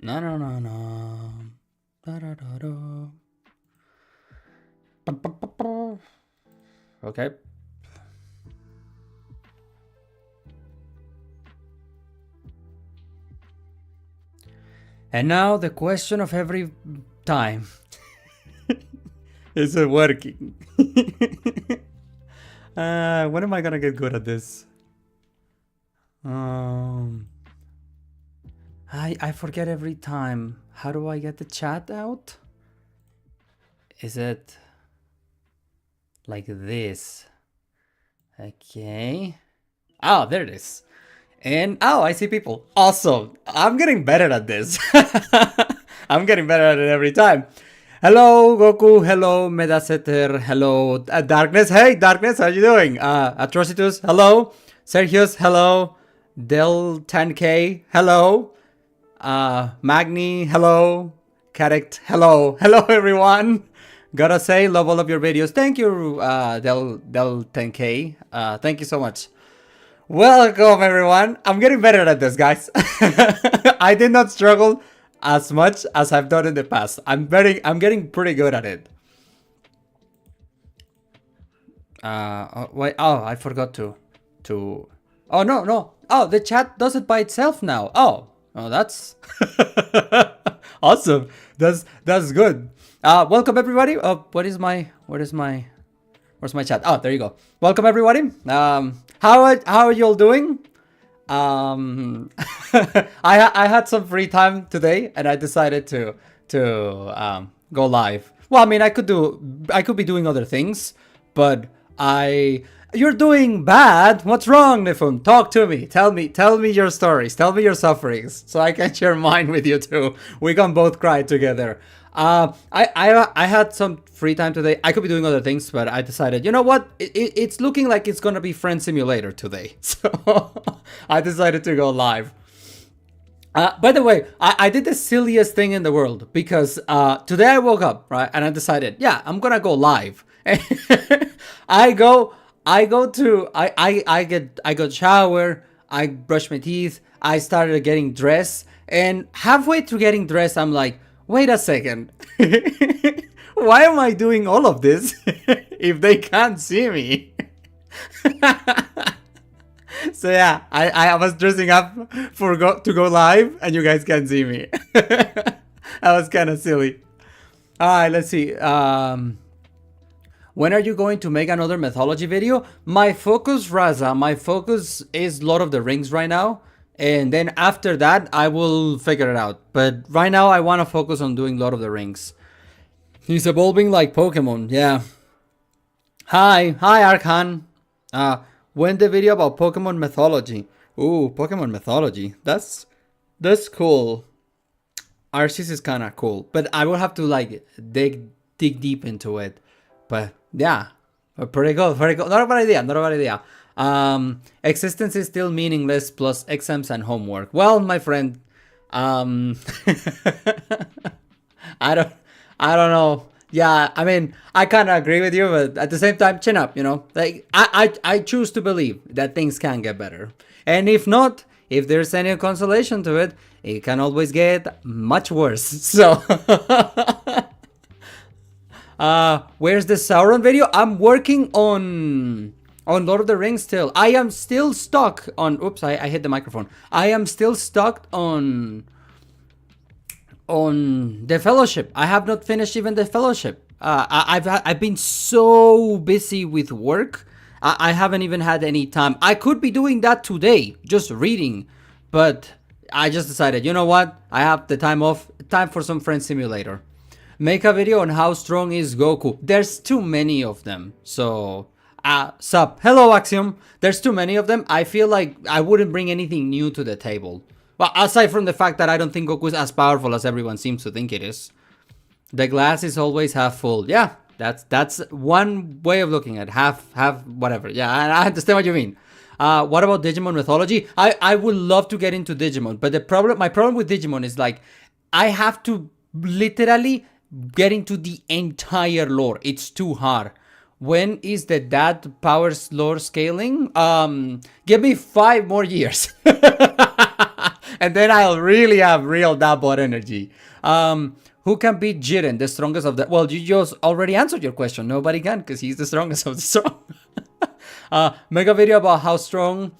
No, no, no, no. Da, da, da, da. Okay. And now the question of every time. Is it working? When am I gonna get good at this? I forget every time. How do I get the chat out? Is it like this? Okay. Oh, there it is. And oh, I see people. Awesome. I'm getting better at this. I'm getting better at it every time. Hello, Goku. Hello, Medaseter. Hello, Darkness. Hey, Darkness. How you doing? Atrocitus. Hello. Sergius. Hello. Del 10K. Hello. Magni. Hello. Correct. Hello. Hello, everyone. Gotta say, love all of your videos. Thank you, Del 10K. Thank you so much. Welcome, everyone. I'm getting better at this, guys. I did not struggle as much as I've done in the past. I'm getting pretty good at it. Wait. Oh, I forgot to. Oh no. Oh, the chat does it by itself now. Oh, that's awesome. That's good. Welcome everybody. Where's my chat? Oh, there you go. Welcome everybody. How are you all doing? I had some free time today, and I decided to go live. Well, I mean, I could be doing other things, but you're doing bad. What's wrong, Nifun? Talk to me. Tell me your stories. Tell me your sufferings, so I can share mine with you too. We can both cry together. I had some free time today. I could be doing other things, but I decided, you know what? It's looking like it's gonna be Friend Simulator today, so I decided to go live. By the way, I did the silliest thing in the world, because today I woke up, right, and I decided, yeah, I'm gonna go live. I go shower, I brush my teeth, I started getting dressed, and halfway through getting dressed, I'm like, wait a second. Why am I doing all of this if they can't see me? So yeah, I was dressing up to go live, and you guys can't see me. That was kind of silly. Alright, let's see. When are you going to make another mythology video? My focus, Raza, is Lord of the Rings right now. And then after that, I will figure it out. But right now, I want to focus on doing Lord of the Rings. He's evolving like Pokemon, yeah. Hi, Arkan. When the video about Pokemon mythology. Ooh, Pokemon mythology. That's cool. Arceus is kind of cool. But I will have to like dig deep into it. But yeah, pretty good. Not a bad idea. Existence is still meaningless plus exams and homework. Well, my friend, I don't know. Yeah, I mean, I kind of agree with you, but at the same time, chin up, you know. Like, I choose to believe that things can get better. And if not, if there's any consolation to it, it can always get much worse. So, where's the Sauron video? I'm working on Lord of the Rings still. I am still stuck on... Oops, I hit the microphone. I am still stuck on the Fellowship. I have not finished even the Fellowship. I've been so busy with work. I haven't even had any time. I could be doing that today, just reading. But I just decided, you know what? I have the time off. Time for some Friend Simulator. Make a video on how strong is Goku. There's too many of them. So... sup. Hello, Axiom. There's too many of them. I feel like I wouldn't bring anything new to the table. Well, aside from the fact that I don't think Goku is as powerful as everyone seems to think it is. The glass is always half full. Yeah, that's one way of looking at it. Half, whatever. Yeah, I understand what you mean. What about Digimon mythology? I would love to get into Digimon, but my problem with Digimon is like, I have to literally get into the entire lore. It's too hard. When is the dad powers lore scaling? Give me 5 more years. And then I'll really have real Dabot energy. Who can beat Jiren, the strongest of the... Well, you just already answered your question. Nobody can, because he's the strongest of the strong. Make a video about how strong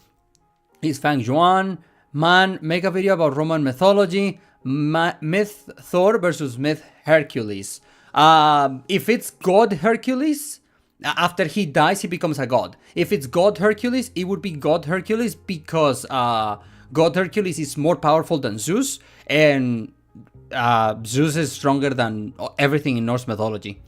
is Fang Juan. Man, make a video about Roman mythology. Myth Thor versus myth Hercules. If it's God Hercules, after he dies, he becomes a god. If it's God Hercules, it would be God Hercules because God Hercules is more powerful than Zeus, and Zeus is stronger than everything in Norse mythology.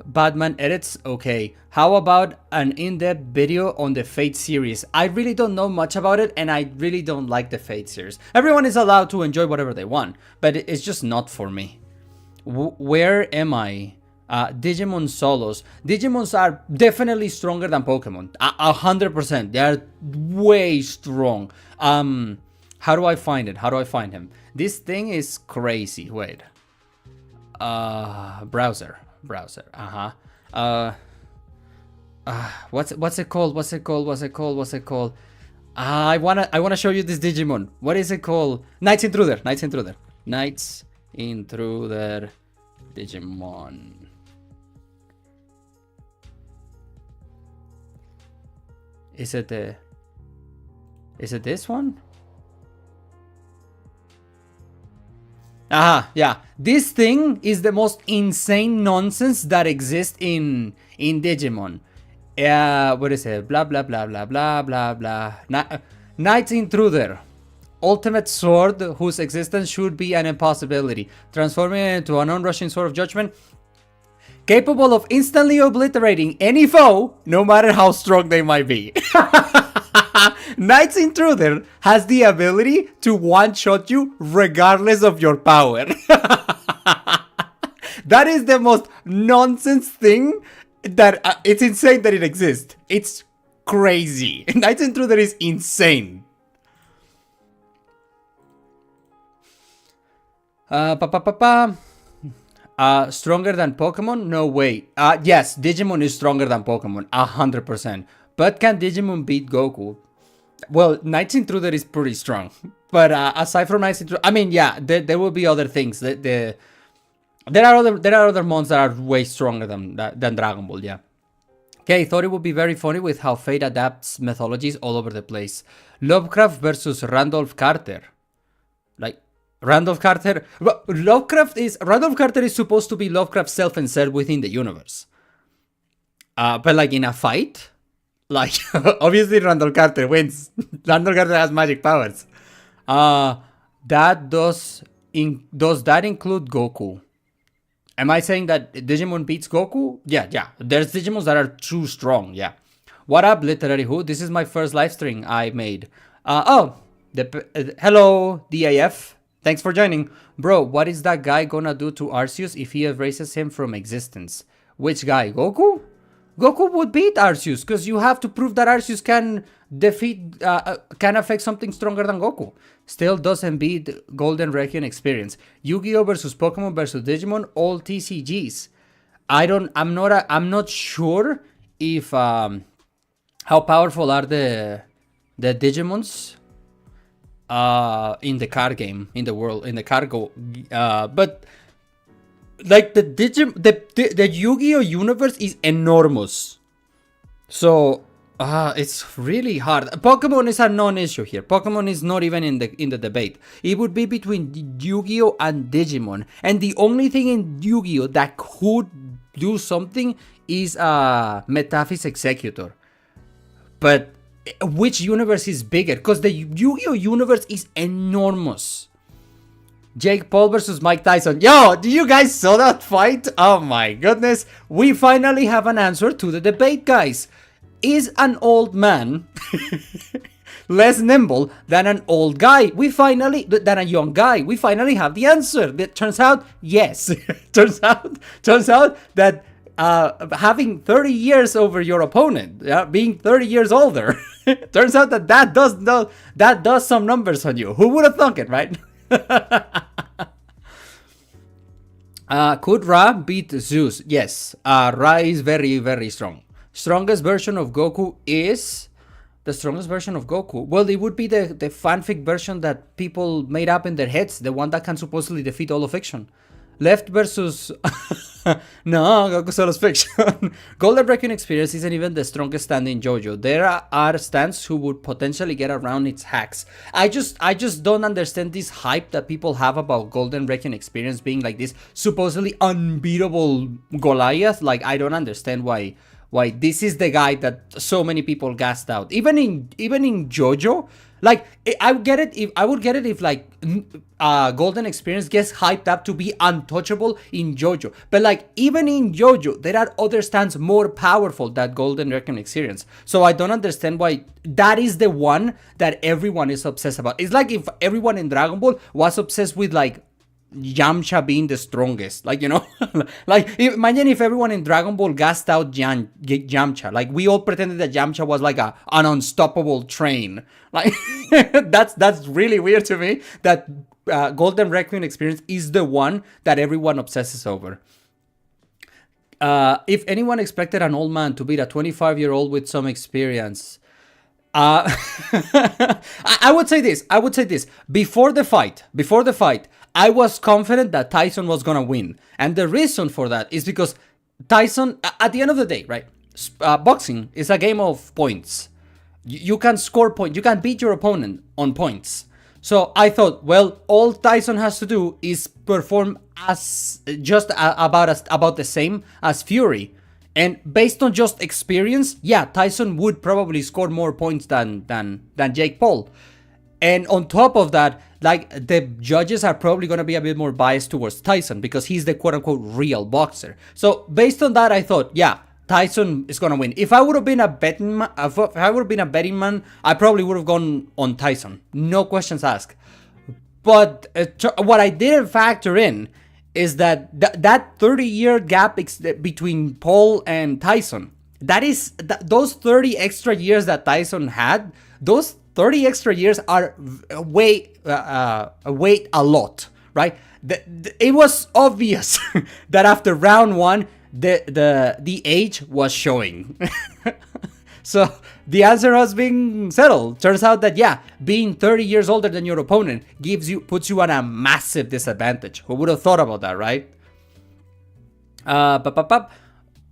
Batman edits, okay. How about an in-depth video on the Fate series? I really don't know much about it, and I really don't like the Fate series. Everyone is allowed to enjoy whatever they want, but it's just not for me. Where am I? Digimon solos. Digimons are definitely stronger than Pokemon. 100%. They are way strong. How do I find it? How do I find him? This thing is crazy. Wait. Browser. What's it called? I wanna show you this Digimon. What is it called? Knights Intruder. Knights Intruder Digimon. Is it this one? Yeah. This thing is the most insane nonsense that exists in Digimon. What is it? Blah blah blah blah blah blah blah. Knight Intruder. Ultimate sword whose existence should be an impossibility. Transforming it into an onrushing sword of judgment. Capable of instantly obliterating any foe, no matter how strong they might be. Knight's Intruder has the ability to one-shot you regardless of your power. That is the most nonsense thing that it's insane that it exists. It's crazy. Knight's Intruder is insane. Stronger than Pokemon? No way. Yes, Digimon is stronger than Pokemon, 100%. But can Digimon beat Goku? Well, Knight's Intruder is pretty strong. But aside from Knight's Intruder, I mean, yeah, there will be other things. There are other mons that are way stronger than Dragon Ball, yeah. Okay, thought it would be very funny with how Fate adapts mythologies all over the place. Lovecraft versus Randolph Carter. Like, Randolph Carter is supposed to be Lovecraft's self-insert within the universe. But like in a fight, like obviously Randolph Carter wins. Randolph Carter has magic powers. Does that include Goku? Am I saying that Digimon beats Goku? Yeah. There's Digimons that are too strong, yeah. What up, Literary Who? This is my first live stream I made. Hello, DAF. Thanks for joining. Bro, what is that guy gonna do to Arceus if he erases him from existence? Which guy? Goku? Goku would beat Arceus, because you have to prove that Arceus can affect something stronger than Goku. Still doesn't beat Golden Region experience. Yu-Gi-Oh versus Pokemon versus Digimon, all TCGs. I'm not sure if how powerful are the Digimons in the card game, in the cargo, but like the Yu-Gi-Oh universe is enormous, so it's really hard. Pokemon is a non-issue here. Pokemon is not even in the debate. It would be between Yu-Gi-Oh and Digimon, and the only thing in Yu-Gi-Oh that could do something is Metaphys Executor. But which universe is bigger? Because the Yu-Gi-Oh universe is enormous. Jake Paul versus Mike Tyson. Yo, do you guys saw that fight? Oh my goodness. We finally have an answer to the debate, guys. Is an old man less nimble than an old guy? Than a young guy. We finally have the answer. It turns out, yes. turns out that having 30 years over your opponent, being 30 years older, turns out that does some numbers on you. Who would have thunk it, right? Could Ra beat Zeus? Yes. Ra is very, very strong. Strongest version of Goku is The strongest version of Goku? Well, it would be the fanfic version that people made up in their heads, the one that can supposedly defeat all of fiction. Left versus... no, Goku solo fiction. Golden Reckoning Experience isn't even the strongest stand in JoJo. There are stands who would potentially get around its hacks. I just don't understand this hype that people have about Golden Reckoning Experience being like this supposedly unbeatable Goliath. Like, I don't understand why this is the guy that so many people gassed out. Even in JoJo, like, I would get it if like Golden Experience gets hyped up to be untouchable in JoJo. But like, even in JoJo, there are other stands more powerful than Golden Reckoning Experience. So I don't understand why that is the one that everyone is obsessed about. It's like if everyone in Dragon Ball was obsessed with like Yamcha being the strongest, like, you know, like, imagine if everyone in Dragon Ball gassed out Yamcha, like we all pretended that Yamcha was like an unstoppable train, like that's really weird to me that Golden Reckoning Experience is the one that everyone obsesses over. If anyone expected an old man to beat a 25-year-old with some experience, I would say this. Before the fight, I was confident that Tyson was gonna win, and the reason for that is because Tyson, at the end of the day, right? Boxing is a game of points. You can score points. You can beat your opponent on points. So I thought, well, all Tyson has to do is perform as just about the same as Fury. And based on just experience, yeah, Tyson would probably score more points than Jake Paul. And on top of that, like, the judges are probably going to be a bit more biased towards Tyson because he's the quote-unquote real boxer. So based on that, I thought, yeah, Tyson is going to win. If I would have been a betting man, I probably would have gone on Tyson. No questions asked. But what I didn't factor in is that that 30-year gap between Paul and Tyson, those 30 extra years that Tyson had, those 30 extra years are weight a lot, right? It was obvious that after round one, the age was showing. So the answer has been settled. Turns out that, yeah, being 30 years older than your opponent puts you at a massive disadvantage. Who would have thought about that, right?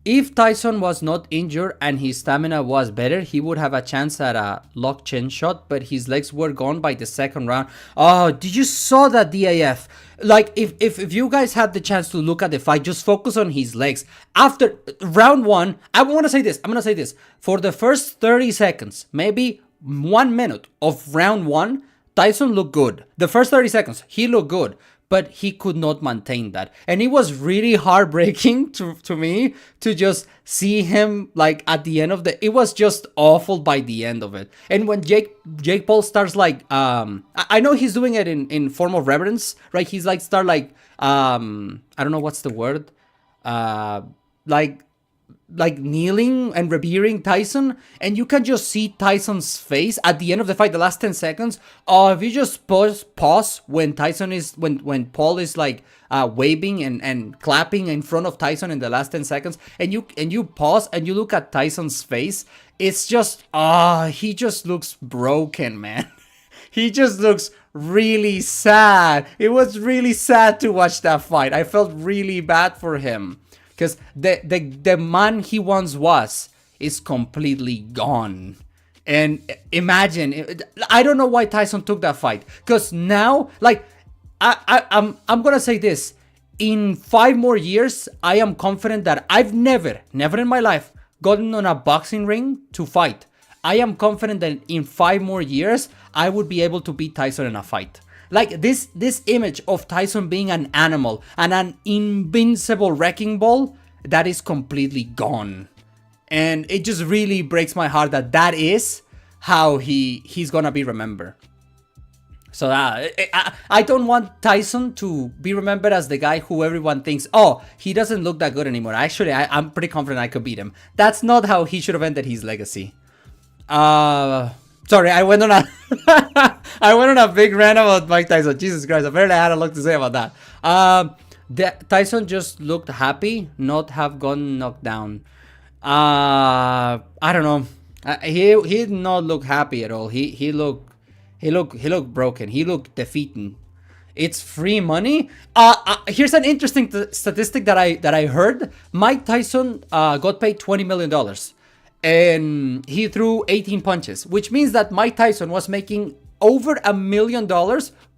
If Tyson was not injured and his stamina was better, he would have a chance at a lock chin shot, but his legs were gone by the second round. Oh, did you saw that, DAF? Like, if you guys had the chance to look at the fight, just focus on his legs. After round one, I'm gonna say this. For the first 30 seconds, maybe 1 minute of round one, Tyson looked good. The first 30 seconds, he looked good. But he could not maintain that. And it was really heartbreaking to me to just see him, like, at the end of it was just awful by the end of it. And when Jake Paul starts, like, I know he's doing it in form of reverence, right? He's like, I don't know what's the word, like kneeling and revering Tyson, and you can just see Tyson's face at the end of the fight, the last 10 seconds. If you just pause when when Paul is like waving and clapping in front of Tyson in the last 10 seconds, and you pause and you look at Tyson's face, it's just he just looks broken, man. He just looks really sad. It was really sad to watch that fight. I felt really bad for him. Because the man he once was is completely gone. And imagine, I don't know why Tyson took that fight. Because now, like, I'm gonna say this. In 5 more years, I am confident that I've never in my life gotten on a boxing ring to fight. I am confident that in 5 more years, I would be able to beat Tyson in a fight. Like, this image of Tyson being an animal and an invincible wrecking ball, that is completely gone. And it just really breaks my heart that is how he's gonna be remembered. So I don't want Tyson to be remembered as the guy who everyone thinks, oh, he doesn't look that good anymore. Actually, I'm pretty confident I could beat him. That's not how he should have ended his legacy. Sorry, I went on a big rant about Mike Tyson. Jesus Christ, apparently I had a lot to say about that. Tyson just looked happy, not have gotten knocked down. I don't know. He did not look happy at all. He looked broken. He looked defeated. It's free money. Here's an interesting statistic that I heard. Mike Tyson got paid $20 million, and he threw 18 punches, which means that Mike Tyson was making over $1 million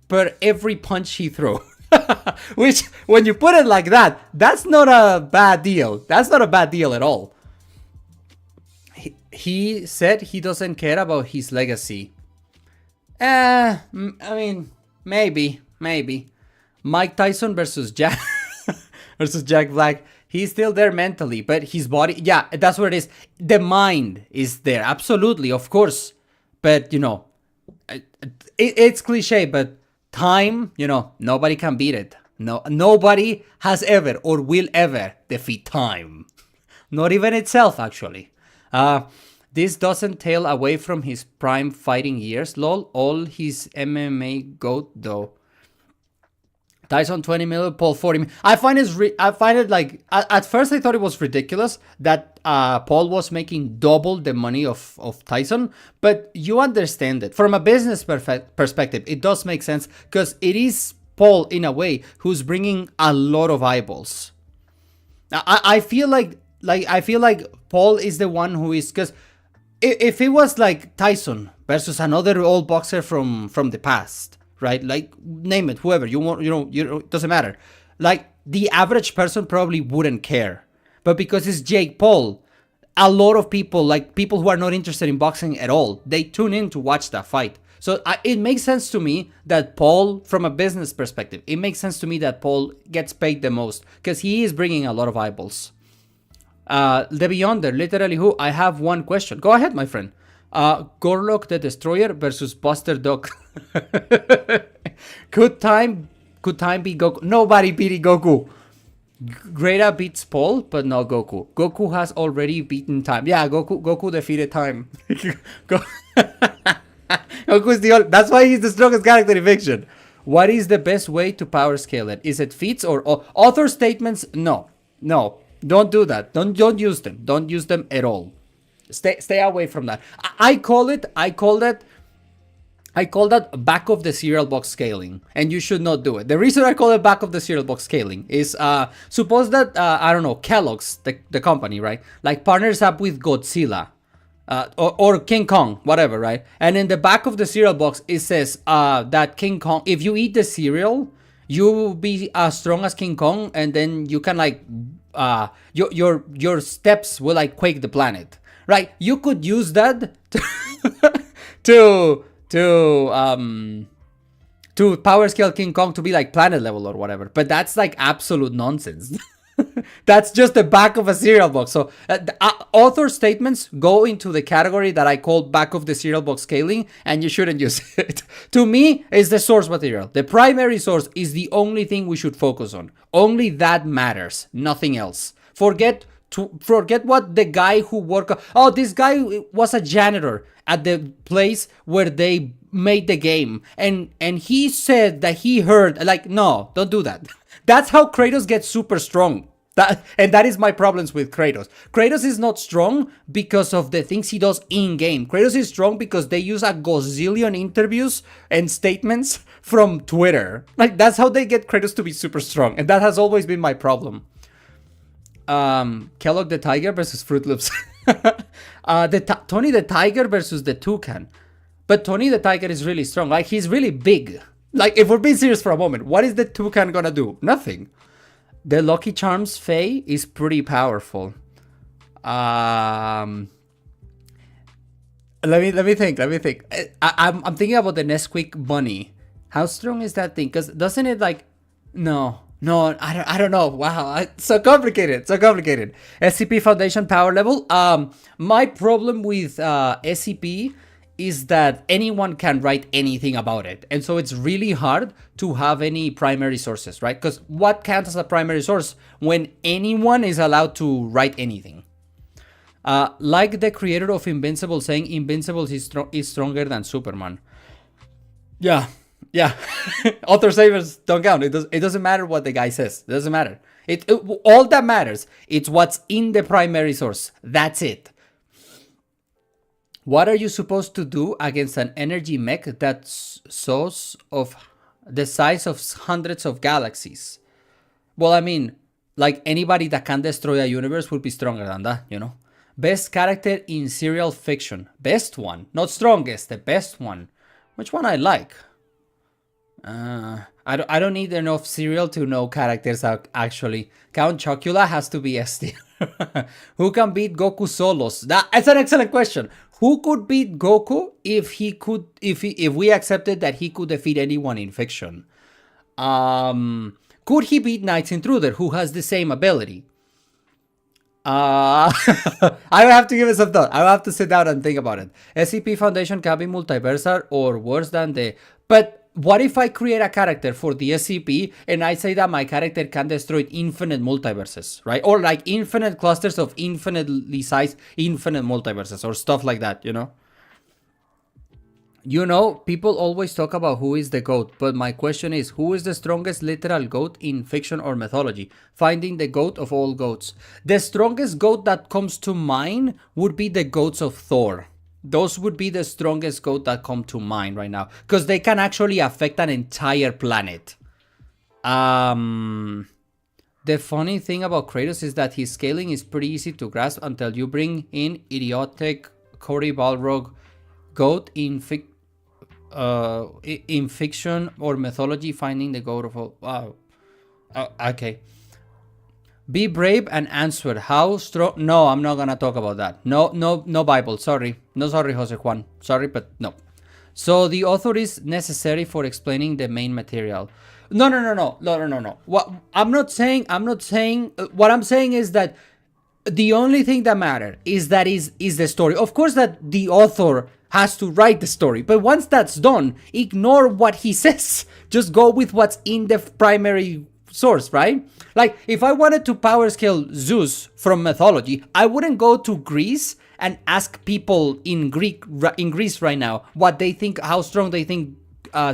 per every punch he threw. Which, when you put it like that, that's not a bad deal. That's not a bad deal at all. He said he doesn't care about his legacy. I mean, maybe. Mike Tyson versus Jack versus Jack Black. He's still there mentally, but his body, yeah, that's what it is. The mind is there, absolutely, of course. But it's cliche, but time, nobody can beat it. No, nobody has ever or will ever defeat time. Not even itself, actually. This doesn't tail away from his prime fighting years, lol. All his MMA goat, though. Tyson 20 million, Paul 40 million. I find it like, at first I thought it was ridiculous that Paul was making double the money of Tyson, but you understand it. From a business perspective, it does make sense because it is Paul, in a way, who's bringing a lot of eyeballs. I feel like Paul is the one who is, because if it was like Tyson versus another old boxer from the past, right? Like, name it, whoever you want, it doesn't matter. Like, the average person probably wouldn't care. But because it's Jake Paul, a lot of people, like people who are not interested in boxing at all, they tune in to watch that fight. So it makes sense to me that Paul, from a business perspective, it makes sense to me that Paul gets paid the most because he is bringing a lot of eyeballs. The Beyonder, literally who? I have one question. Go ahead, my friend. Gorlock the Destroyer versus Buster Doug. Could time be Goku? Nobody beating Goku. Greta beats Paul, but not Goku. Goku has already beaten time. Yeah, Goku defeated time. Goku's the only, that's why he's the strongest character in fiction. What is the best way to power scale it? Is it feats or author statements? No. Don't do that. Don't use them. Don't use them at all. Stay away from that. I call that back of the cereal box scaling, and you should not do it. The reason I call it back of the cereal box scaling is suppose that I don't know, Kellogg's, the company, right? Like, partners up with Godzilla. Or King Kong, whatever, right? And in the back of the cereal box, it says that King Kong, if you eat the cereal, you will be as strong as King Kong, and then you can like your steps will like quake the planet, right? You could use that to power scale King Kong to be like planet level or whatever, but that's like absolute nonsense. That's just the back of a cereal box. So author statements go into the category that I call back of the cereal box scaling, and you shouldn't use it. To me, it's the source material. The primary source is the only thing we should focus on. Only that matters, nothing else. Forget what the guy who worked. Oh, this guy was a janitor at the place where they made the game, and he said that he heard, like, no, don't do that. That's how Kratos gets super strong. That is my problems with Kratos. Kratos is not strong because of the things he does in game. Kratos is strong because they use a gazillion interviews and statements from Twitter. Like, that's how they get Kratos to be super strong, and that has always been my problem. Kellogg the Tiger versus Fruit Loops. Tony the Tiger versus the Toucan. But Tony the Tiger is really strong. Like, he's really big. Like, if we're being serious for a moment, what is the Toucan gonna do? Nothing. The Lucky Charms Fae is pretty powerful. Let me think. I'm thinking about the Nesquik bunny. How strong is that thing? Because doesn't it like... No, I don't know. Wow, so complicated. SCP Foundation power level. My problem with SCP is that anyone can write anything about it. And so it's really hard to have any primary sources, right? Because what counts as a primary source when anyone is allowed to write anything? Like the creator of Invincible saying Invincible is stronger than Superman. Yeah. Author savers don't count. It doesn't matter what the guy says. It doesn't matter. All that matters, it's what's in the primary source. That's it. What are you supposed to do against an energy mech that's source of the size of hundreds of galaxies? Well, I mean, like anybody that can destroy a universe would be stronger than that, you know? Best character in serial fiction. Best one. Not strongest, the best one. Which one I like? I don't need enough serial to know characters actually. Count Chocula has to be S tier. Who can beat Goku solos? That's an excellent question. Who could beat Goku if we accepted that he could defeat anyone in fiction? Could he beat Knight's Intruder, who has the same ability? I will have to give it some thought. I will have to sit down and think about it. SCP Foundation can be multiversal or worse than the... But what if I create a character for the SCP and I say that my character can destroy infinite multiverses, right? Or like infinite clusters of infinitely sized infinite multiverses or stuff like that, you know? You know, people always talk about who is the GOAT, but my question is, who is the strongest literal GOAT in fiction or mythology? Finding the GOAT of all GOATs. The strongest GOAT that comes to mind would be the GOATs of Thor. Those would be the strongest GOAT that come to mind right now, because they can actually affect an entire planet. The funny thing about Kratos is that his scaling is pretty easy to grasp until you bring in idiotic Cory Balrog GOAT in fiction or mythology. Finding the GOAT of all... Wow. Okay. Be brave and answer. How strong... No, I'm not gonna talk about that. No Bible. Sorry. No, sorry, Jose Juan. Sorry, but no. So the author is necessary for explaining the main material. No. What I'm not saying. What I'm saying is that the only thing that matters is the story. Of course, that the author has to write the story, but once that's done, ignore what he says. Just go with what's in the primary source, right? Like, if I wanted to power scale Zeus from mythology, I wouldn't go to Greece and ask people in Greece right now what they think, how strong they think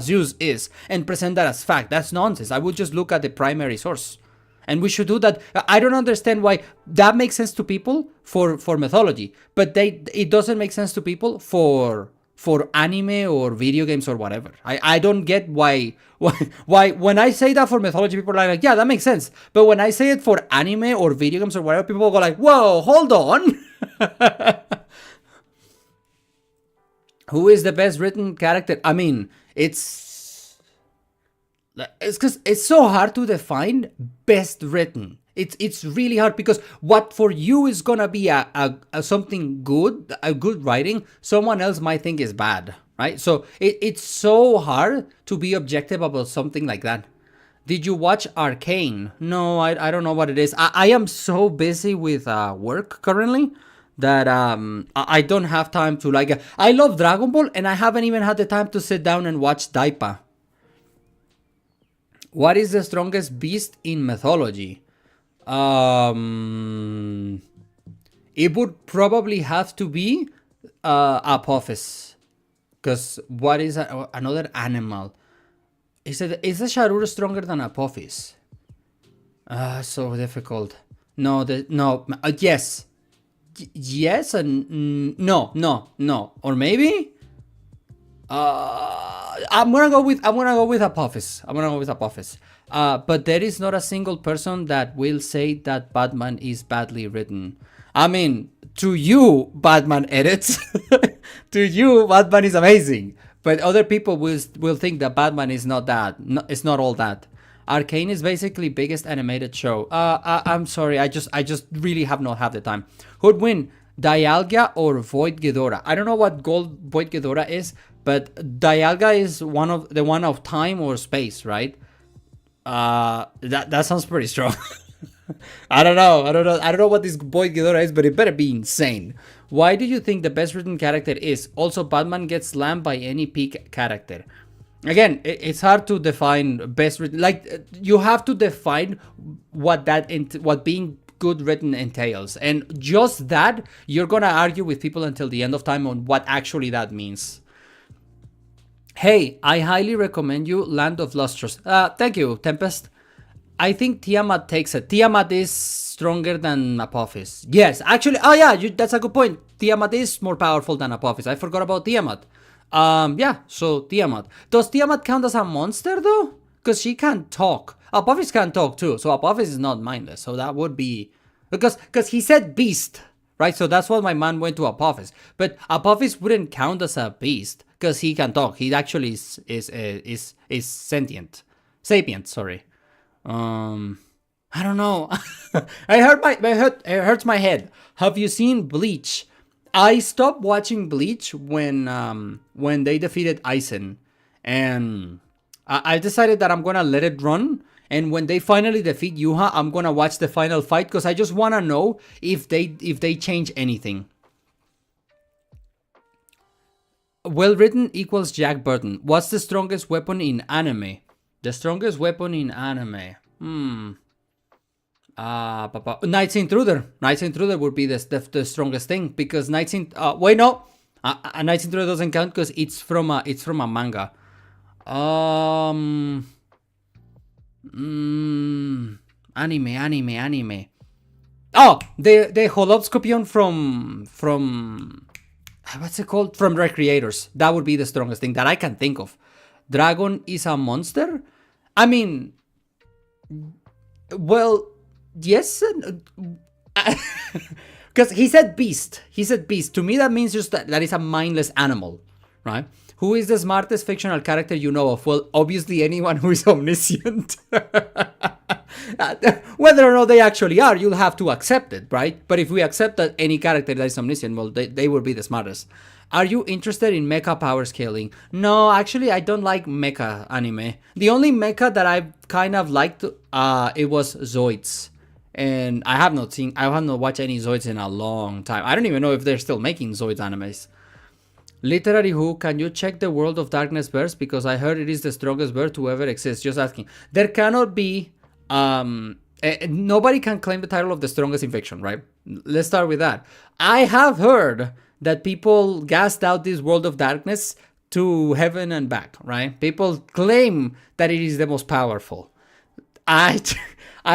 Zeus is, and present that as fact. That's nonsense. I would just look at the primary source. And we should do that. I don't understand why that makes sense to people for mythology, but it doesn't make sense to people for anime or video games or whatever. I don't get why when I say that for mythology, people are like, yeah, that makes sense. But when I say it for anime or video games or whatever, people go like, whoa, hold on. Who is the best written character? I mean, it's because it's so hard to define best written. It's really hard, because what for you is gonna be a something good, a good writing, someone else might think is bad, right? So it's so hard to be objective about something like that. Did you watch Arcane? No, I don't know what it is. I am so busy with work currently that I don't have time to like. I love Dragon Ball, and I haven't even had the time to sit down and watch Daipa. What is the strongest beast in mythology? It would probably have to be Apophis. Because what is another animal? Is the Sharur stronger than Apophis? So difficult. No, yes. Yes and no. Or maybe? I'm gonna go with Apophis. But there is not a single person that will say that Batman is badly written. I mean, to you, Batman edits. To you, Batman is amazing. But other people will think that Batman is not that. No, it's not all that. Arcane is basically biggest animated show. I'm sorry, I just really have not had the time. Who'd win, Dialga or Void Ghidorah? I don't know what Gold Void Ghidorah is, but Dialga is one of time or space, right? That sounds pretty strong. I don't know what this Void Ghidorah is, but it better be insane. Why do you think the best written character is? Also, Batman gets slammed by any peak character. Again, it's hard to define best written. Like, you have to define what being good written entails, and just that you're gonna argue with people until the end of time on what actually that means. Hey, I highly recommend you Land of Lustrous. Thank you, Tempest. I think Tiamat takes it. Tiamat is stronger than Apophis. Yes, actually. Oh yeah, that's a good point. Tiamat is more powerful than Apophis. I forgot about Tiamat. Yeah, so Tiamat. Does Tiamat count as a monster though? Because she can't talk. Apophis can't talk too, so Apophis is not mindless. So that would be because he said beast, right? So that's what my mind went to Apophis. But Apophis wouldn't count as a beast because he can talk. He actually is sentient, sapient. Sorry. I don't know. It hurts my head. Have you seen Bleach? I stopped watching Bleach when they defeated Aizen, and I decided that I'm gonna let it run. And when they finally defeat Yuha, I'm gonna watch the final fight because I just wanna know if they change anything. Well written equals Jack Burton. What's the strongest weapon in anime? The strongest weapon in anime. Knight's Intruder. Knight's Intruder would be the strongest thing because Knight's Knight's Intruder doesn't count because it's from a manga. Anime. Oh, the Holopscopion from what's it called? From Recreators. That would be the strongest thing that I can think of. Dragon is a monster? I mean, well, yes, because he said beast. To me, that means just that is a mindless animal, right? Who is the smartest fictional character you know of? Well, obviously anyone who is omniscient. Whether or not they actually are, you'll have to accept it, right? But if we accept that any character that is omniscient, well, they will be the smartest. Are you interested in mecha power scaling? No, actually, I don't like mecha anime. The only mecha that I kind of liked, it was Zoids. And I have not watched any Zoids in a long time. I don't even know if they're still making Zoids animes. Literary Who, can you check the World of Darkness verse? Because I heard it is the strongest verse to ever exist. Just asking. There cannot be... nobody can claim the title of the strongest in fiction, right? Let's start with that. I have heard that people gassed out this World of Darkness to heaven and back, right? People claim that it is the most powerful. I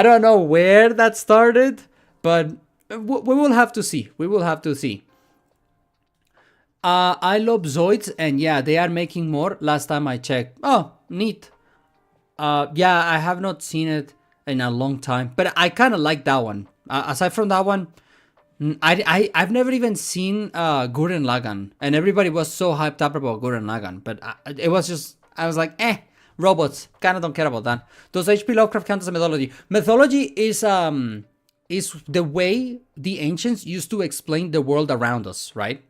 don't know where that started, but we will have to see. I love Zoids, and yeah, they are making more. Last time I checked. Oh, neat. Yeah, I have not seen it in a long time, but I kind of like that one. Aside from that one, I've never even seen Gurren Lagann, and everybody was so hyped up about Gurren Lagann, but it was just, I was like, robots, kind of don't care about that. Does H.P. Lovecraft count as a mythology? Mythology is the way the ancients used to explain the world around us, right?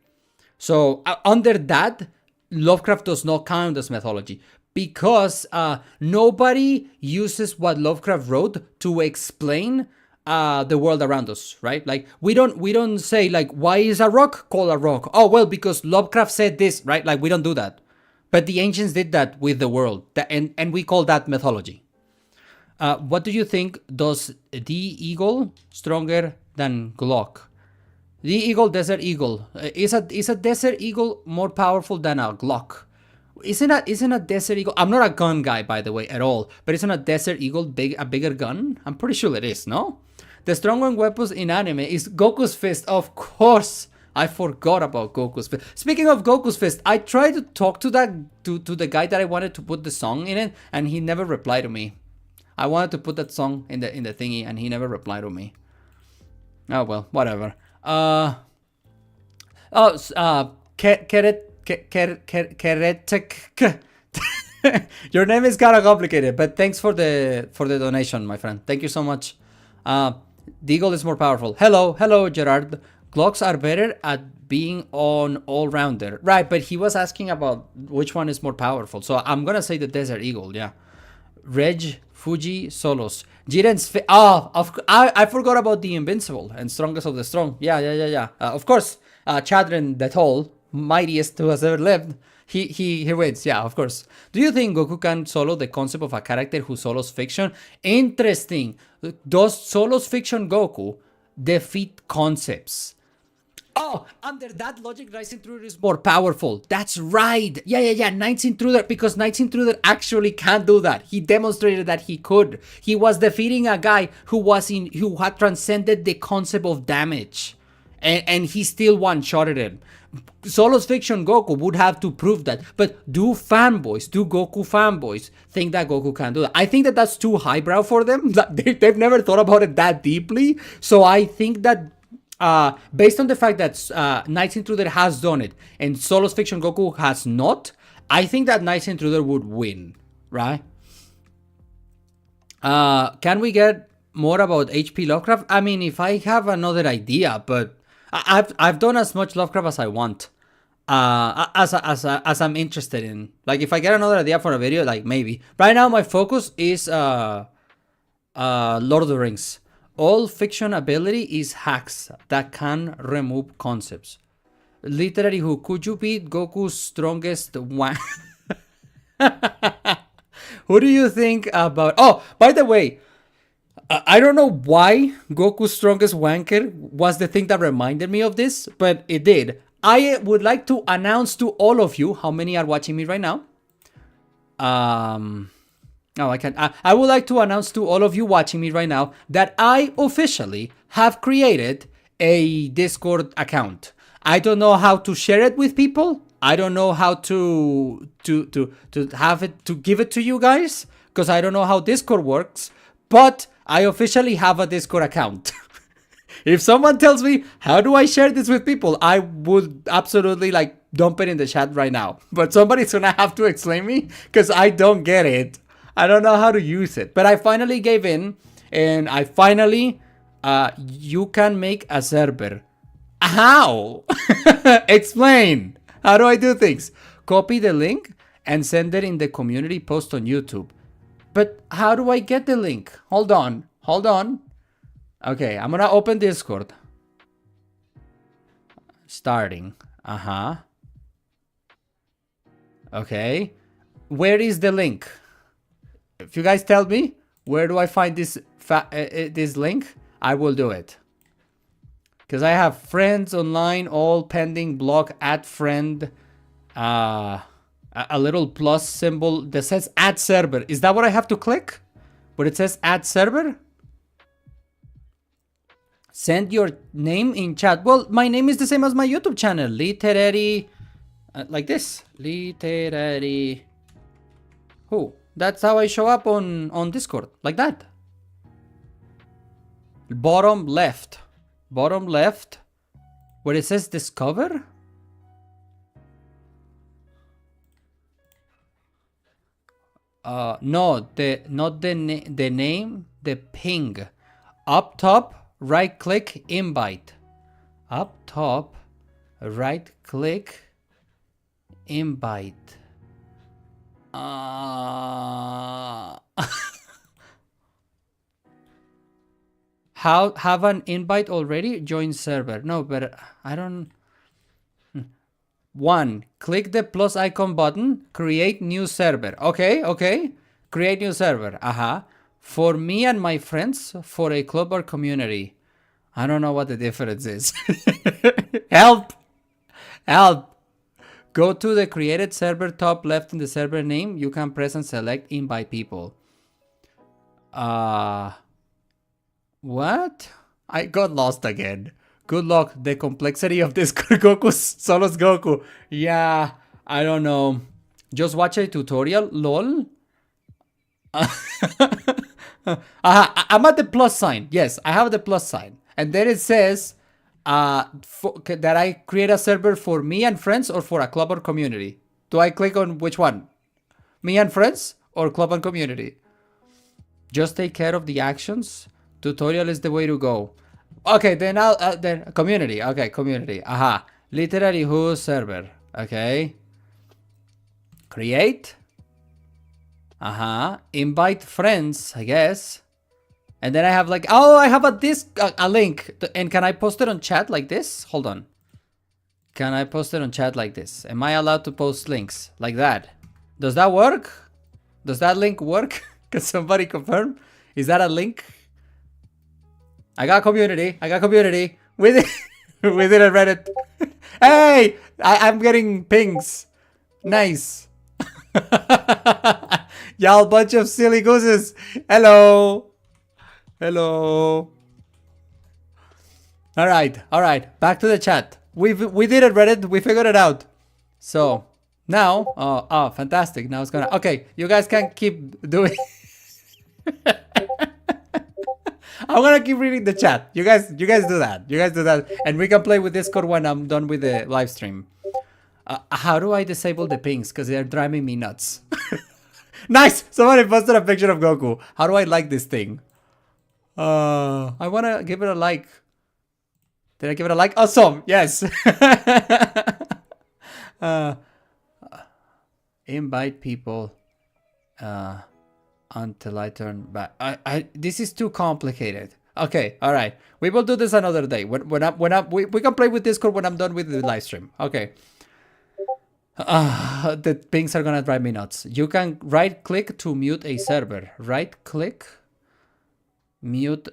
So under that, Lovecraft does not count as mythology because nobody uses what Lovecraft wrote to explain the world around us, right? Like we don't say like, why is a rock called a rock? Oh, well, because Lovecraft said this, right? Like we don't do that. But the ancients did that with the world, and we call that mythology. What do you think? Does the eagle stronger than Glock? The eagle, desert eagle. Is a desert eagle more powerful than a Glock? Isn't a desert eagle? I'm not a gun guy, by the way, at all. But isn't a desert eagle a bigger gun? I'm pretty sure it is. No. The strongest weapons in anime is Goku's fist, of course. I forgot about Goku's fist. Speaking of Goku's fist, I tried to talk to the guy that I wanted to put the song in it, and he never replied to me. I wanted to put that song in the thingy, and he never replied to me. Oh well, whatever. Keretek. Your name is kind of complicated, but thanks for the donation, my friend. Thank you so much. The eagle is more powerful. Hello, Gerard. Glocks are better at being on all-rounder. Right, but he was asking about which one is more powerful. So I'm going to say the Desert Eagle, yeah. Reg, Fuji, Solos. Jiren's... I forgot about the Invincible and Strongest of the Strong. Yeah. Of course, Chadren the Tall, mightiest who has ever lived, he wins. Yeah, of course. Do you think Goku can solo the concept of a character who solos fiction? Interesting. Does solos fiction Goku defeat concepts? Oh, under that logic, Knight's Intruder is more powerful. That's right. Yeah. Knight's Intruder, because Knight's Intruder actually can do that. He demonstrated that he could. He was defeating a guy who had transcended the concept of damage. and he still one-shotted him. Solo's Fiction Goku would have to prove that. But do Goku fanboys think that Goku can do that? I think that that's too highbrow for them. They've never thought about it that deeply. So I think that based on the fact that Night Intruder has done it and Solo's Fiction Goku has not, I think that Night Intruder would win, right? Can we get more about HP Lovecraft? I mean, if I have another idea, but I've done as much Lovecraft as I want, as I'm interested in. Like, if I get another idea for a video, like maybe. Right now, my focus is Lord of the Rings. All fiction ability is hacks that can remove concepts. Literally, who could you beat Goku's strongest one? Who do you think about? Oh, by the way, I don't know why Goku's strongest wanker was the thing that reminded me of this, but it did. I would like to announce to all of you how many are watching me right now. No, I can't. I would like to announce to all of you watching me right now that I officially have created a Discord account. I don't know how to share it with people. I don't know how to have it, to give it to you guys, because I don't know how Discord works, but I officially have a Discord account. If someone tells me, how do I share this with people? I would absolutely like dump it in the chat right now. But somebody's gonna have to explain me, because I don't get it. I don't know how to use it. But I finally gave in, and I finally, you can make a server. How? Explain. How do I do things? Copy the link and send it in the community post on YouTube. But how do I get the link? Hold on. Okay, I'm gonna open Discord. Starting. Okay. Where is the link? If you guys tell me, where do I find this link? I will do it. Because I have friends online, all pending, block, add friend, a little plus symbol that says add server. Is that what I have to click? Where it says add server? Send your name in chat. Well, my name is the same as my YouTube channel. Literary, like this. Literary. Who? That's how I show up on Discord. Like that. Bottom left. Bottom left. Where it says discover. No, not the name, the ping. Up top, right click, invite. Up top, right click, invite. How have an invite already? Join server. No, but I don't. 1. Click the plus icon button. Create new server. Okay. Create new server. For me and my friends, for a club or community. I don't know what the difference is. Help! Go to the created server top left in the server name. You can press and select invite people. What? I got lost again. Good luck. The complexity of this Goku Solo's Goku. Yeah, I don't know. Just watch a tutorial. LOL. I'm at the plus sign. Yes, I have the plus sign. And then it says that I create a server for me and friends or for a club or community. Do I click on which one? Me and friends or club and community? Just take care of the actions. Tutorial is the way to go. Okay, then then community. Okay, community. Literally who server. Okay. Create. Invite friends, I guess. And then I have like, oh, I have a link. And can I post it on chat like this? Hold on. Can I post it on chat like this? Am I allowed to post links like that? Does that work? Does that link work? Can somebody confirm? Is that a link? I got community. With it. With it at Reddit. Hey! I'm getting pings. Nice. Y'all bunch of silly gooses. Hello. All right. Back to the chat. We did it, Reddit. We figured it out. So now, fantastic. Now it's gonna. Okay, you guys can keep doing. I'm gonna keep reading the chat. You guys do that. You guys do that, and we can play with Discord when I'm done with the live stream. How do I disable the pings? Because they're driving me nuts. Nice. Somebody posted a picture of Goku. How do I like this thing? I wanna give it a like. Did I give it a like? Awesome. Yes. Invite people until I turn back. This is too complicated. Okay, all right. We will do this another day. We can play with Discord when I'm done with the live stream. Okay. The pings are gonna drive me nuts. You can right click to mute a server. Right click, mute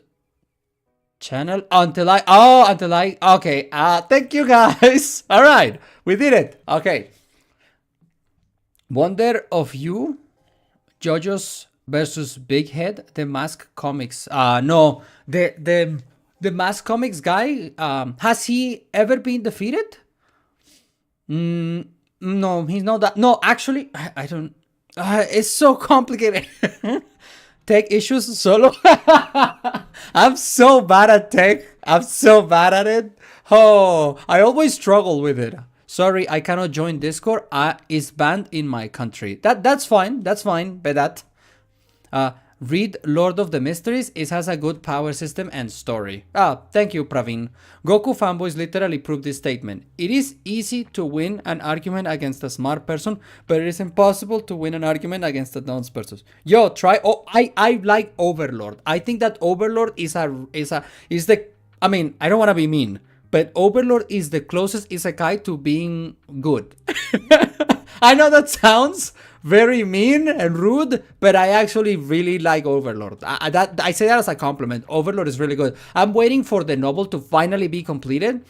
channel until I. Okay. Thank you guys. All right, we did it. Okay. Wonder of You, JoJo's versus Big Head, the Mask Comics. No, the Mask Comics guy. Has he ever been defeated? No, he's not that. No, actually, I don't. It's so complicated. Tech issues solo. I'm so bad at tech. I'm so bad at it. Oh, I always struggle with it. Sorry, I cannot join Discord. It's banned in my country. That's fine. That's fine. By that. Read Lord of the Mysteries. It has a good power system and story. Thank you, Praveen. Goku fanboys literally prove this statement. It is easy to win an argument against a smart person, but it is impossible to win an argument against a dumb person. Yo, try. Oh, I like Overlord. I think that Overlord is the. I mean, I don't want to be mean, but Overlord is the closest isekai to being good. I know that sounds very mean and rude, but I actually really like Overlord. I say that as a compliment. Overlord is really good. I'm waiting for the novel to finally be completed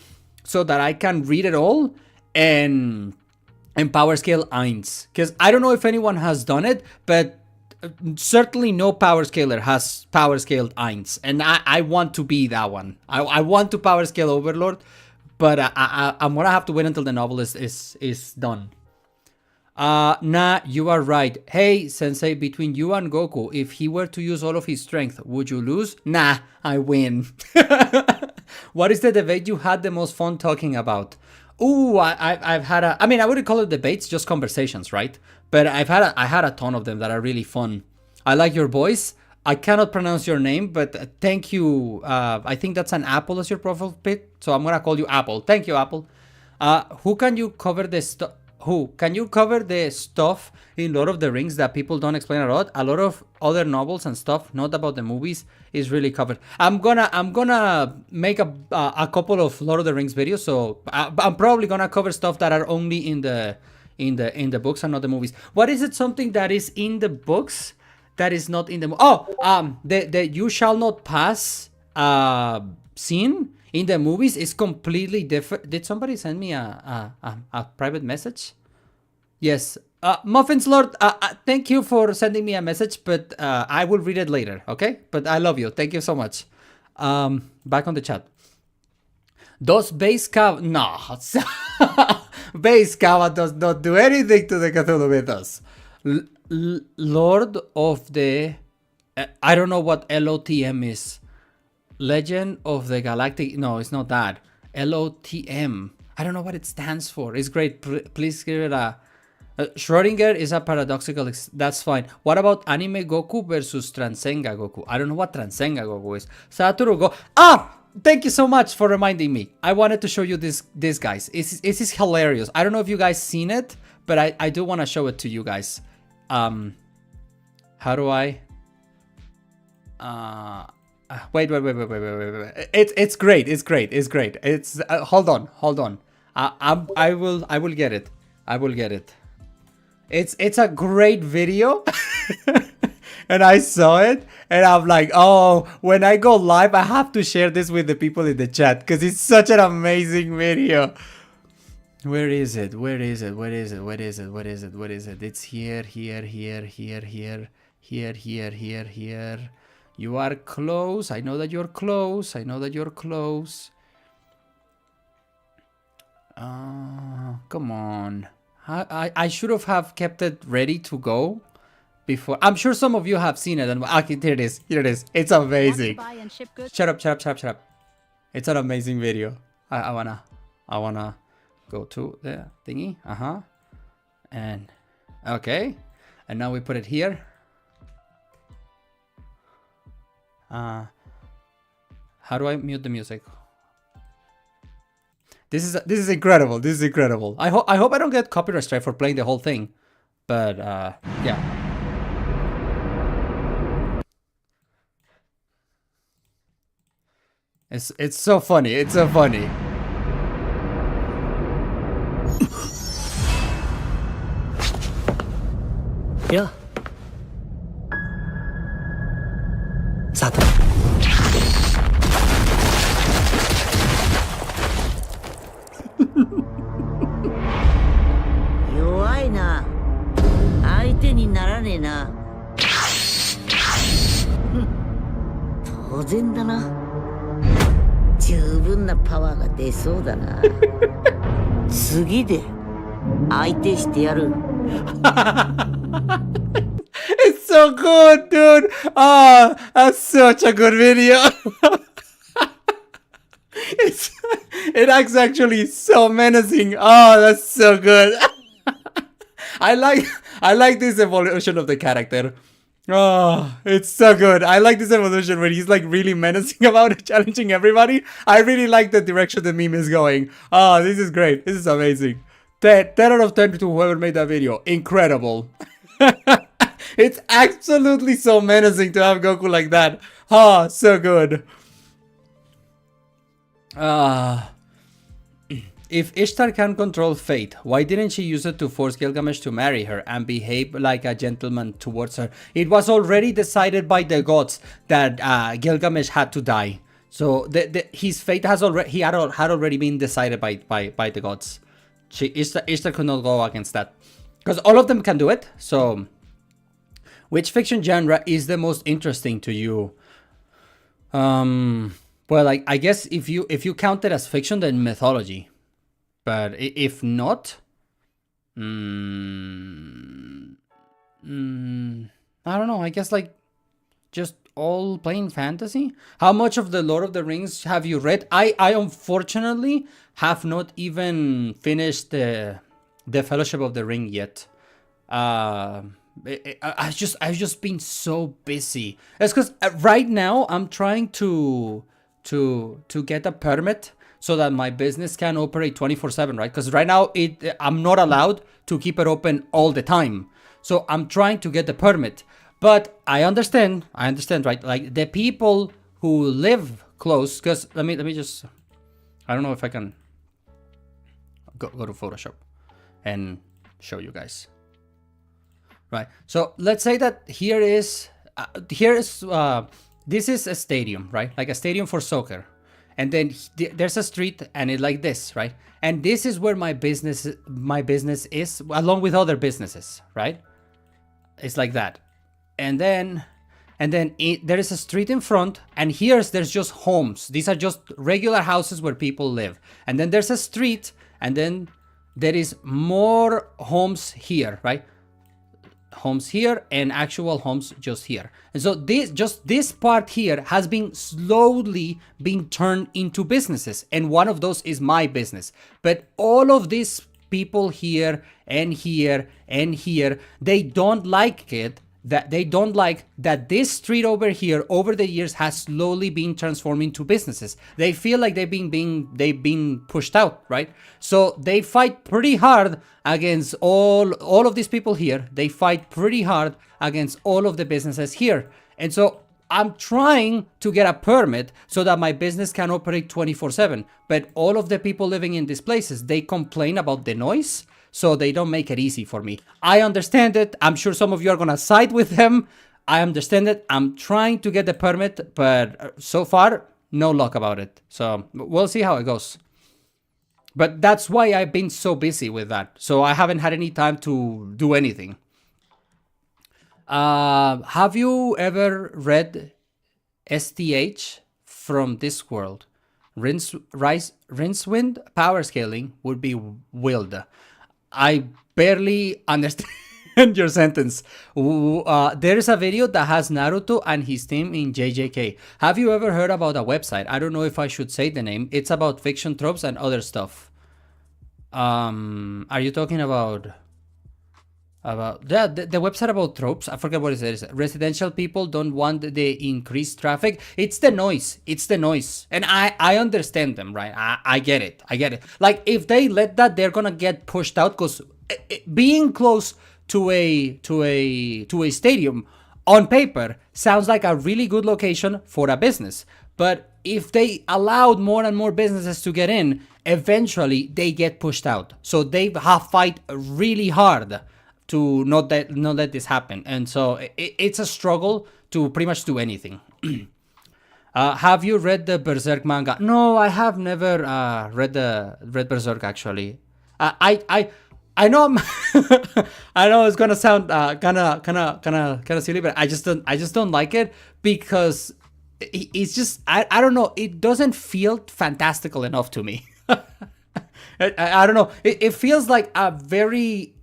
so that I can read it all and power scale Eins. Because I don't know if anyone has done it, but certainly no power scaler has power scaled Eins. And I want to be that one. I want to power scale Overlord, but I'm gonna have to wait until the novel is done. Nah, you are right. Hey, Sensei, between you and Goku, if he were to use all of his strength, would you lose? Nah, I win. What is the debate you had the most fun talking about? Ooh, I've had I mean, I wouldn't call it debates, just conversations, right? But I had a ton of them that are really fun. I like your voice. I cannot pronounce your name, but thank you. I think that's an Apple as your profile pic, so I'm gonna call you Apple. Thank you, Apple. Who can you cover this stuff? Who can you cover the stuff in Lord of the Rings that people don't explain a lot? A lot of other novels and stuff, not about the movies, is really covered. I'm gonna make a couple of Lord of the Rings videos, so I'm probably gonna cover stuff that are only in the books and not the movies. What is it? Something that is in the books that is not in the the You Shall Not Pass scene in the movies is completely different. Did somebody send me a private message? Yes. Muffins Lord, thank you for sending me a message, but I will read it later, okay? But I love you. Thank you so much. Back on the chat. Does Base Kava... No. Base Kava does not do anything to the Cthulhu mythos. Lord of the... I don't know what LOTM is. Legend of the Galactic... No, it's not that. LOTM. I don't know what it stands for. It's great. Please give it a... Schrodinger is a paradoxical... That's fine. What about Anime Goku versus Transenga Goku? I don't know what Transenga Goku is. Satoru Go... Thank you so much for reminding me. I wanted to show you this guys. This is hilarious. I don't know if you guys seen it, but I do want to show it to you guys. How do I... Wait. It's great. It's hold on. I will get it. It's a great video. And I saw it and I'm like, oh, when I go live, I have to share this with the people in the chat because it's such an amazing video. Where is it? It's here. You are close. I know that you're close. Come on. I should have kept it ready to go before. I'm sure some of you have seen it. And okay, here it is. Here it is. It's amazing. Shut up, shut up, shut up, shut up. It's an amazing video. I wanna go to the thingy. And okay. And now we put it here. How do I mute the music? This is incredible. This is incredible. I hope I don't get copyright strike for playing the whole thing. But yeah. It's so funny. It's so funny. Yeah. Sato. 弱いな。相手にならねえな。当然だな。十分なパワーが出そうだな。次で相手してやる。It's so good, dude. Ah, that's such a good video. It's actually so menacing. Oh, that's so good. I like this evolution of the character. Oh, it's so good. I like this evolution where he's like really menacing about it, challenging everybody. I really like the direction the meme is going. Oh, this is great. This is amazing. 10 out of 10 to whoever made that video. Incredible. It's absolutely so menacing to have Goku like that. Oh, so good. If Ishtar can control fate, why didn't she use it to force Gilgamesh to marry her and behave like a gentleman towards her? It was already decided by the gods that Gilgamesh had to die. So his fate had already been decided by the gods. Ishtar could not go against that. Because all of them can do it. So, which fiction genre is the most interesting to you? Well, I guess if you count it as fiction, then mythology. But if not, I don't know. I guess like just all plain fantasy. How much of the Lord of the Rings have you read? I unfortunately have not even finished the Fellowship of the Ring yet. I've just been so busy. It's because right now I'm trying to get a permit so that my business can operate 24/7, right? Because right now I'm not allowed to keep it open all the time. So I'm trying to get the permit. But I understand, right? Like the people who live close, because let me just, I don't know if I can go to Photoshop and show you guys. Right. So let's say that this is a stadium, right? Like a stadium for soccer. And then there's a street and it's like this, right? And this is where my business is, along with other businesses, right? It's like that. And then there is a street in front, and there's just homes. These are just regular houses where people live. And then there's a street, and then there is more homes here, right? Homes here and actual homes just here. And so this part here has been slowly being turned into businesses, and one of those is my business. But all of these people here and here and here, they don't like it. That they don't like that this street over here over the years has slowly been transformed into businesses. They feel like they've been pushed out, right? So they fight pretty hard against all of these people here. They fight pretty hard against all of the businesses here. And so I'm trying to get a permit so that my business can operate 24/7. But all of the people living in these places, they complain about the noise. So they don't make it easy for me. I understand it. I'm sure some of you are going to side with them. I understand it. I'm trying to get the permit, but so far, no luck about it. So we'll see how it goes. But that's why I've been so busy with that. So I haven't had any time to do anything. Have you ever read STH from Discworld? Rincewind power scaling would be wild. I barely understand your sentence. There is a video that has Naruto and his team in JJK. Have you ever heard about a website? I don't know if I should say the name. It's about fiction tropes and other stuff. Are you talking about the website about tropes? I forget what it is. Residential people don't want the increased traffic. It's the noise. And I understand them, right? I get it. Like, if they let that, they're gonna get pushed out, because being close to a stadium on paper sounds like a really good location for a business. But if they allowed more and more businesses to get in, eventually they get pushed out. So they have fight really hard to not let this happen. And so it's a struggle to pretty much do anything. Have you read the Berserk manga? No, I have never read Berserk, actually. I know I know it's gonna sound kind of silly, but I just don't like it, because it's just I don't know, it doesn't feel fantastical enough to me. I don't know, it feels like a very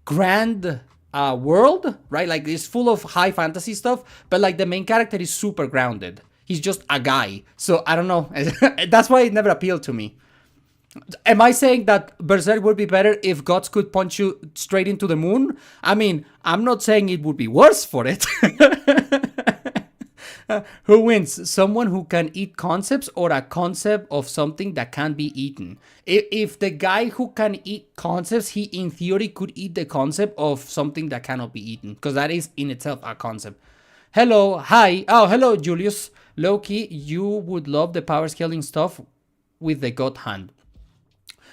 grand world, right? Like, it's full of high fantasy stuff, but like the main character is super grounded. He's just a guy. So I don't know. That's why it never appealed to me. Am I saying that Berserk would be better if gods could punch you straight into the moon? I mean, I'm not saying it would be worse for it. Who wins? Someone who can eat concepts, or a concept of something that can be eaten? If the guy who can eat concepts, he in theory could eat the concept of something that cannot be eaten, because that is in itself a concept. Hello, hi. Oh, hello, Julius. Loki, you would love the power scaling stuff with the God hand.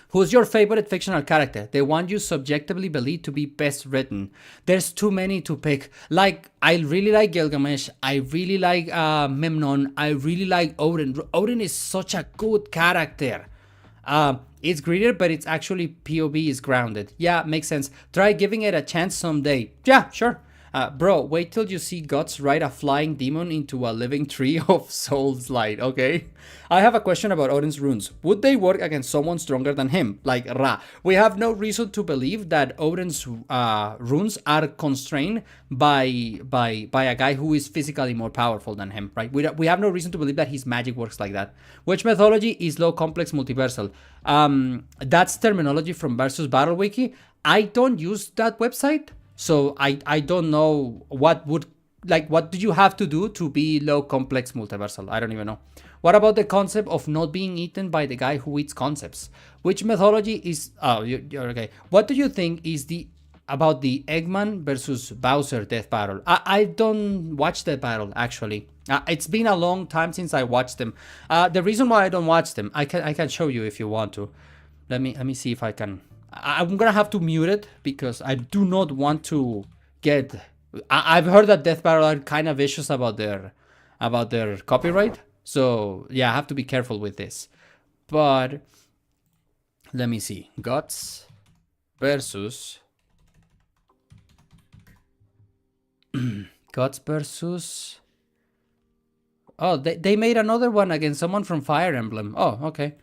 Who's your favorite fictional character? The one you subjectively believe to be best written. There's too many to pick. Like, I really like Gilgamesh. I really like Memnon. I really like Odin. Odin is such a good character. It's grittier, but it's actually POV is grounded. Yeah, makes sense. Try giving it a chance someday. Yeah, sure. Bro, wait till you see Guts ride a flying demon into a living tree of soul's light, okay? I have a question about Odin's runes. Would they work against someone stronger than him, like Ra? We have no reason to believe that Odin's runes are constrained by a guy who is physically more powerful than him, right? We have no reason to believe that his magic works like that. Which mythology is low complex multiversal? That's terminology from Versus Battle Wiki. I don't use that website. So I don't know what do you have to do to be low complex multiversal? I don't even know. What about the concept of not being eaten by the guy who eats concepts? Which mythology is... Oh, you're okay. What do you think is about the Eggman versus Bowser death battle? I don't watch that battle, actually. It's been a long time since I watched them. The reason why I don't watch them, I can show you if you want to. Let me see if I can... I'm gonna have to mute it, because I do not want to get... I've heard that Death Battle are kind of vicious about their copyright. So yeah, I have to be careful with this. But let me see. Guts versus... Guts versus... Oh, they made another one against someone from Fire Emblem. Oh, okay.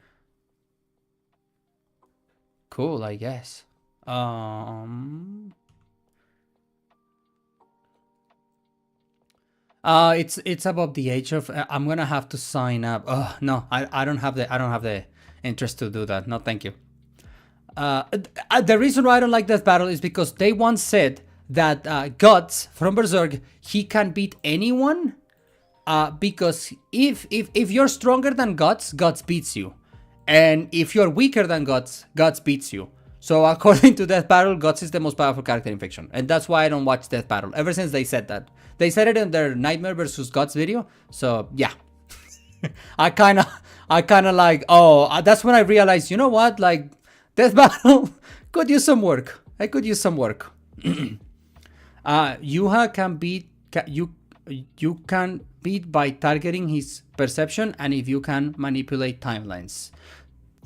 Cool, I guess. It's about the age of... I'm gonna have to sign up. Oh no, I don't have the interest to do that. No, thank you. The reason why I don't like Death Battle is because they once said that Guts from Berserk, he can beat anyone. Because if you're stronger than Guts, Guts beats you. And if you're weaker than Guts, Guts beats you. So according to Death Battle, Guts is the most powerful character in fiction. And that's why I don't watch Death Battle, ever since they said that. They said it in their Nightmare vs. Guts video. So yeah. I kind of like, that's when I realized, you know what? Like, Death Battle could use some work. I could use some work. Yuha can beat... You can beat by targeting his perception, and if you can manipulate timelines.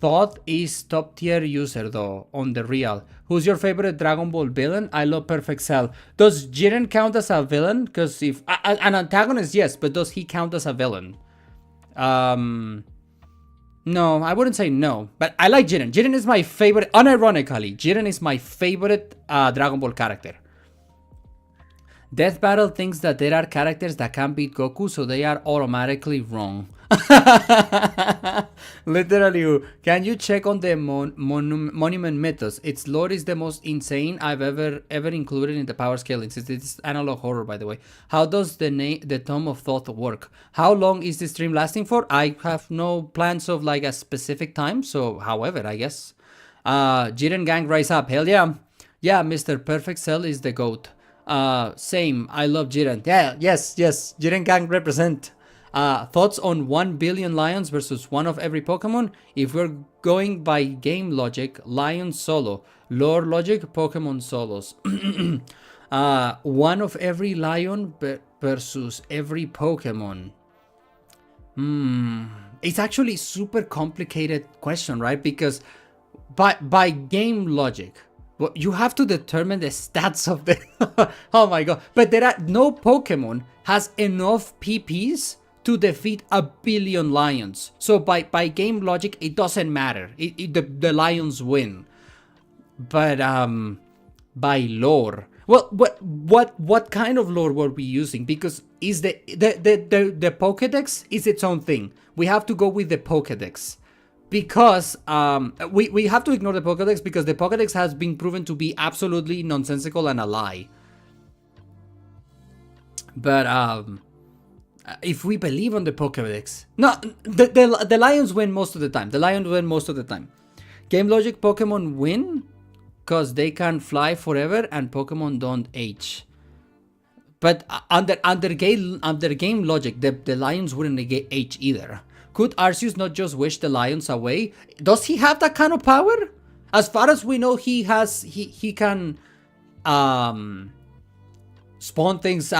Thoth is top tier user though, on the real. Who's your favorite Dragon Ball villain? I love Perfect Cell. Does Jiren count as a villain? Because if an antagonist, yes, but does he count as a villain? No, I wouldn't say no, but I like Jiren. Jiren is my favorite, unironically, Jiren is my favorite Dragon Ball character. Death Battle thinks that there are characters that can't beat Goku, so they are automatically wrong. Literally, can you check on the Monument Mythos? Its lore is the most insane I've ever included in the power scaling, since it's analog horror, by the way. How does the Tome of Thought work? How long is the stream lasting for? I have no plans of like a specific time, so however, I guess. Jiren Gang rise up, hell yeah. Yeah, Mr. Perfect Cell is the GOAT. Same, I love Jiren. Yeah, yes, Jiren Gang represent. Thoughts on 1 billion lions versus one of every Pokemon? If we're going by game logic, lion solo. Lore logic, Pokemon solos. One of every lion versus every Pokemon. It's actually super complicated question, right? Because by game logic, well, you have to determine the stats of the... Oh my god. But there are no Pokemon has enough PPs to defeat 1 billion lions. So by game logic, it doesn't matter. The lions win. But by lore... Well, what kind of lore were we using? Because is the Pokédex is its own thing. We have to go with the Pokédex. Because we have to ignore the Pokédex because the Pokédex has been proven to be absolutely nonsensical and a lie. But if we believe on the Pokédex, no, the lions win most of the time. The lions win most of the time. Game logic, Pokemon win because they can fly forever and Pokemon don't age. But under game logic, the lions wouldn't age either. Could Arceus not just wish the lions away? Does he have that kind of power? As far as we know, he can spawn things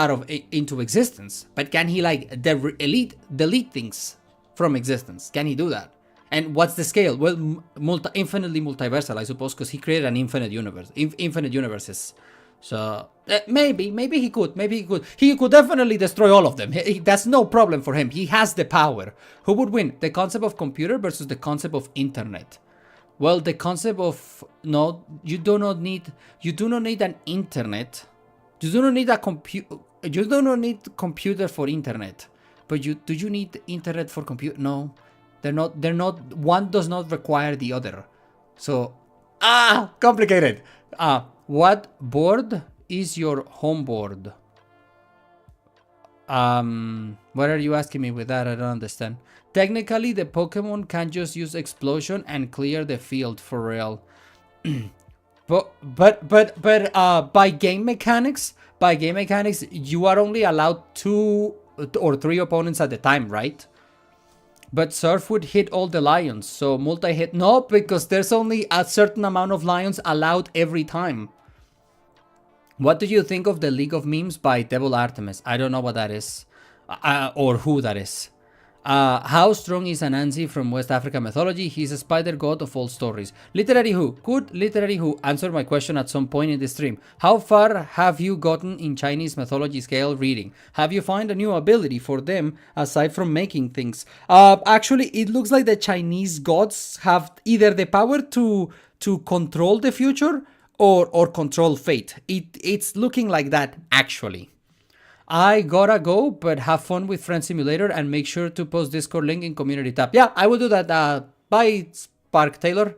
into existence. But can he like delete things from existence? Can he do that? And what's the scale? Well, infinitely multiversal, I suppose, because he created an infinite universe, infinite universes. So maybe he could. He could definitely destroy all of them. That's no problem for him. He has the power. Who would win? The concept of computer versus the concept of internet. Well, the concept of you do not need an internet. You do not need a computer. You do not need computer for internet. But do you need internet for computer? No, they're not. One does not require the other. So complicated. What board is your home board? What are you asking me with that? I don't understand. Technically, the Pokemon can just use explosion and clear the field for real. but by game mechanics, you are only allowed 2 or 3 opponents at a time, right? But Surf would hit all the lions, so multi-hit... No, because there's only a certain amount of lions allowed every time. What do you think of the League of Memes by Devil Artemis? I don't know what that is, or who that is. How strong is Anansi from West African mythology? He's a spider god of all stories. Literary Who? Could Literary Who answer my question at some point in the stream? How far have you gotten in Chinese mythology scale reading? Have you found a new ability for them aside from making things? Actually, it looks like the Chinese gods have either the power to control the future or control fate. It's looking like that, actually. I gotta go, but have fun with Friend Simulator and make sure to post Discord link in community tab. Yeah, I will do that. Bye, Spark Taylor.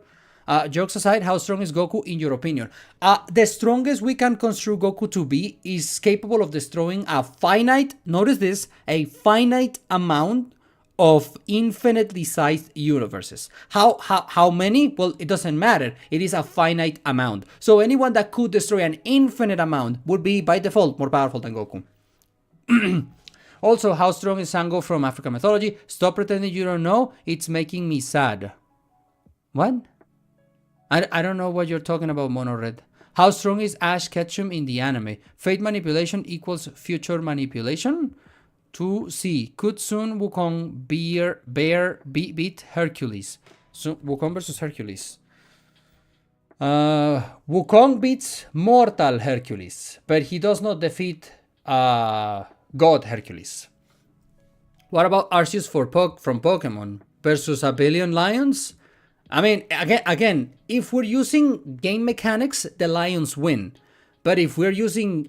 Jokes aside, how strong is Goku in your opinion? The strongest we can construe Goku to be is capable of destroying a finite, notice this, a finite amount of infinitely sized universes. How many? Well, it doesn't matter. It is a finite amount. So anyone that could destroy an infinite amount would be by default more powerful than Goku. Also, how strong is Sango from African mythology? Stop pretending you don't know. It's making me sad. What? I don't know what you're talking about, Mono Red. How strong is Ash Ketchum in the anime? Fate manipulation equals future manipulation? 2C. Could Sun Wukong beat Hercules? Wukong versus Hercules. Wukong beats mortal Hercules, but he does not defeat God Hercules. What about Arceus from Pokemon? versus a billion lions. I mean, again, if we're using game mechanics, the lions win. But if we're using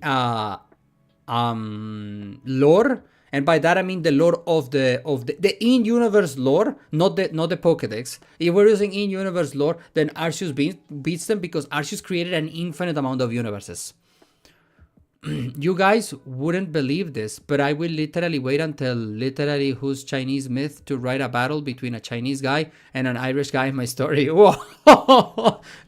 lore, and by that I mean the lore of the in-universe lore, not the Pokédex. If we're using in-universe lore, then Arceus beats them because Arceus created an infinite amount of universes. You guys wouldn't believe this, but I will literally wait until literally Who's Chinese Myth to write a battle between a Chinese guy and an Irish guy in my story. Whoa.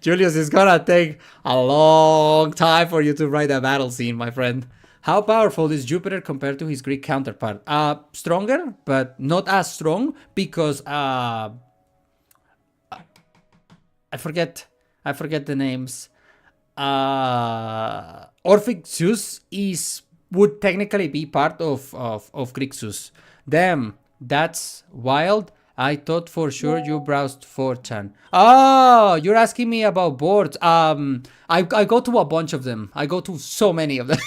Julius, it's gonna take a long time for you to write a battle scene, my friend. How powerful is Jupiter compared to his Greek counterpart? Stronger, but not as strong because I forget the names. Orphic Zeus would technically be part of Greek Zeus. Damn, that's wild. I thought for sure you browsed 4chan. Oh, you're asking me about boards. I go to a bunch of them. I go to so many of them.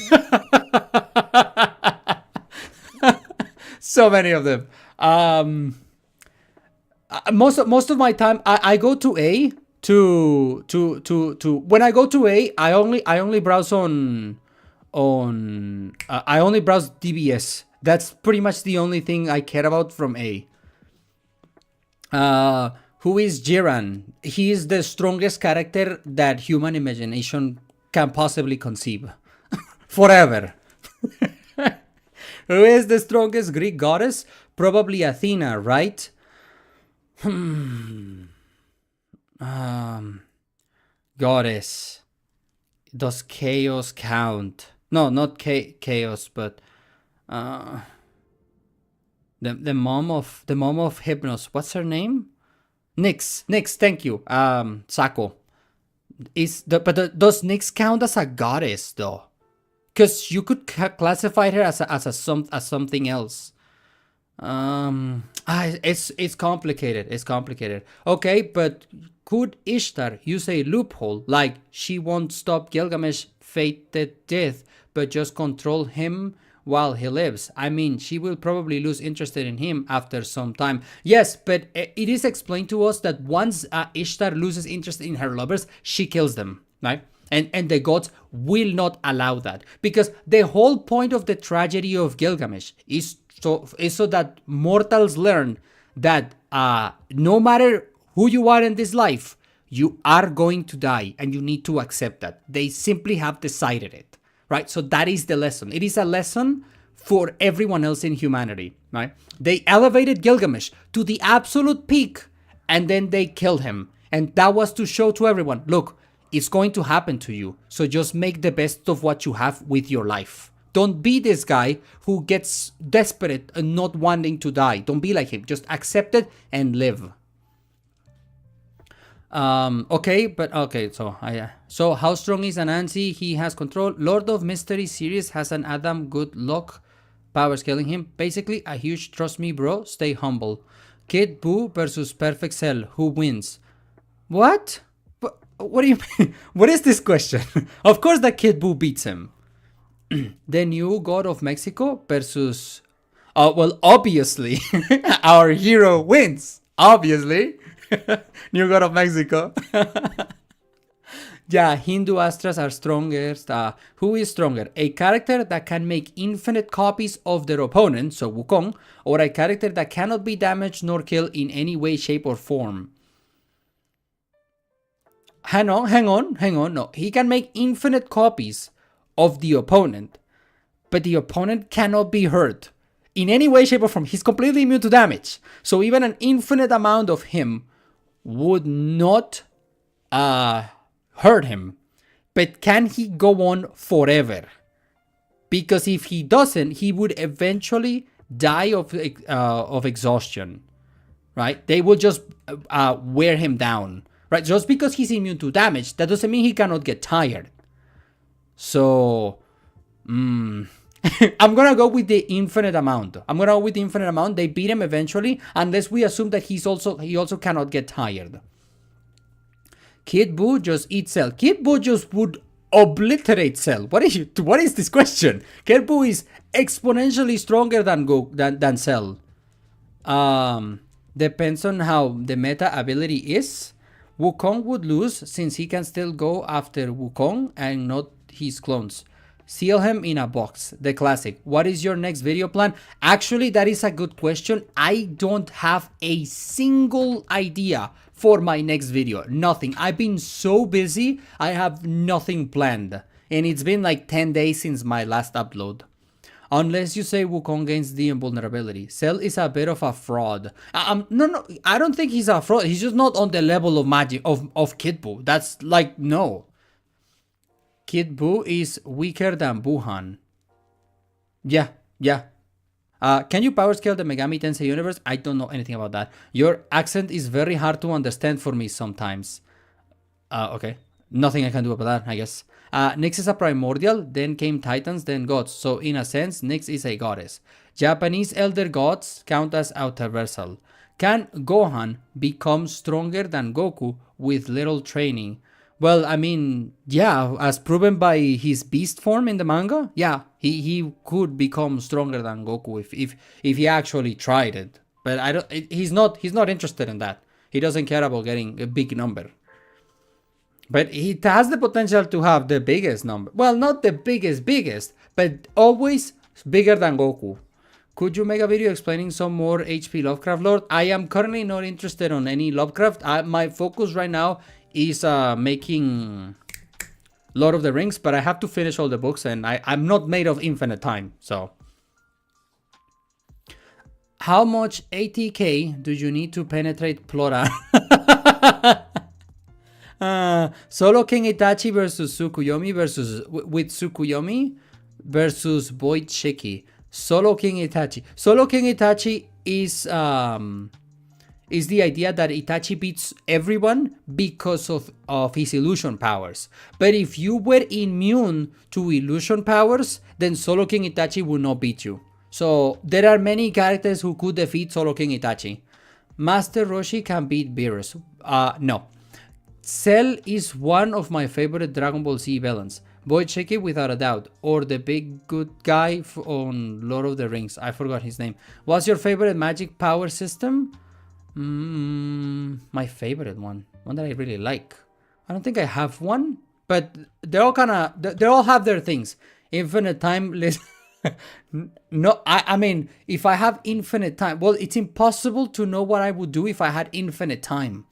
So many of them. Most of my time, I go to A. To when I go to A, I only browse I only browse DBS. That's pretty much the only thing I care about from A. Who is Jiran? He is the strongest character that human imagination can possibly conceive. Forever. Who is the strongest Greek goddess? Probably Athena, right? Goddess. Does chaos count? No, not chaos, but the mom of Hypnos. What's her name? Nyx. Thank you. Sako. Does Nyx count as a goddess though? Because you could classify her as something else. It's complicated. It's complicated. Okay, but could Ishtar use a loophole like she won't stop Gilgamesh fated death, but just control him while he lives? I mean, she will probably lose interest in him after some time. Yes, but it is explained to us that once Ishtar loses interest in her lovers, she kills them, right? And the gods will not allow that, because the whole point of the tragedy of Gilgamesh is so that mortals learn that no matter who you are in this life, you are going to die, and you need to accept that. They simply have decided it, right? So that is the lesson. It is a lesson for everyone else in humanity, right? They elevated Gilgamesh to the absolute peak, and then they killed him. And that was to show to everyone, look, it's going to happen to you. So just make the best of what you have with your life. Don't be this guy who gets desperate and not wanting to die. Don't be like him. Just accept it and live. So how strong is Anansi? He has control. Lord of Mystery series has an Adam good luck power scaling him. Basically a huge trust me bro, stay humble. Kid Buu versus Perfect Cell, who wins? What do you mean? What is this question? Of course that Kid Buu beats him. The new god of Mexico versus well, obviously our hero wins. Obviously. New god of Mexico. Yeah, Hindu Astras are strongest. Who is stronger? A character that can make infinite copies of their opponent, so Wukong, or a character that cannot be damaged nor killed in any way, shape, or form? Hang on. No, he can make infinite copies of the opponent, but the opponent cannot be hurt in any way, shape, or form. He's completely immune to damage. So even an infinite amount of him would not hurt him. But can he go on forever? Because if he doesn't, he would eventually die of exhaustion, right? They will just wear him down, right? Just because he's immune to damage, that doesn't mean he cannot get tired. So, I'm gonna go with the infinite amount. They beat him eventually, unless we assume that he also cannot get tired. Kid Buu just eats Cell. Kid Buu just would obliterate Cell. What is this question? Kid Buu is exponentially stronger than Cell. Depends on how the meta ability is. Wukong would lose since he can still go after Wukong and not his clones. Seal him in a box. The classic. What is your next video plan? Actually, that is a good question. I don't have a single idea for my next video. Nothing. I've been so busy. I have nothing planned. And it's been like 10 days since my last upload. Unless you say Wukong gains the invulnerability. Cell is a bit of a fraud. No, I don't think he's a fraud. He's just not on the level of magic of Kid Buu. That's like, no. Kid Buu is weaker than Buhan. Yeah. Can you power scale the Megami Tensei universe? I don't know anything about that. Your accent is very hard to understand for me sometimes. Okay. Nothing I can do about that, I guess. Nyx is a primordial, then came Titans, then gods. So in a sense, Nyx is a goddess. Japanese elder gods count as universal. Can Gohan become stronger than Goku with little training? Well, I mean, yeah, as proven by his beast form in the manga, yeah, he could become stronger than Goku if he actually tried it. But he's not interested in that. He doesn't care about getting a big number. But he has the potential to have the biggest number. Well, not the biggest, but always bigger than Goku. Could you make a video explaining some more HP Lovecraft lore? I am currently not interested on any Lovecraft. My focus right now is making Lord of the Rings, but I have to finish all the books and I'm not made of infinite time, so. How much ATK do you need to penetrate Plora? Solo King Itachi versus Tsukuyomi with Tsukuyomi versus Void Shiki. Solo King Itachi. Solo King Itachi is the idea that Itachi beats everyone because of his illusion powers. But if you were immune to illusion powers, then Solo King Itachi will not beat you. So there are many characters who could defeat Solo King Itachi. Master Roshi can beat Beerus. No. Cell is one of my favorite Dragon Ball Z villains. Void Shiki without a doubt. Or the big good guy on Lord of the Rings. I forgot his name. What's your favorite magic power system? My favorite one that I really like. I don't think I have one, but they all have their things. Infinite time. No, I mean, if I have infinite time, well, it's impossible to know what I would do if I had infinite time.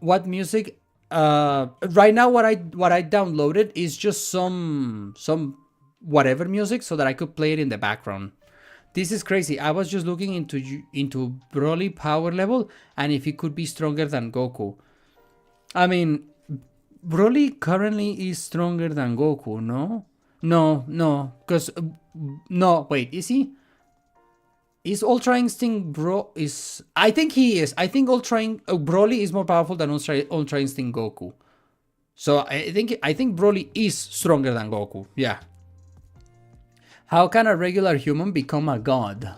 What music? Right now, what I downloaded is just some whatever music so that I could play it in the background. This is crazy. I was just looking into Broly power level and if he could be stronger than Goku. I mean, Broly currently is stronger than Goku, no? No, because no, wait, is he? Is Ultra Instinct I think he is. I think Broly is more powerful than Ultra Instinct Goku. So I think Broly is stronger than Goku. Yeah. How can a regular human become a god?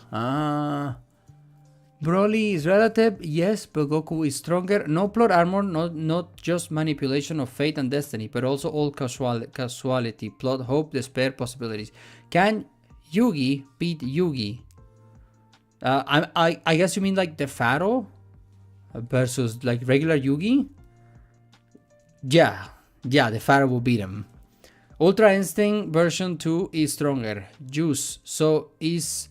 Broly is relative, yes, but Goku is stronger. No plot armor, not just manipulation of fate and destiny, but also all casuality, plot, hope, despair, possibilities. Can Yugi beat Yugi? I guess you mean like the Pharaoh versus like regular Yugi? Yeah, the Pharaoh will beat him. Ultra Instinct version 2 is stronger. Juice. So is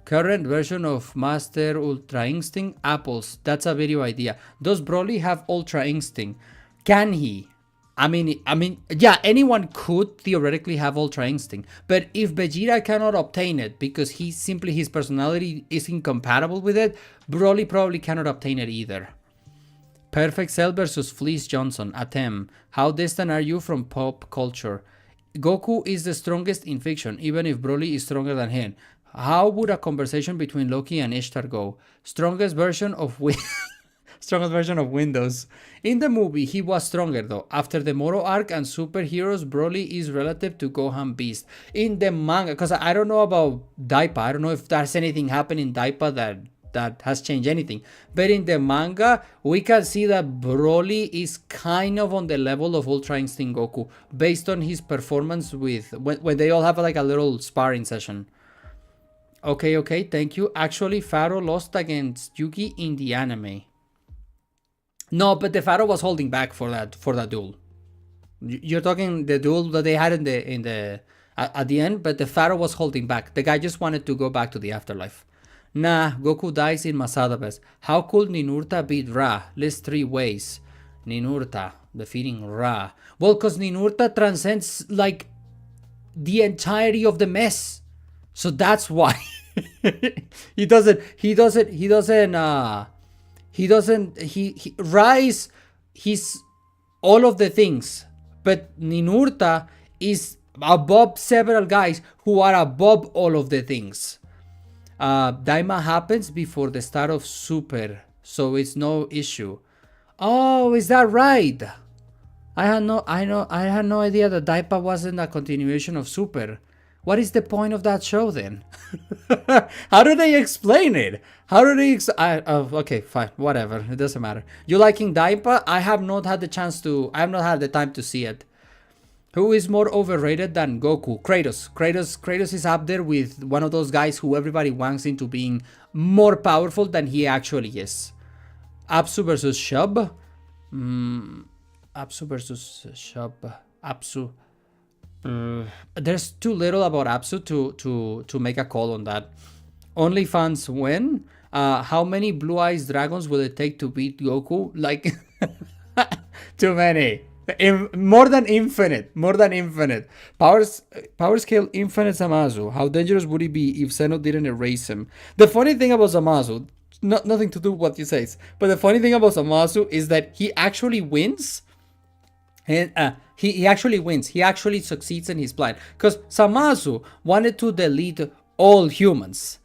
current version of Master Ultra Instinct apples. That's a video idea. Does Broly have Ultra Instinct? Can he? I mean, yeah, anyone could theoretically have Ultra Instinct, but if Vegeta cannot obtain it because his personality is incompatible with it, Broly probably cannot obtain it either. Perfect Cell versus Fleece Johnson. Atem. How distant are you from pop culture? Goku is the strongest in fiction, even if Broly is stronger than him. How would a conversation between Loki and Ishtar go? Strongest version of Windows. In the movie, he was stronger though. After the Moro arc and superheroes, Broly is relative to Gohan Beast. In the manga, because I don't know about Daipa. I don't know if there's anything happening in Daipa that has changed anything. But in the manga, we can see that Broly is kind of on the level of Ultra Instinct Goku based on his performance with when they all have like a little sparring session. Okay, thank you. Actually, Pharaoh lost against Yugi in the anime. No, but the Pharaoh was holding back for that duel. You're talking the duel that they had at the end, but the Pharaoh was holding back. The guy just wanted to go back to the afterlife. Nah, Goku dies in Masada Best. How could Ninurta beat Ra? List 3 ways. Ninurta defeating Ra. Well, because Ninurta transcends like the entirety of the mess. So that's why he rise. He's all of the things, but Ninurta is above several guys who are above all of the things. Daima happens before the start of Super, so it's no issue. Oh, is that right? I had no idea that Daipa wasn't a continuation of Super. What is the point of that show then? How do they explain it? How do they okay, fine, whatever. It doesn't matter. You liking Daipa? I have not had the time to see it. Who is more overrated than Goku? Kratos. Kratos is up there with one of those guys who everybody wanks into being more powerful than he actually is. Apsu versus Shub. Apsu versus Shub. Apsu. There's too little about Apsu to make a call on that. Only fans win. How many Blue Eyes Dragons will it take to beat Goku? Like too many. More than infinite. Power scale infinite Zamasu. How dangerous would he be if Zeno didn't erase him? The funny thing about Zamasu, nothing to do with what you say, but the funny thing about Zamasu is that he actually wins. And he actually wins. He actually succeeds in his plan. Because Zamasu wanted to delete all humans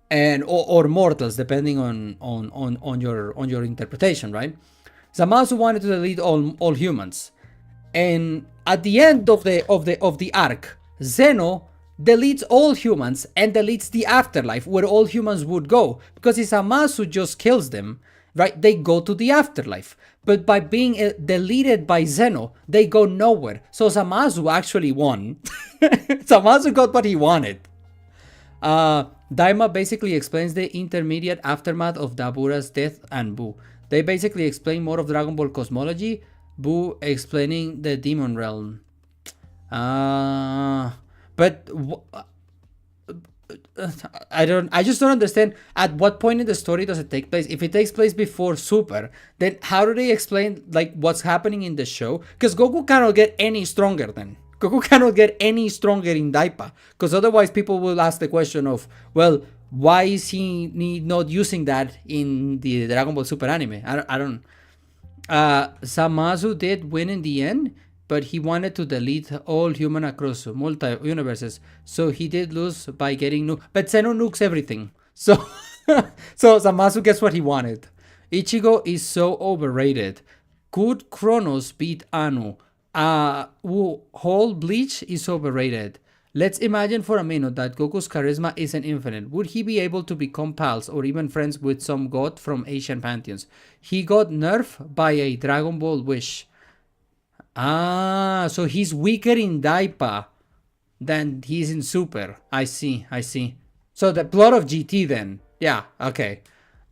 and or mortals, depending on your interpretation, right? Zamasu wanted to delete all humans. And at the end of the arc, Zeno deletes all humans and deletes the afterlife where all humans would go. Because if Zamasu just kills them, right, they go to the afterlife. But by being deleted by Zeno, they go nowhere. So Zamasu actually won. Zamasu got what he wanted. Daima basically explains the intermediate aftermath of Dabura's death and Buu. They basically explain more of Dragon Ball cosmology, Buu explaining the demon realm. But I just don't understand at what point in the story does it take place. If it takes place before Super, then how do they explain like what's happening in the show? Because Goku cannot get any stronger then. Goku cannot get any stronger in Daipa. Because otherwise people will ask the question of, well, why is he not using that in the Dragon Ball Super anime? I don't. Zamasu did win in the end, but he wanted to delete all human across multi-universes. So he did lose by getting nuked. But Zeno nukes everything. So Zamasu gets what he wanted. Ichigo is so overrated. Could Kronos beat Anu? Whole Bleach is overrated. Let's imagine for a minute that Goku's charisma isn't infinite. Would he be able to become pals or even friends with some god from Asian pantheons? He got nerfed by a Dragon Ball wish. So he's weaker in Daipa than he's in Super. I see. So the plot of GT then. Yeah, okay.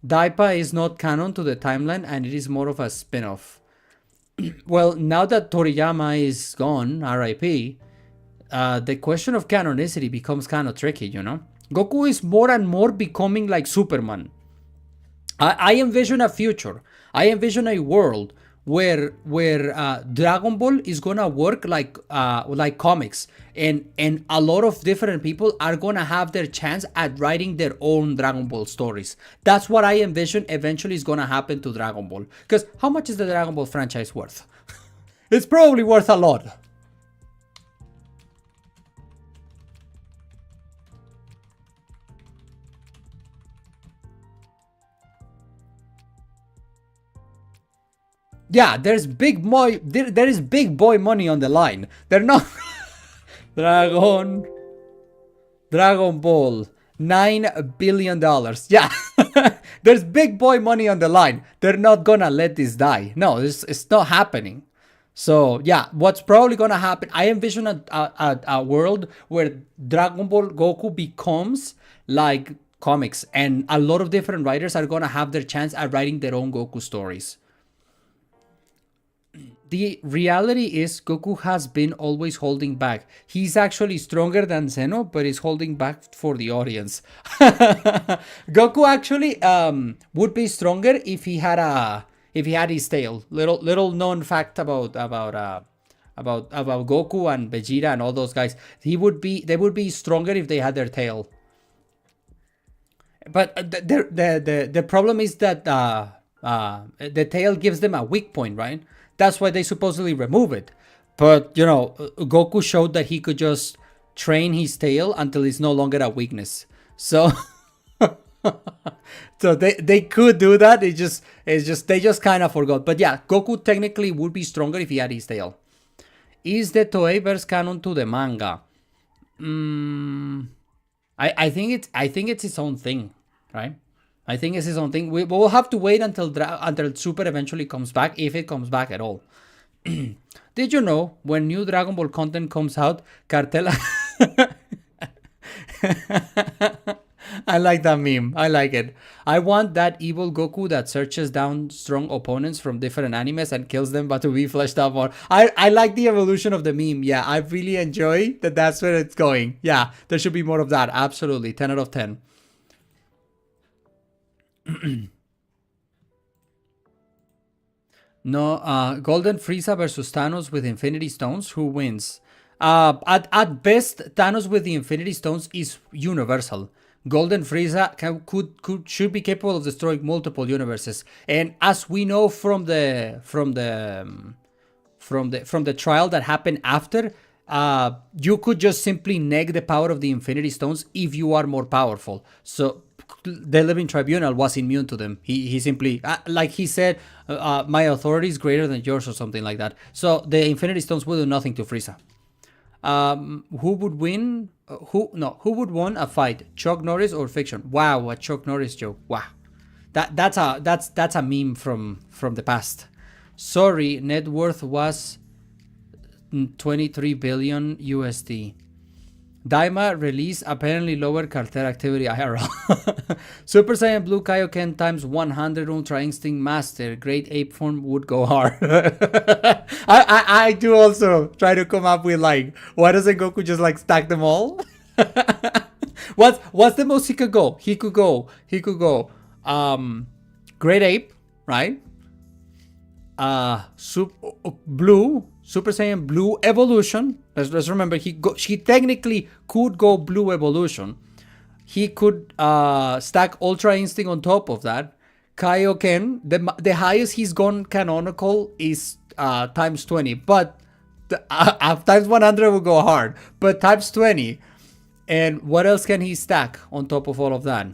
Daipa is not canon to the timeline and it is more of a spin-off. Well, now that Toriyama is gone, RIP, the question of canonicity becomes kind of tricky, you know? Goku is more and more becoming like Superman. I envision a future. I envision a world where Dragon Ball is gonna work like comics, and a lot of different people are gonna have their chance at writing their own Dragon Ball stories. That's what I envision eventually is gonna happen to Dragon Ball. Because how much is the Dragon Ball franchise worth? It's probably worth a lot. Yeah, there is big boy money on the line. They're not Dragon Ball $9 billion. Yeah. There's big boy money on the line. They're not gonna let this die. No, it's not happening. So yeah, what's probably gonna happen, I envision a world where Dragon Ball Goku becomes like comics, and a lot of different writers are gonna have their chance at writing their own Goku stories. The reality is Goku has been always holding back. He's actually stronger than Zeno, but he's holding back for the audience. Goku actually would be stronger if he had his tail. Little known fact about Goku and Vegeta and all those guys. They would be stronger if they had their tail. But the problem is that the tail gives them a weak point, right? That's why they supposedly remove it. But, Goku showed that he could just train his tail until it's no longer a weakness. So, so they could do that. They just kind of forgot. But yeah, Goku technically would be stronger if he had his tail. Is the Toei verse canon to the manga? I think it's its own thing, right? I think it's his own thing. We will have to wait until Super eventually comes back, if it comes back at all. Did you know when new Dragon Ball content comes out, Cartel... I like that meme. I like it. I want that evil Goku that searches down strong opponents from different animes and kills them, but to be fleshed out more. I like the evolution of the meme. Yeah, I really enjoy that that's where it's going. Yeah, there should be more of that. Absolutely. 10 out of 10. No, Golden Frieza versus Thanos with Infinity Stones. Who wins? At best, Thanos with the Infinity Stones is universal. Golden Frieza should be capable of destroying multiple universes, and as we know from the trial that happened after, you could just simply neg the power of the Infinity Stones if you are more powerful. So the Living Tribunal was immune to them. He simply, like he said, my authority is greater than yours or something like that. So the Infinity Stones will do nothing to Frieza. Who would win? Who would win a fight? Chuck Norris or Fiction? Wow, a Chuck Norris joke. Wow, that's a meme from the past. Sorry, net worth was 23 billion USD. Daima release apparently lower cartel activity IRL. Super Saiyan Blue Kaioken times 100 Ultra Instinct Master. Great Ape form would go hard. I do also try to come up with like, why doesn't Goku just like stack them all? What's the most he could go? He could go Great Ape, right? Super Saiyan Blue Evolution. Let's remember, he technically could go Blue Evolution. He could stack Ultra Instinct on top of that. Kaioken, the highest he's gone canonical is times 20, but times 100 will go hard, but times 20. And what else can he stack on top of all of that?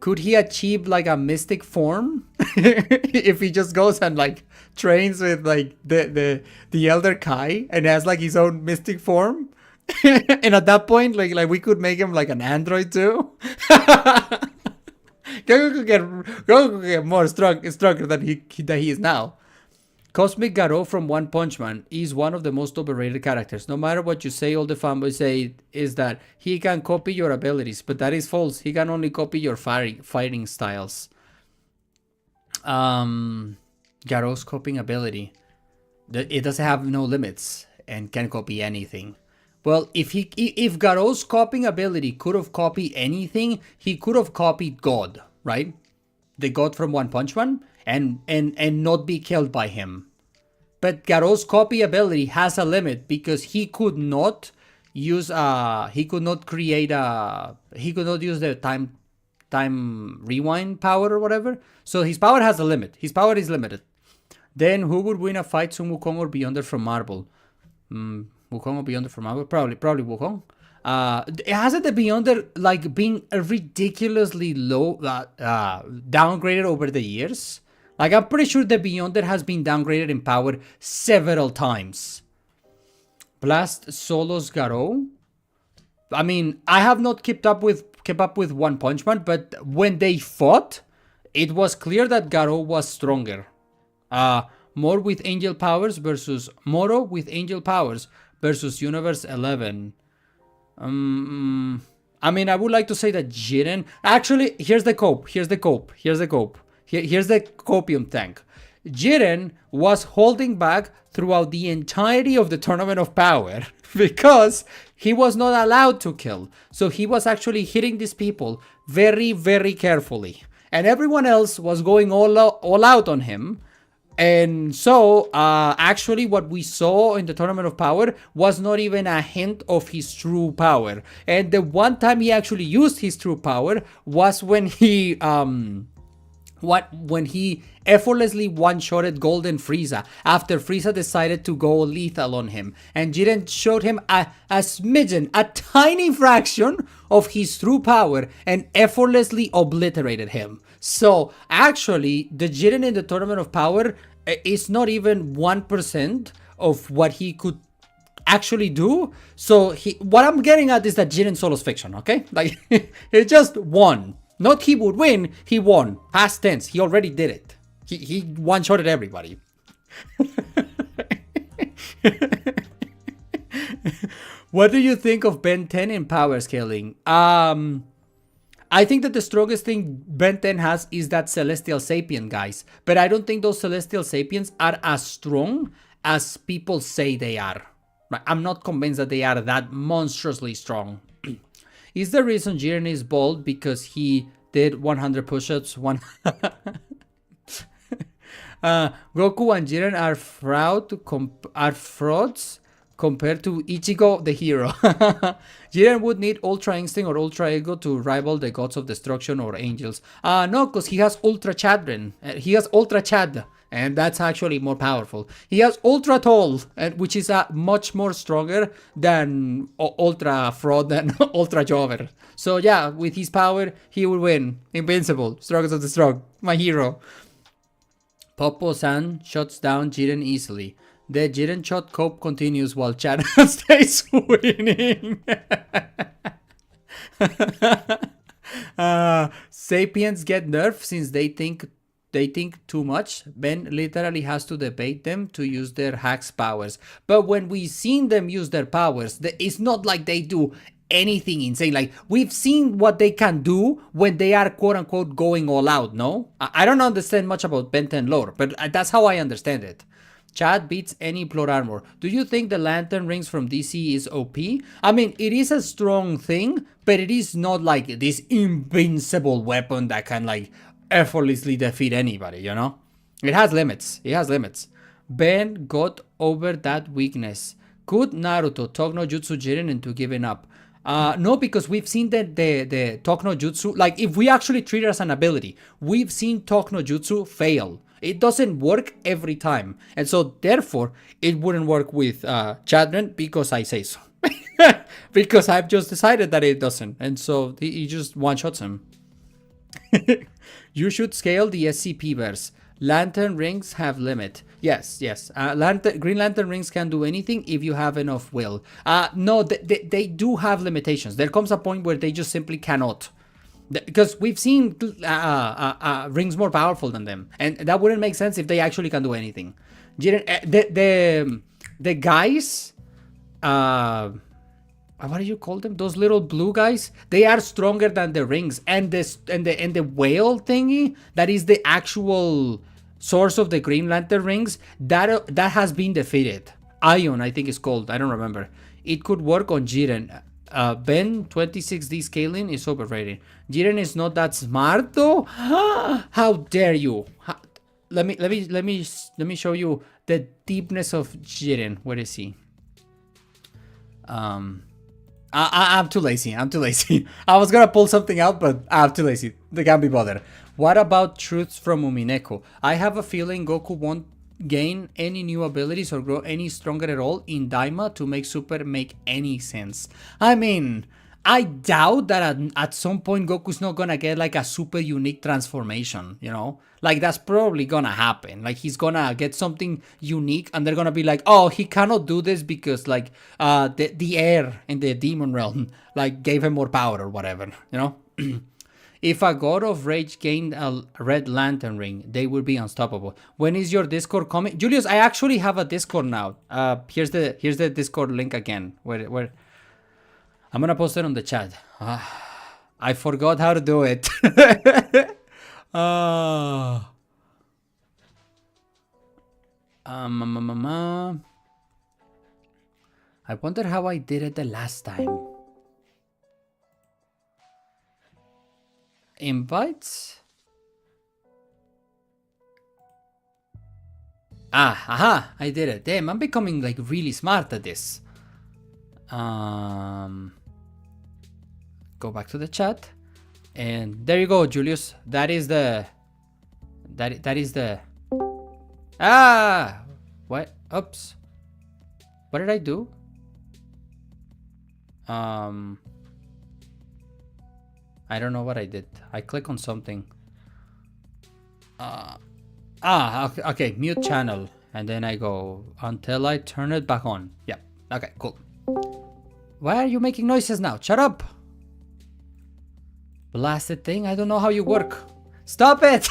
Could he achieve like a mystic form if he just goes and like trains with like the Elder Kai and has like his own mystic form? And at that point, like we could make him like an android too. Goku could get more stronger than he is now. Cosmic Garo from One Punch Man is one of the most overrated characters. No matter what you say, all the fanboys say is that he can copy your abilities, but that is false. He can only copy your fighting styles. Garo's copying ability, it doesn't have no limits and can copy anything. Well, if Garo's copying ability could have copied anything, he could have copied God, right? The God from One Punch Man, and not be killed by him. But Garo's copy ability has a limit because he could not use he could not use the time rewind power or whatever. So his power has a limit. His power is limited. Then who would win a fight, Sun Wukong or Beyonder from Marvel? Wukong or Beyonder from Marvel? Probably Wukong. Hasn't the Beyonder like been ridiculously low, downgraded over the years? Like, I'm pretty sure the Beyonder has been downgraded in power several times. Blast Solos Garo. I mean, I have not kept up with One Punch Man, but when they fought, it was clear that Garo was stronger. Moro with Angel Powers versus Universe 11. I mean, I would like to say that Jiren. Actually, here's the cope. Here's the cope. Here's the cope. Here's the copium tank. Jiren was holding back throughout the entirety of the Tournament of Power because he was not allowed to kill. So he was actually hitting these people very, very carefully. And everyone else was going all out on him. And so, actually, what we saw in the Tournament of Power was not even a hint of his true power. And the one time he actually used his true power was when he effortlessly one-shotted Golden Frieza after Frieza decided to go lethal on him. And Jiren showed him a smidgen, a tiny fraction of his true power and effortlessly obliterated him. So actually, the Jiren in the Tournament of Power is not even 1% of what he could actually do. So what I'm getting at is that Jiren Solo's fiction, okay? Like, he just won. Not he would win, he won. Past tense, he already did it. He one-shotted everybody. What do you think of Ben 10 in power scaling? I think that the strongest thing Ben 10 has is that Celestial Sapien, guys. But I don't think those Celestial Sapiens are as strong as people say they are. I'm not convinced that they are that monstrously strong. Is the reason Jiren is bald because he did 100 push-ups? Goku and Jiren are frauds compared to Ichigo, the hero. Jiren would need Ultra Instinct or Ultra Ego to rival the gods of destruction or angels. No, because he has Ultra Chadren. He has Ultra Chad, and that's actually more powerful. He has Ultra Tall, which is much more stronger than Ultra Fraud and Ultra Jover. So yeah, with his power, he will win. Invincible, strongest of the strong, my hero. Popo-san shuts down Jiren easily. The Jiren shot cope continues while Chad stays winning. Sapiens get nerfed since they think too much. Ben literally has to debate them to use their hacks powers. But when we've seen them use their powers, it's not like they do anything insane. Like, we've seen what they can do when they are quote unquote going all out, no? I don't understand much about Ben 10 lore, but that's how I understand it. Chad beats any plot armor. Do you think the lantern rings from DC is OP? I mean, it is a strong thing, but it is not like this invincible weapon that can like effortlessly defeat anybody, you know? It has limits. It has limits. Ben got over that weakness. Could Naruto talk no jutsu Jiren into giving up? No, because we've seen the talk no jutsu, like if we actually treat it as an ability, we've seen talk no jutsu fail. It doesn't work every time. And so therefore, it wouldn't work with Chadren because I say so. Because I've just decided that it doesn't. And so he just one-shots him. You should scale the SCP verse. Lantern rings have limit. Yes. Green Lantern rings can do anything if you have enough will. No, they do have limitations. There comes a point where they just simply cannot. Because we've seen rings more powerful than them, and that wouldn't make sense if they actually can do anything. The guys, what do you call them? Those little blue guys. They are stronger than the rings, and the whale thingy that is the actual source of the Green Lantern rings. That has been defeated. Ion, I think it's called. I don't remember. It could work on Jiren. Ben 26D scaling is overrated. Jiren is not that smart though. How dare you? Let me show you the deepness of Jiren. Where is he? I'm too lazy. I was gonna pull something out, but I'm too lazy. They can't be bothered. What about truths from Umineko? I have a feeling Goku won't gain any new abilities or grow any stronger at all in Daima to make Super make any sense. I mean, I doubt that at some point Goku's not gonna get like a super unique transformation, you know? Like, that's probably gonna happen. Like, he's gonna get something unique and they're gonna be like, oh, he cannot do this because like the air in the demon realm like gave him more power or whatever, you know? If a God of Rage gained a red lantern ring, they would be unstoppable. When is your Discord coming? Julius, I actually have a Discord now. Here's the Discord link again. Where I'm gonna post it on the chat. I forgot how to do it. uh, I wonder how I did it the last time. Invites? Aha, I did it. Damn, I'm becoming like really smart at this. Go back to the chat. And there you go, Julius. That is the... That is the... What? Oops. What did I do? I don't know what I did. I click on something. Okay, mute channel. And then I go until I turn it back on. Yeah, okay, cool. Why are you making noises now? Shut up! Blasted thing, I don't know how you work. Stop it!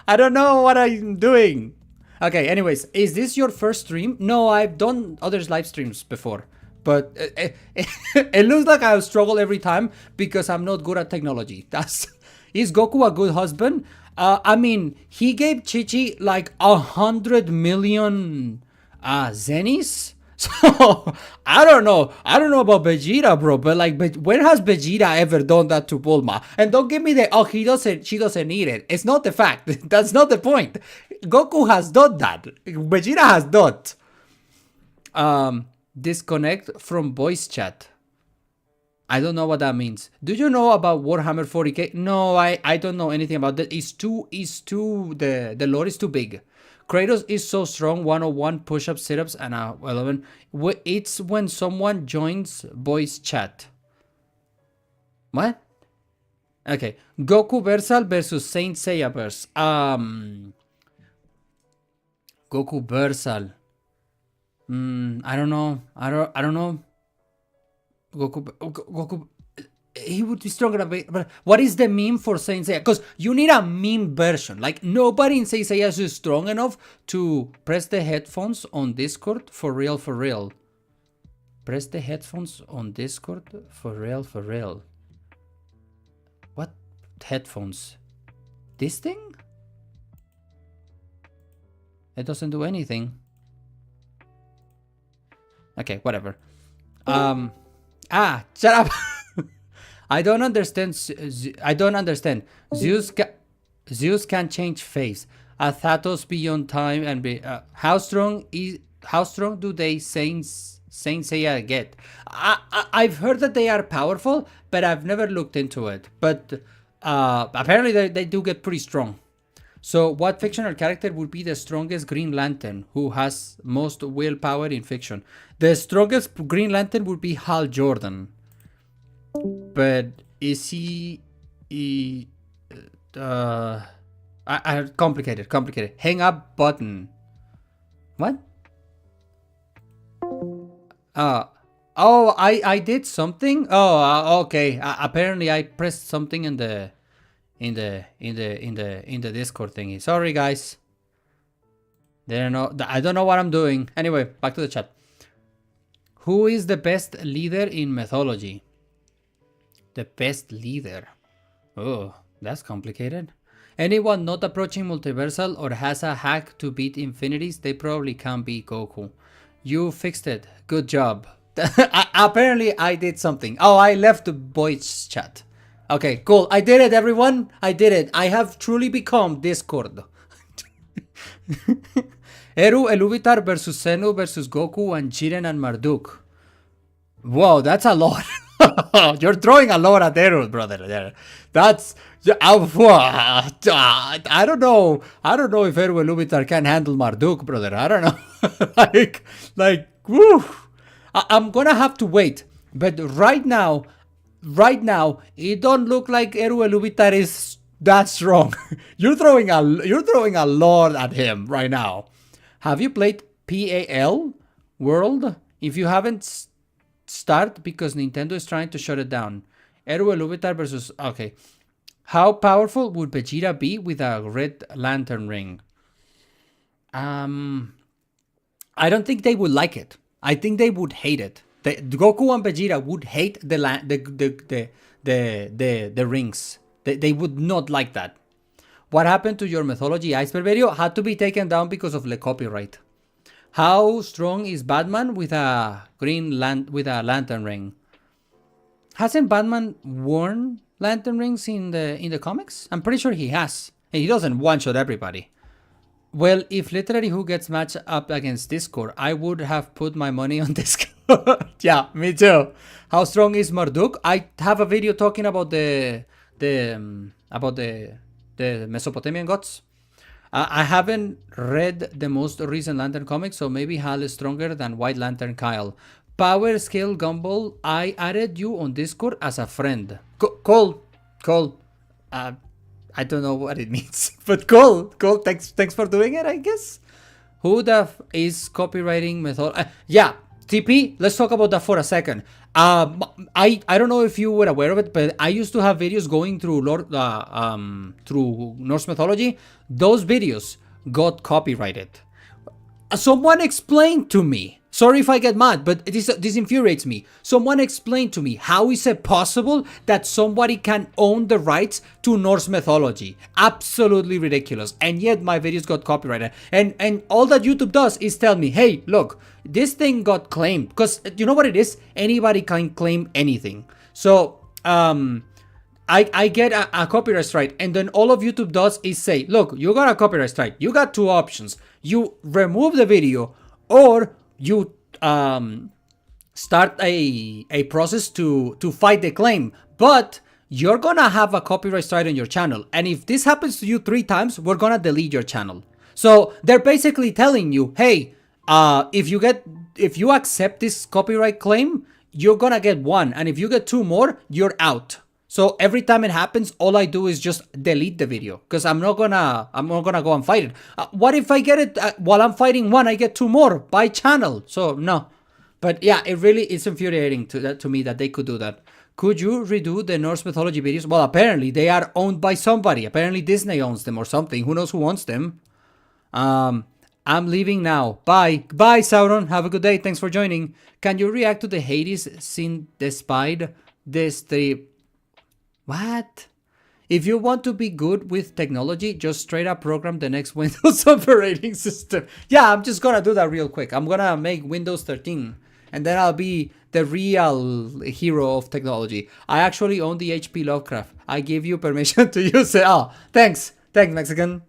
I don't know what I'm doing. Okay, anyways, is this your first stream? No, I've done others live streams before. But it looks like I'll struggle every time because I'm not good at technology. Is Goku a good husband? I mean, he gave Chi-Chi like 100 million zennies. So I don't know about Vegeta, bro. But like, when has Vegeta ever done that to Bulma? And don't give me the she doesn't need it. It's not the fact. That's not the point. Goku has done that. Vegeta has not. Disconnect from voice chat. I don't know what that means. Do you know about Warhammer 40k? No, I don't know anything about that. The lore is too big. Kratos is so strong, 101 push-ups, sit-ups, and 11. It's when someone joins voice chat. What? Okay. Goku Versal versus Saint Seiya verse. Goku Versal. I don't know. I don't know. Goku, he would be stronger. But what is the meme for Saint Seiya? Because you need a meme version. Like, nobody in Saint Seiya is strong enough to press the headphones on Discord for real, for real. Press the headphones on Discord for real, for real. What headphones? This thing? It doesn't do anything. Okay, whatever. Shut up. I don't understand. Zeus can change face. Thanatos beyond time and be. How strong do they Saint Seiya get? I've heard that they are powerful, but I've never looked into it. But apparently they do get pretty strong. So what fictional character would be the strongest Green Lantern who has most willpower in fiction? The strongest Green Lantern would be Hal Jordan. But is he... complicated. Hang up button. What? I did something? Okay. Apparently I pressed something in the Discord thingy. Sorry, guys. I don't know what I'm doing. Anyway, back to the chat. Who is the best leader in mythology? The best leader. Oh, that's complicated. Anyone not approaching multiversal or has a hack to beat infinities, they probably can't beat Goku. You fixed it. Good job. Apparently I did something. Oh, I left the voice chat. Okay, cool. I did it, everyone. I did it. I have truly become Discord. Eru Eluvitar versus Zeno versus Goku and Jiren and Marduk. Whoa, that's a lot. You're throwing a lot at Eru, brother. That's... I don't know. I don't know if Eru Eluvitar can handle Marduk, brother. I don't know. Woo. I'm gonna have to wait. But right now, it don't look like Eru Eluvitar is that strong. You're throwing a lot at him right now. Have you played PAL World? If you haven't, start because Nintendo is trying to shut it down. Eru Eluvitar versus... Okay. How powerful would Vegeta be with a red lantern ring? I don't think they would like it. I think they would hate it. Goku and Vegeta would hate the rings. They would not like that. What happened to your mythology iceberg video? Had to be taken down because of the copyright. How strong is Batman with a lantern ring? Hasn't Batman worn lantern rings in the comics? I'm pretty sure he has. And he doesn't one-shot everybody. Well, if literally who gets matched up against Discord, I would have put my money on Discord. Yeah, me too. How strong is Marduk? I have a video talking about the Mesopotamian gods. I haven't read the most recent Lantern comics, so maybe Hal is stronger than White Lantern Kyle. Power Scale Gumball, I added you on Discord as a friend. Cole. I don't know what it means, but Cole, thanks for doing it, I guess. Who the is copywriting method? Yeah, TP, let's talk about that for a second. I don't know if you were aware of it, but I used to have videos going through through Norse mythology. Those videos got copyrighted. Someone explained to me. Sorry if I get mad, but this infuriates me. Someone explained to me, how is it possible that somebody can own the rights to Norse mythology? Absolutely ridiculous. And yet my videos got copyrighted. And all that YouTube does is tell me, hey, look, this thing got claimed. Because you know what it is? Anybody can claim anything. So I get a copyright strike, and then all of YouTube does is say, look, you got a copyright strike. You got two options. You remove the video, or you start a process to fight the claim. But you're gonna have a copyright strike on your channel, and if this happens to you 3 times, we're gonna delete your channel. So they're basically telling you, hey, if you accept this copyright claim, you're gonna get 1, and if you get 2 more, you're out. So every time it happens, all I do is just delete the video, because I'm not gonna go and fight it. What if I get it while I'm fighting 1, I get 2 more by channel? So no. But yeah, it really is infuriating to me that they could do that. Could you redo the Norse mythology videos? Well, apparently they are owned by somebody. Apparently Disney owns them or something. Who knows who owns them? I'm leaving now. Bye, Sauron. Have a good day. Thanks for joining. Can you react to the Hades scene despite this 3? What? If you want to be good with technology, just straight up program the next Windows operating system. Yeah, I'm just gonna do that real quick. I'm gonna make Windows 13, and then I'll be the real hero of technology. I actually own the HP Lovecraft. I give you permission to use it. Oh, thanks, Mexican.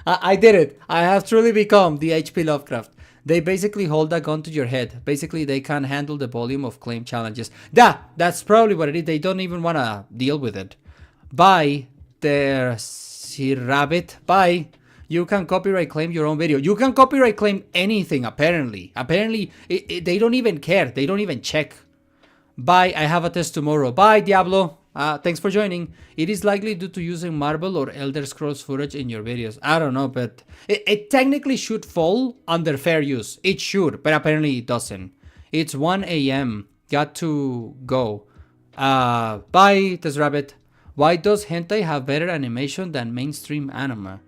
I did it. I have truly become the HP Lovecraft. They basically hold a gun to your head. Basically, they can't handle the volume of claim challenges. That's probably what it is. They don't even want to deal with it. Bye, there, Sir Rabbit. Bye. You can copyright claim your own video. You can copyright claim anything, apparently. Apparently, they don't even care. They don't even check. Bye, I have a test tomorrow. Bye, Diablo. Thanks for joining. It is likely due to using Marvel or Elder Scrolls footage in your videos. I don't know, but it technically should fall under fair use. It should, but apparently it doesn't. It's 1 a.m. Got to go. Bye, Tess Rabbit. Why does hentai have better animation than mainstream anime?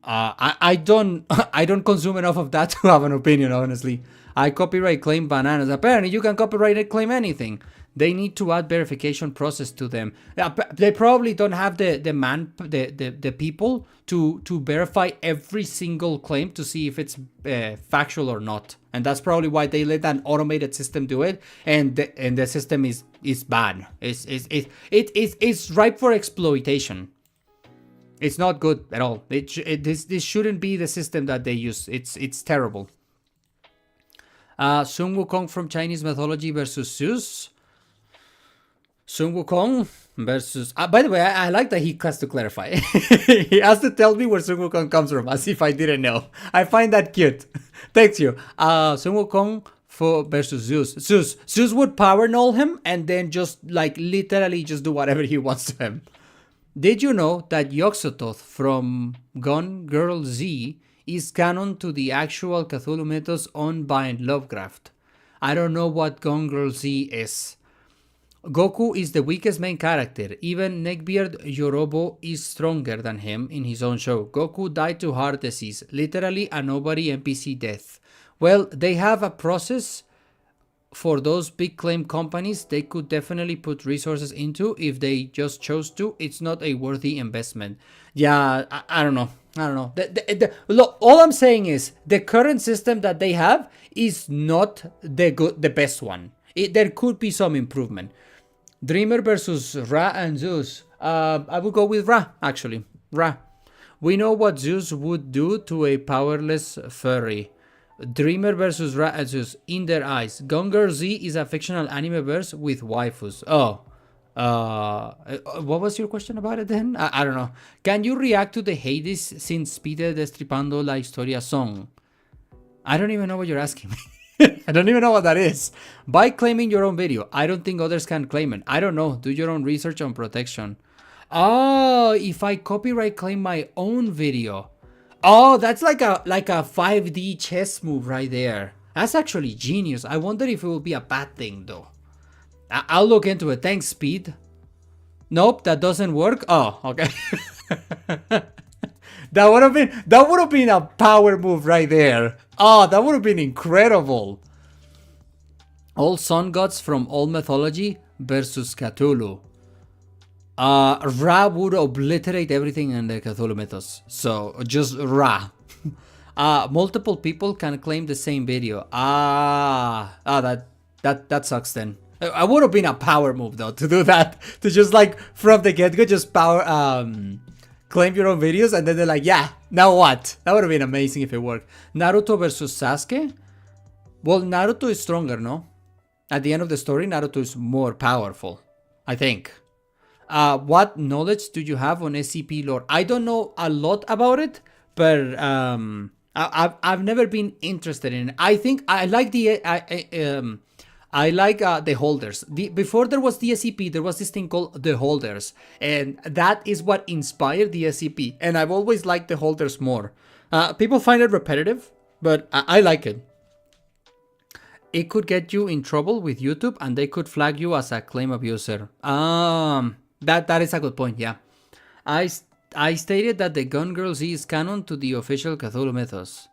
I don't consume enough of that to have an opinion, honestly. I copyright claim bananas. Apparently you can copyright claim anything. They need to add verification process to them. They probably don't have the people to verify every single claim to see if it's factual or not. And that's probably why they let an automated system do it. And the system is bad. It's ripe for exploitation. It's not good at all. This shouldn't be the system that they use. It's terrible. Sun Wukong from Chinese mythology versus Zeus. Sun Wukong versus... by the way, I like that he has to clarify. He has to tell me where Sun Wukong comes from, as if I didn't know. I find that cute. Thanks you. Sun Wukong versus Zeus. Zeus would power null him and then just like literally just do whatever he wants to him. Did you know that Yog-Sothoth from Gone Girl Z is canon to the actual Cthulhu mythos owned by Lovecraft? I don't know what Gone Girl Z is. Goku is the weakest main character. Even Neckbeard Yorobo is stronger than him in his own show. Goku died to heart disease. Literally a nobody NPC death. Well, they have a process for those big claim companies, they could definitely put resources into if they just chose to. It's not a worthy investment. Yeah, I don't know. I don't know. Look, all I'm saying is the current system that they have is not the best one. There could be some improvement. Dreamer versus Ra and Zeus. I would go with Ra, actually. Ra. We know what Zeus would do to a powerless furry. Dreamer versus Ra and Zeus. In their eyes. Gone Girl Z is a fictional anime verse with waifus. Oh. What was your question about it then? I don't know. Can you react to the Hades sin Spide Destripando la Historia song? I don't even know what you're asking me. I don't even know what that is. By claiming your own video, I don't think others can claim it. I don't know. Do your own research on protection. Oh, if I copyright claim my own video. Oh, that's like a 5D chess move right there. That's actually genius. I wonder if it will be a bad thing though. I'll look into it. Thanks, Speed. Nope, that doesn't work. Oh, okay. That would have been a power move right there. Oh, that would have been incredible. All sun gods from all mythology versus Cthulhu. Ra would obliterate everything in the Cthulhu mythos. So just Ra. Multiple people can claim the same video. That sucks then. I would have been a power move though to do that. To just like from the get-go just claim your own videos and then they're like, yeah, now what? That would have been amazing if it worked. Naruto versus Sasuke? Well, Naruto is stronger, no? At the end of the story, Naruto is more powerful, I think. What knowledge do you have on SCP lore? I don't know a lot about it, but I've never been interested in it. I think I like the holders. Before there was the SCP, there was this thing called the holders, and that is what inspired the SCP. And I've always liked the holders more. People find it repetitive, but I like it. It could get you in trouble with YouTube, and they could flag you as a claim abuser. That is a good point. Yeah, I stated that the Gone Girl Z is canon to the official Cthulhu mythos.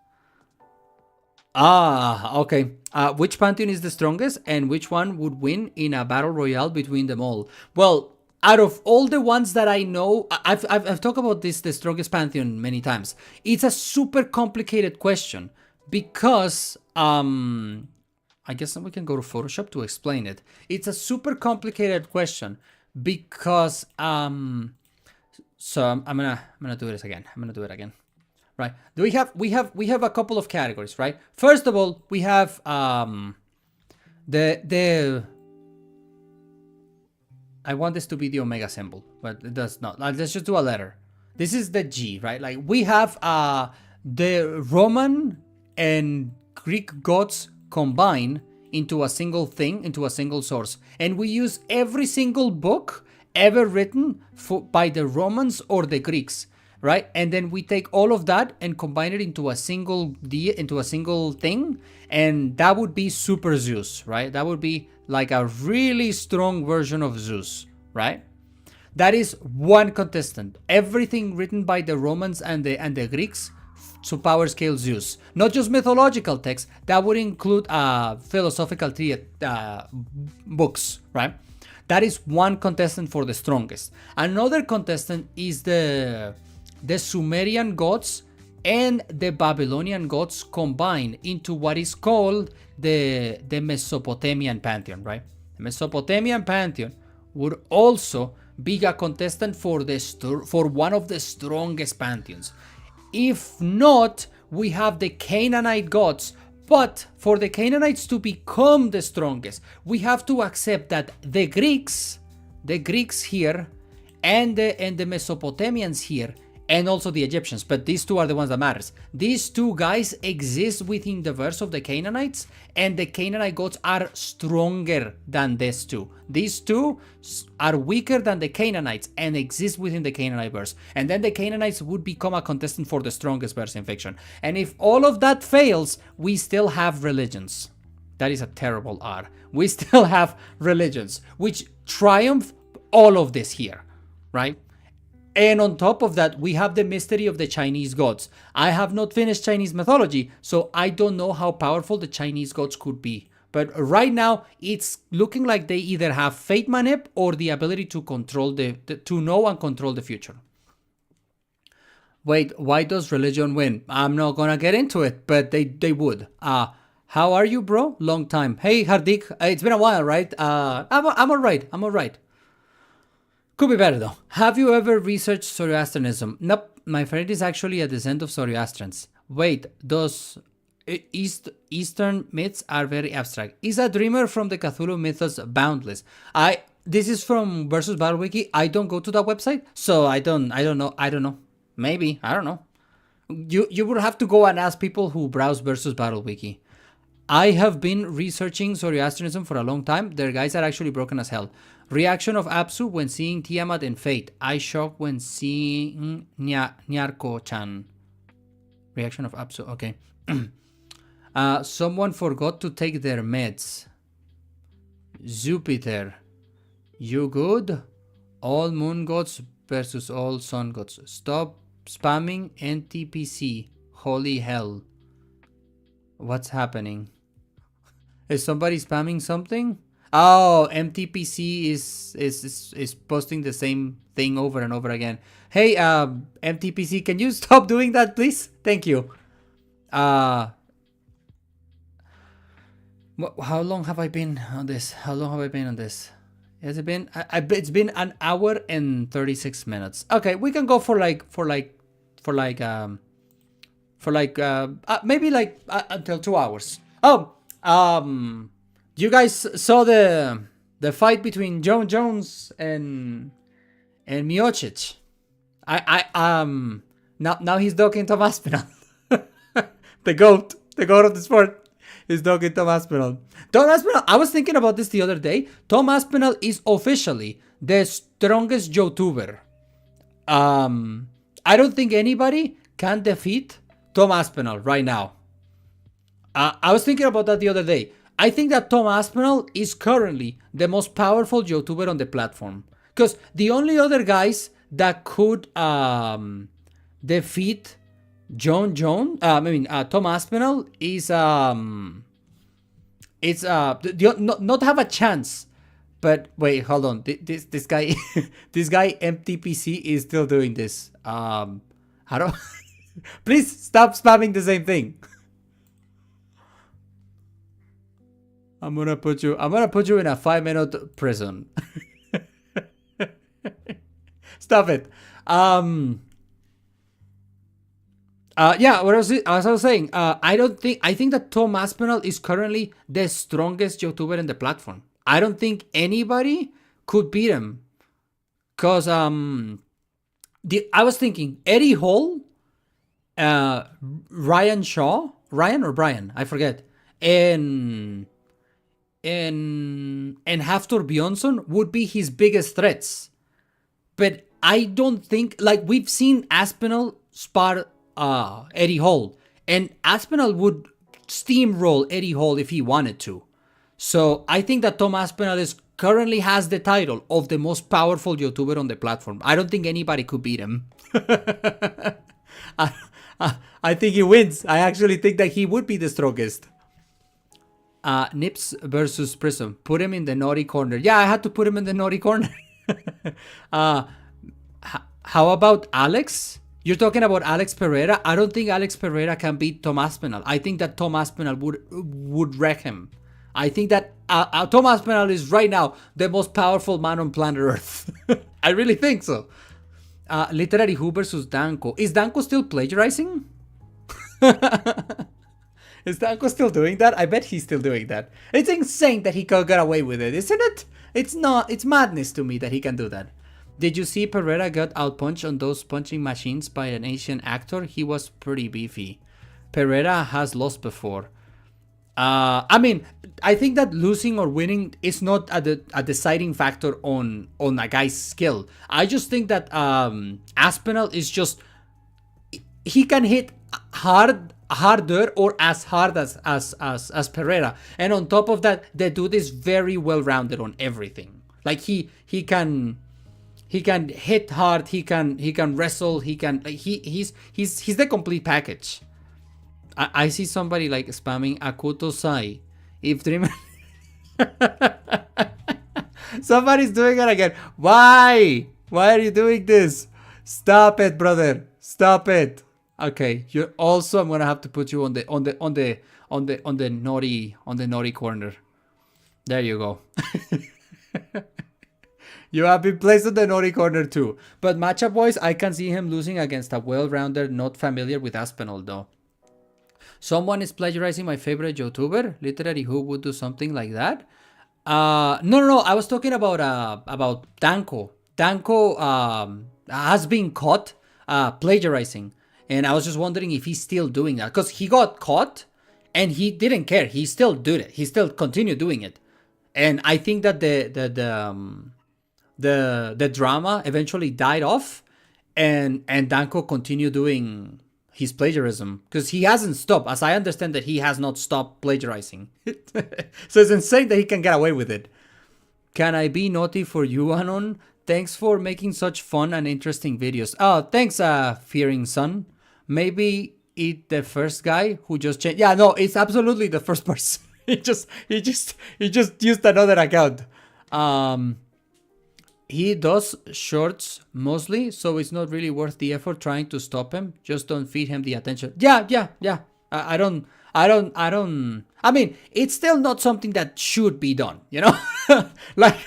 Okay. Which pantheon is the strongest and which one would win in a battle royale between them all? Well, out of all the ones that I know, I've talked about the strongest pantheon many times. It's a super complicated question because I guess we can go to Photoshop to explain it. It's a super complicated question because so I'm gonna do this again. I'm gonna do it again. Right. We have a couple of categories, right? First of all, we have the I want this to be the omega symbol, but it does not. Let's just do a letter. This is the G, right? Like we have the Roman and Greek gods combine into a single thing, into a single source. And we use every single book ever written by the Romans or the Greeks, right? And then we take all of that and combine it into a single thing, and that would be Super Zeus, right? That would be like a really strong version of Zeus, right? That is one contestant. Everything written by the Romans and the Greeks to power scale Zeus. Not just mythological texts, that would include philosophical books, right? That is one contestant for the strongest. Another contestant is the Sumerian gods and the Babylonian gods combined into what is called the Mesopotamian pantheon, right? The Mesopotamian pantheon would also be a contestant for one of the strongest pantheons. If not, we have the Canaanite gods. But for the Canaanites to become the strongest, we have to accept that the Greeks here, and the Mesopotamians here, and also the Egyptians, but these two are the ones that matters. These two guys exist within the verse of the Canaanites, and the Canaanite gods are stronger than these two. These two are weaker than the Canaanites and exist within the Canaanite verse. And then the Canaanites would become a contestant for the strongest verse in fiction. And if all of that fails, we still have religions. That is a terrible R. We still have religions, which triumph all of this here, right? And on top of that, we have the mystery of the Chinese gods. I have not finished Chinese mythology, so I don't know how powerful the Chinese gods could be. But right now, it's looking like they either have Fate Manip or the ability to control to know and control the future. Wait, why does religion win? I'm not gonna get into it, but they would. How are you, bro? Long time. Hey, Hardik, it's been a while, right? I'm alright. I'm alright. Could be better though. Have you ever researched Zoroastrianism? Nope. My friend is actually a descendant of Zoroastrians. Wait, those Eastern myths are very abstract. Is a dreamer from the Cthulhu mythos boundless? This is from Versus Battle Wiki. I don't go to that website, so I don't know. Maybe, I don't know. You would have to go and ask people who browse Versus Battle Wiki. I have been researching Zoroastrianism for a long time. Their guys are actually broken as hell. Reaction of Apsu when seeing Tiamat in Fate. I shocked when seeing Nyarko-chan. Reaction of Apsu, okay. Someone forgot to take their meds. Jupiter. You good? All moon gods versus all sun gods. Stop spamming NTPC. Holy hell. What's happening? Is somebody spamming something? Oh, MTPC is posting the same thing over and over again. Hey, MTPC, can you stop doing that, please? Thank you. How long have I been on this? Has it been? It's been an hour and 36 minutes. Okay, we can go for maybe until 2 hours. Oh, you guys saw the fight between Jon Jones and Miocic. Now he's dogging Tom Aspinall. the goat of the sport is dogging Tom Aspinall. Tom Aspinall, I was thinking about this the other day. Tom Aspinall is officially the strongest YouTuber. I don't think anybody can defeat Tom Aspinall right now. I was thinking about that the other day. I think that Tom Aspinall is currently the most powerful YouTuber on the platform. Because the only other guys that could defeat Tom Aspinall is not have a chance. But wait, hold on. This guy this guy MTPC is still doing this. How do please stop spamming the same thing. I'm gonna put you in a 5-minute prison. Stop it. Yeah, as I was saying, I think that Tom Aspinall is currently the strongest YouTuber in the platform. I don't think anybody could beat him. Cause I was thinking Eddie Hall, Ryan or Brian, I forget, and Hafthor Bjornsson would be his biggest threats. But I don't think, we've seen Aspinall spar Eddie Hall, and Aspinall would steamroll Eddie Hall if he wanted to. So I think that Tom Aspinall currently has the title of the most powerful YouTuber on the platform. I don't think anybody could beat him. I think he wins. I actually think that he would be the strongest. Nips versus Prism. Put him in the naughty corner. Yeah, I had to put him in the naughty corner. How about Alex? You're talking about Alex Pereira? I don't think Alex Pereira can beat Tom Aspinall. I think that Tom Aspinall would wreck him. I think that Tom Aspinall is right now the most powerful man on planet Earth. I really think so. Literary Who versus Danko. Is Danko still plagiarizing? Is Danko still doing that? I bet he's still doing that. It's insane that he could get away with it, isn't it? It's not. It's madness to me that he can do that. Did you see Pereira got outpunched on those punching machines by an Asian actor? He was pretty beefy. Pereira has lost before. I mean, I think that losing or winning is not a deciding factor on a guy's skill. I just think that Aspinall is just, he can hit harder or as hard as Pereira, and on top of that, the dude is very well rounded on everything. Like he can hit hard, he can wrestle, he's the complete package. I see somebody like spamming Akuto Sai. If Dreamer Somebody's doing it again. Why? Why are you doing this? Stop it, brother. Stop it. Okay, you also I'm gonna have to put you on the naughty corner. There you go. You have been placed on the naughty corner too. But matchup wise, I can see him losing against a well-rounded, not familiar with Aspinall though. Someone is plagiarizing my favorite YouTuber. Literally, who would do something like that? No. I was talking about Danko. Danko has been caught plagiarizing, and I was just wondering if he's still doing that because he got caught and he didn't care. He still did it. He still continued doing it, and I think that the drama eventually died off, and Danko continued doing his plagiarism because he hasn't stopped. As I understand that he has not stopped plagiarizing. So it's insane that he can get away with it. Can I be naughty for you, Anon? Thanks for making such fun and interesting videos. Oh, thanks, Fearing Son. Maybe it the first guy who just changed. Yeah, no, it's absolutely the first person. he just used another account. He does shorts mostly, so it's not really worth the effort trying to stop him. Just don't feed him the attention. Yeah. I mean, it's still not something that should be done, you know? Like,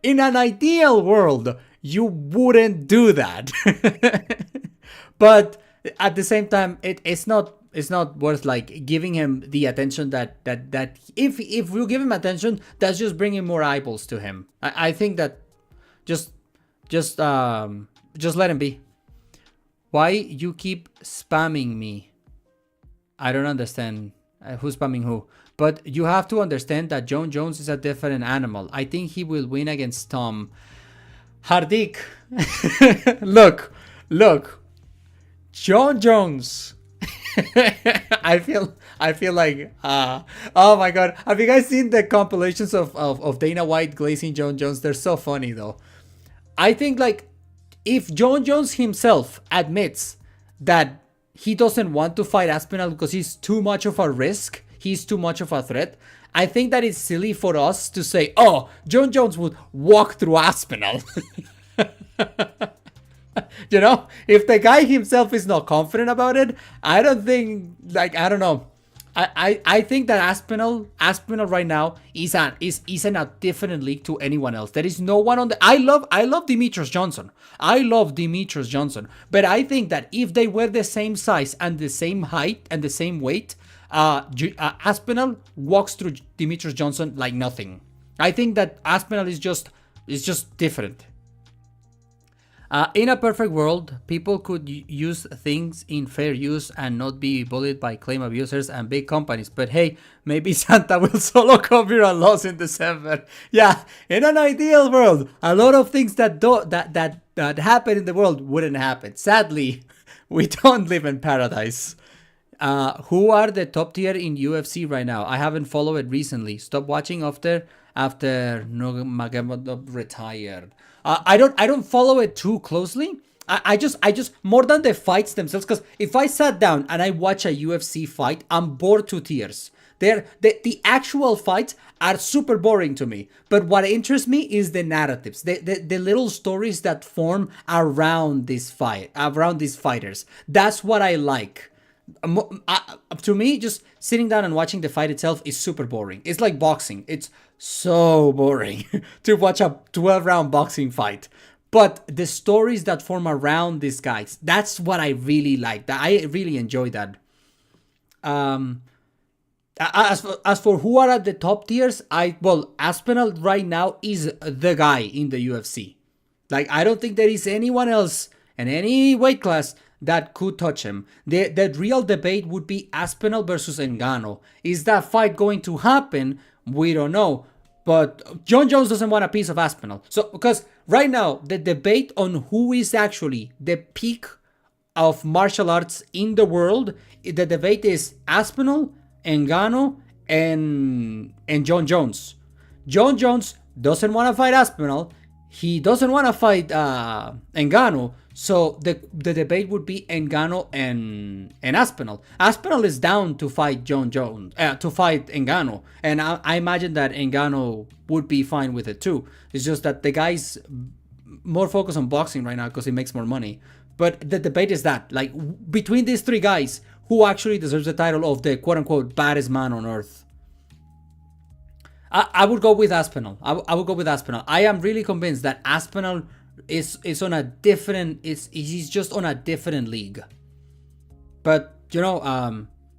in an ideal world, you wouldn't do that. But at the same time, it's not worth like giving him the attention that if you give him attention, that's just bringing more eyeballs to him. I think that just let him be. Why you keep spamming me? I don't understand who's spamming who. But you have to understand that Jon Jones is a different animal. I think he will win against Tom. Hardik, look, Jon Jones. I feel like oh my god, have you guys seen the compilations of Dana White glazing Jon Jones? They're so funny though. I think like if Jon Jones himself admits that he doesn't want to fight Aspinall because he's too much of a risk, he's too much of a threat, I think that it's silly for us to say, oh, Jon Jones would walk through Aspinall. You know, if the guy himself is not confident about it, I don't think, like, I don't know. I think that Aspinall right now is in a different league to anyone else. There is no one on the. I love Demetrius Johnson. But I think that if they were the same size and the same height and the same weight, Aspinall walks through Demetrius Johnson like nothing. I think that Aspinall is just different. In a perfect world, people could use things in fair use and not be bullied by claim abusers and big companies. But hey, maybe Santa will solo copyright laws in December. Yeah, in an ideal world, a lot of things that happen in the world wouldn't happen. Sadly, we don't live in paradise. Who are the top tier in UFC right now? I haven't followed it recently. Stop watching after Nurmagomedov retired. I don't follow it too closely. I just more than the fights themselves, because if I sat down and I watch a UFC fight, I'm bored to tears. The actual fights are super boring to me. But what interests me is the narratives, the little stories that form around this fight, around these fighters. That's what I like. To me, just sitting down and watching the fight itself is super boring. It's like boxing. It's so boring to watch a 12-round boxing fight. But the stories that form around these guys, that's what I really like. I really enjoy that. As for who are at the top tiers, Aspinall right now is the guy in the UFC. Like, I don't think there is anyone else in any weight class that could touch him. The real debate would be Aspinall versus Ngannou. Is that fight going to happen? We don't know. But Jon Jones doesn't want a piece of Aspinall. So, because right now, the debate on who is actually the peak of martial arts in the world, the debate is Aspinall, Ngannou, and Jon Jones. Jon Jones doesn't want to fight Aspinall. He doesn't want to fight Ngannou. So the debate would be Ngannou and Aspinall. Aspinall is down to fight John Jones, to fight Ngannou, and I imagine that Ngannou would be fine with it too. It's just that the guy's more focused on boxing right now because he makes more money. But the debate is that, like, between these three guys, who actually deserves the title of the quote-unquote baddest man on earth? I would go with Aspinall. I would go with Aspinall. I am really convinced that Aspinall is on a different, he's just on a different league. But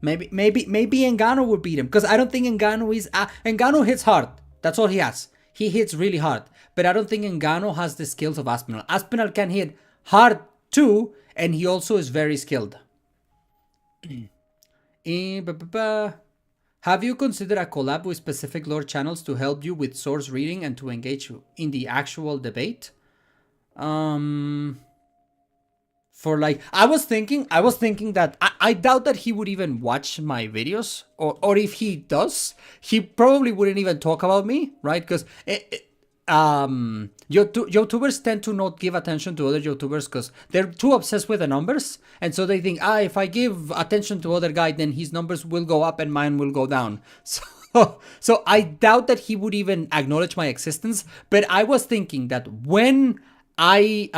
maybe Ngannou would beat him, because I don't think Ngannou hits hard. That's all he has. He hits really hard, but I don't think Ngannou has the skills of Aspinall. Aspinall can hit hard too, and he also is very skilled. Have you considered a collab with specific lore channels to help you with source reading and to engage in the actual debate? I was thinking that I doubt that he would even watch my videos, or if he does, he probably wouldn't even talk about me, right? Because YouTubers tend to not give attention to other YouTubers because they're too obsessed with the numbers, and so they think, if I give attention to other guy, then his numbers will go up and mine will go down. So I doubt that he would even acknowledge my existence. But I was thinking that when I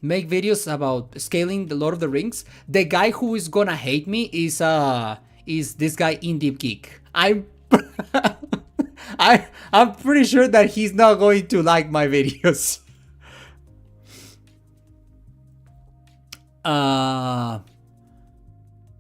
make videos about scaling the Lord of the Rings, the guy who is gonna hate me is this guy In Deep Geek. I'm pretty sure that he's not going to like my videos.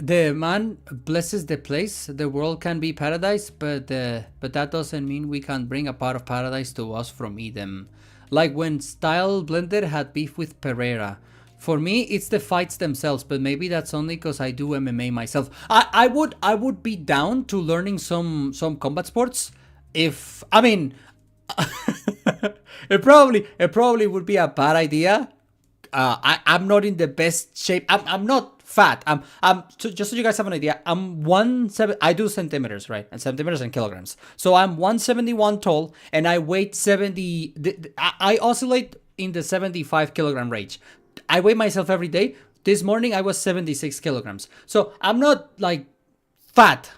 The man blesses the place. The world can be paradise, but that doesn't mean we can bring a part of paradise to us from Eden. Like when Style Blender had beef with Pereira. For me, it's the fights themselves, but maybe that's only because I do MMA myself. I would be down to learning some combat sports. It probably would be a bad idea. I'm not in the best shape. I'm not fat. Just so you guys have an idea, I'm 170. I do centimeters, right? And centimeters and kilograms. So I'm 171 tall, and I weigh 70. I oscillate in the 75 kilogram range. I weigh myself every day. This morning I was 76 kilograms. So I'm not like fat,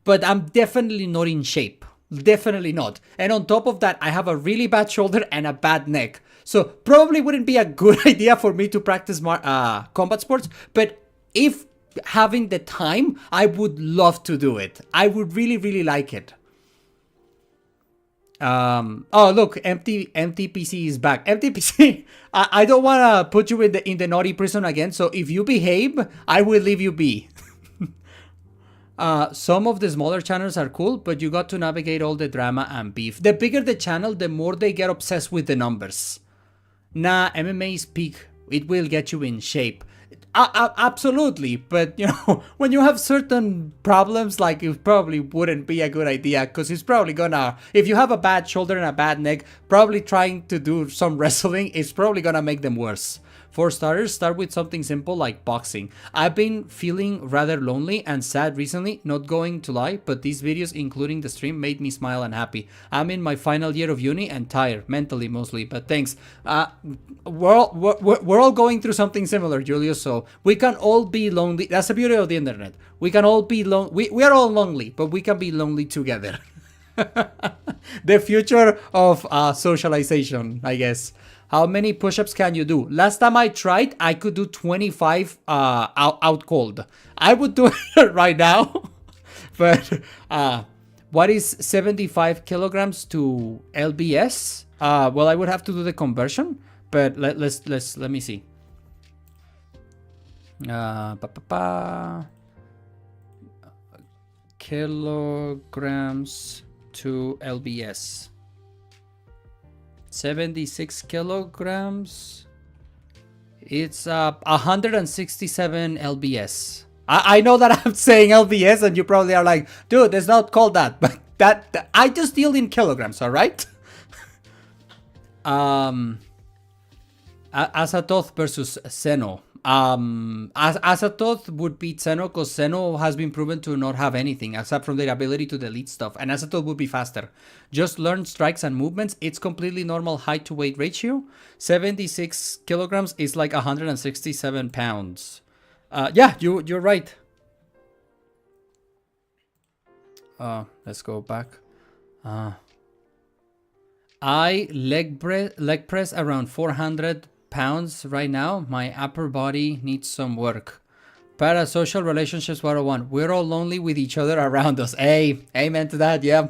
but I'm definitely not in shape. Definitely not. And on top of that, I have a really bad shoulder and a bad neck. So probably wouldn't be a good idea for me to practice combat sports. But if having the time, I would love to do it. I would really, really like it. Oh look, empty PC is back. Empty PC. I don't want to put you in the naughty prison again. So if you behave, I will leave you be. Some of the smaller channels are cool, but you got to navigate all the drama and beef. The bigger the channel, the more they get obsessed with the numbers. Nah, MMA is peak. It will get you in shape. Absolutely, but when you have certain problems, like, it probably wouldn't be a good idea, because it's probably gonna, if you have a bad shoulder and a bad neck, probably trying to do some wrestling is probably gonna make them worse. For starters, start with something simple like boxing. I've been feeling rather lonely and sad recently, not going to lie, but these videos, including the stream, made me smile and happy. I'm in my final year of uni and tired, mentally mostly, but thanks. We're all going through something similar, Julius, so we can all be lonely. That's the beauty of the internet. We can all be lonely. We are all lonely, but we can be lonely together. The future of socialization, I guess. How many push-ups can you do? Last time I tried, I could do 25 out cold. I would do it right now. But what is 75 kilograms to lbs? Well, I would have to do the conversion, but let me see. Kilograms to lbs. 76 kilograms. It's 167 lbs. I know that I'm saying lbs, and you probably are like, dude, it's not called that, but that I just deal in kilograms, all right? Azathoth versus Zeno. Azathoth would beat Zeno because Zeno has been proven to not have anything except from their ability to delete stuff, and Azathoth would be faster. Just learn strikes and movements. It's completely normal height to weight ratio. 76 kilograms is like 167 pounds. Yeah, you're right. Let's go back. I leg press around 400 pounds right now. My upper body needs some work. Parasocial relationships 101. We're all lonely with each other around us. Hey, amen to that. Yeah.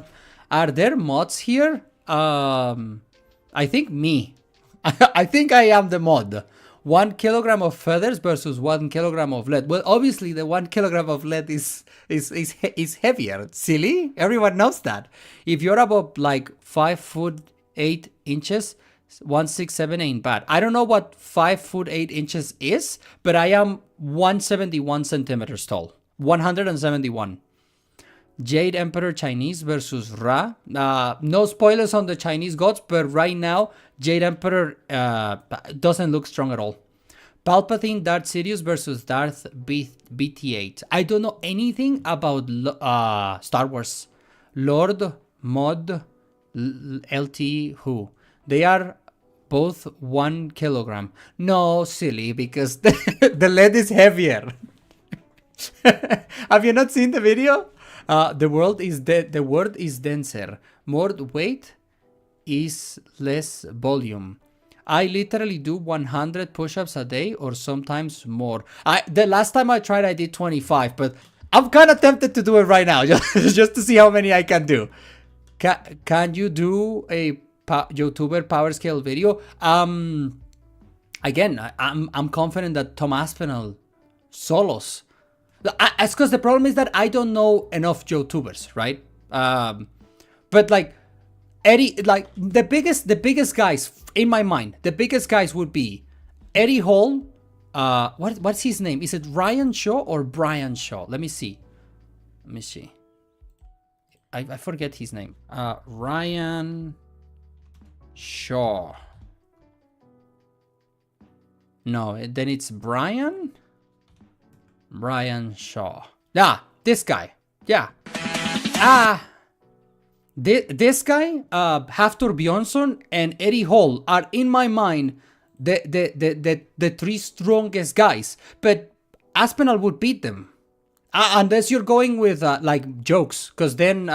Are there mods here? I think me. I think I am the mod. 1 kilogram of feathers versus 1 kilogram of lead. Well, obviously the 1 kilogram of lead is heavier. Silly. Everyone knows that. If you're about like 5'8" 167 ain't bad. I don't know what 5'8" is, but I am 171 centimeters tall. 171. Jade Emperor Chinese versus Ra. No spoilers on the Chinese gods, but right now Jade Emperor doesn't look strong at all. Palpatine Darth Sidious versus Darth BT-8. I don't know anything about Star Wars. Lord, Mod, LT, who? They are both 1 kilogram. No, silly, because the lead is heavier. Have you not seen the video? The world is the word is denser. More weight is less volume. I literally do 100 push-ups a day or sometimes more. The last time I tried, I did 25, but I'm kind of tempted to do it right now just to see how many I can do. Can you do a YouTuber power scale video? Again, I'm confident that Tom Aspinall solos. It's because the problem is that I don't know enough YouTubers, right? But like Eddie, like the biggest guys in my mind, the biggest guys would be Eddie Hall. What's his name? Is it Ryan Shaw or Brian Shaw? Let me see. I forget his name. Ryan Shaw. No, then it's Brian Shaw. Yeah, this guy. Yeah. This guy, Hafthor Bjornsson and Eddie Hall are in my mind the 3 strongest guys. But Aspinall would beat them. Unless you're going with like jokes, because then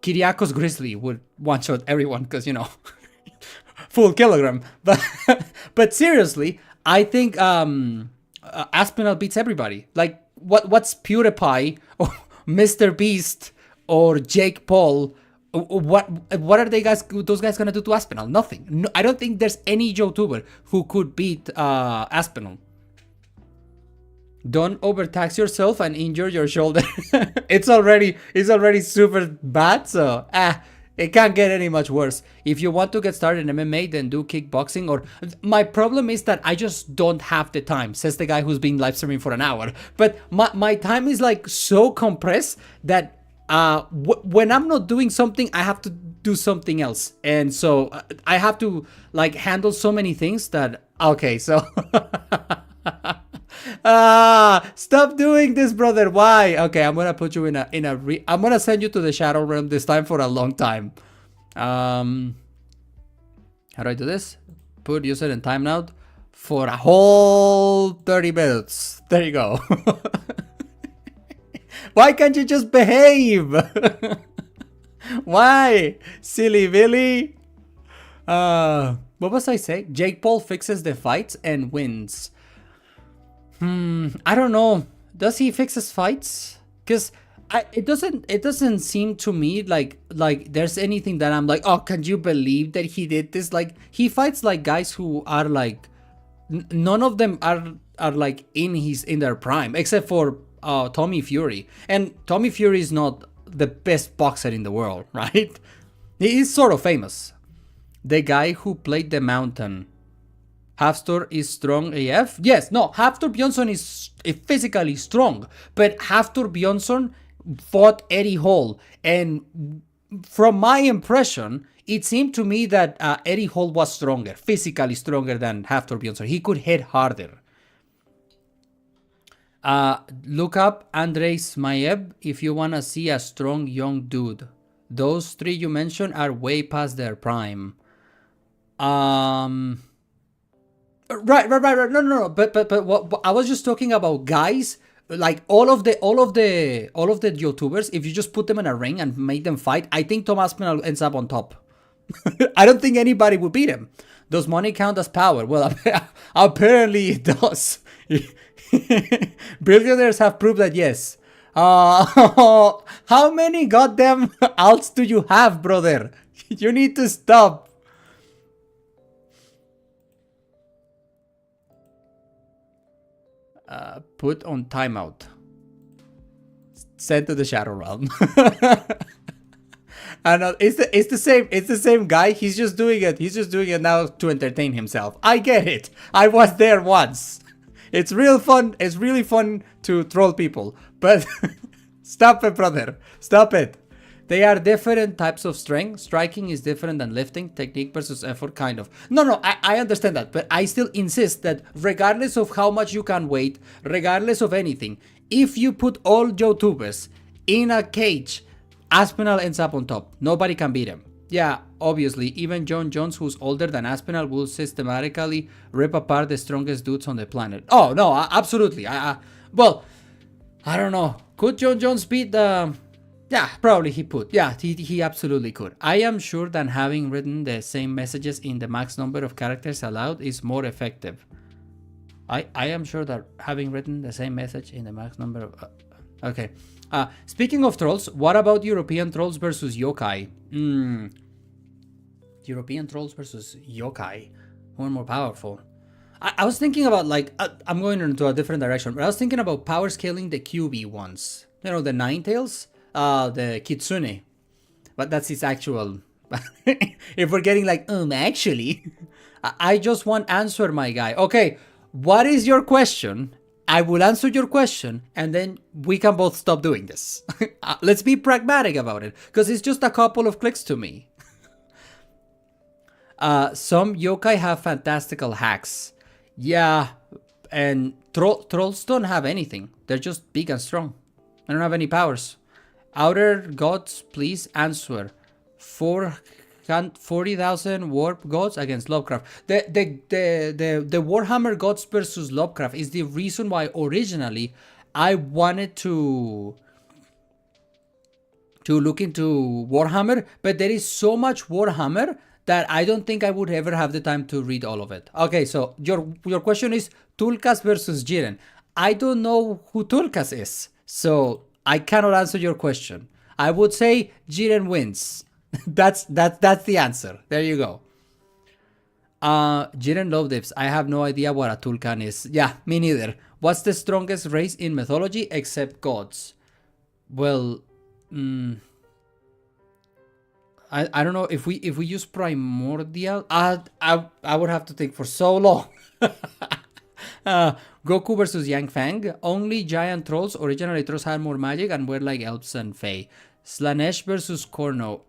Kyriakos Grizzly would one-shot everyone, because, you know, full kilogram. But seriously, I think Aspinall beats everybody. Like, what's PewDiePie or Mr. Beast or Jake Paul? What are those guys gonna do to Aspinall? Nothing. No, I don't think there's any YouTuber who could beat Aspinall. Don't overtax yourself and injure your shoulder. It's already super bad, so it can't get any much worse. If you want to get started in MMA, then do kickboxing. Or my problem is that I just don't have the time, says the guy who's been live streaming for an hour. But my time is like so compressed that when I'm not doing something, I have to do something else, and so I have to like handle so many things that okay, so. Stop doing this, brother. Why? Okay, I'm gonna put you I'm gonna send you to the Shadow Realm this time for a long time. How do I do this? Put user in timeout for a whole 30 minutes. There you go. Why can't you just behave? Why? Silly Billy. What was I saying? Jake Paul fixes the fights and wins. I don't know. Does he fix his fights? Because it doesn't seem to me like there's anything that I'm like, oh, can you believe that he did this? Like, he fights like guys who are like none of them are like in their prime, except for Tommy Fury. And Tommy Fury is not the best boxer in the world, right? He is sort of famous. The guy who played the Mountain. Hafthor is strong AF? Yes, no, Hafthor Bjornsson is physically strong, but Hafthor Bjornsson fought Eddie Hall, and from my impression, it seemed to me that Eddie Hall was stronger, physically stronger than Hafthor Bjornsson. He could hit harder. Look up Andrei Smayev if you want to see a strong young dude. Those three you mentioned are way past their prime. Right. No. But what I was just talking about guys, like all of the YouTubers. If you just put them in a ring and make them fight, I think Tom Aspinall ends up on top. I don't think anybody would beat him. Does money count as power? Well, apparently it does. Billionaires have proved that yes. How many goddamn alts do you have, brother? You need to stop. Put on timeout. Send to the Shadow Realm. I know it's the same guy. He's just doing it now to entertain himself. I get it. I was there once. It's real fun. It's really fun to troll people. But stop it, brother. Stop it. They are different types of strength. Striking is different than lifting. Technique versus effort, kind of. No, I understand that. But I still insist that regardless of how much you can weight, regardless of anything, if you put all YouTubers in a cage, Aspinall ends up on top. Nobody can beat him. Yeah, obviously, even John Jones, who's older than Aspinall, will systematically rip apart the strongest dudes on the planet. Oh, no, absolutely. Well, I don't know. Could John Jones beat the... Yeah, probably he could. Yeah, he absolutely could. I am sure that having written the same messages in the max number of characters allowed is more effective. I am sure that having written the same message in the max number of... okay. Speaking of trolls, what about European trolls versus yokai? European trolls versus yokai. Who are more powerful? I was thinking about, like, I'm going into a different direction, but I was thinking about power scaling the QB ones. You know, the Ninetales, the Kitsune. But that's its actual... if we're getting like, actually... I just want answer, my guy. Okay, what is your question? I will answer your question, and then we can both stop doing this. Let's be pragmatic about it, because it's just a couple of clicks to me. Some yokai have fantastical hacks. Yeah, and trolls don't have anything. They're just big and strong. I don't have any powers. Outer gods, please answer. 40,000 warp gods against Lovecraft. The Warhammer gods versus Lovecraft is the reason why originally I wanted to look into Warhammer, but there is so much Warhammer that I don't think I would ever have the time to read all of it. Okay, so your question is Tulkas versus Jiren. I don't know who Tulkas is, so I cannot answer your question. I would say Jiren wins. That's the answer. There you go. Jiren Love Dips. I have no idea what a Tulkan is. Yeah, me neither. What's the strongest race in mythology except gods? Well, I don't know if we use primordial. I would have to think for so long. Goku versus Yang Fang. Only giant trolls. Originally trolls had more magic and were like elves and fae. Slanesh versus Korno.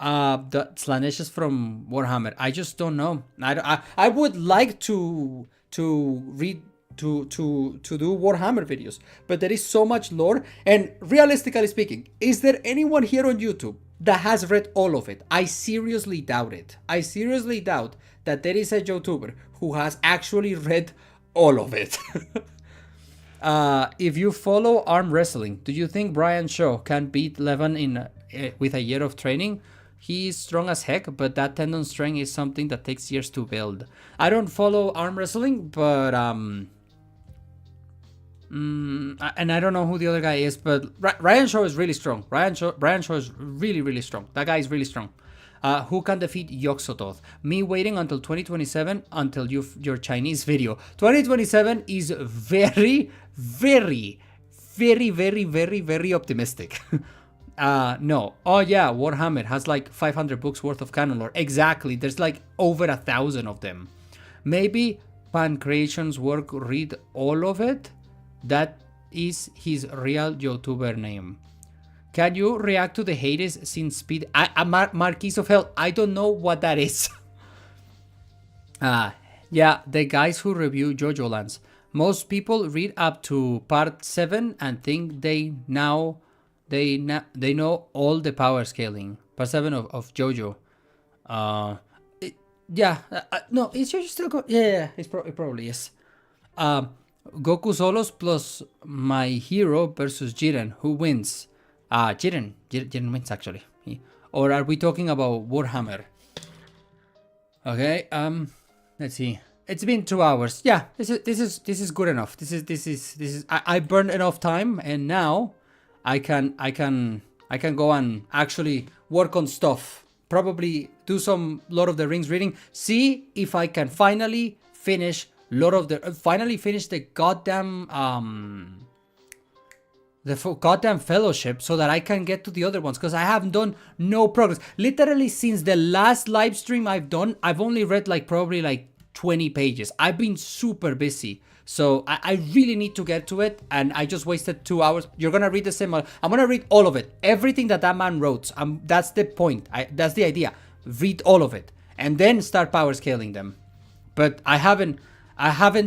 The Slanesh is from Warhammer. I just don't know. I would like to read to do Warhammer videos, but there is so much lore. And realistically speaking, is there anyone here on YouTube that has read all of it? I seriously doubt it. I seriously doubt that there is a YouTuber who has actually read all of it. If you follow arm wrestling, do you think Brian Shaw can beat Levan with a year of training? He is strong as heck, but that tendon strength is something that takes years to build. I don't follow arm wrestling, but and I don't know who the other guy is, but Ryan Shaw is really strong. Brian Shaw is really strong. That guy is really strong. Who can defeat Yog-Sothoth? Me waiting until 2027 until your Chinese video. 2027 is very optimistic. No. Oh yeah, Warhammer has like 500 books worth of canon lore. Exactly. There's like over 1,000 of them. Maybe Pancreation's work read all of it. That is his real YouTuber name. Can you react to the Hades sin speed? Marquise of Hell, I don't know what that is. Yeah, the guys who review JoJo Lands. Most people read up to part 7 and think they know all the power scaling. Part 7 of JoJo. No, is JoJo still going? Yeah, it probably is. Goku solos plus my hero versus Jiren. Who wins? Jiren wins actually. Or are we talking about Warhammer? Okay. Let's see. It's been 2 hours. Yeah, this is good enough. This is. I burned enough time, and now I can go and actually work on stuff. Probably do some Lord of the Rings reading. See if I can finally finish the goddamn goddamn Fellowship, so that I can get to the other ones, because I haven't done no progress. Literally since the last live stream I've done, I've only read probably 20 pages. I've been super busy, so I really need to get to it, and I just wasted 2 hours. You're gonna read the same. I'm gonna read all of it, everything that man wrote. That's the point. That's the idea. Read all of it and then start power scaling them. But I haven't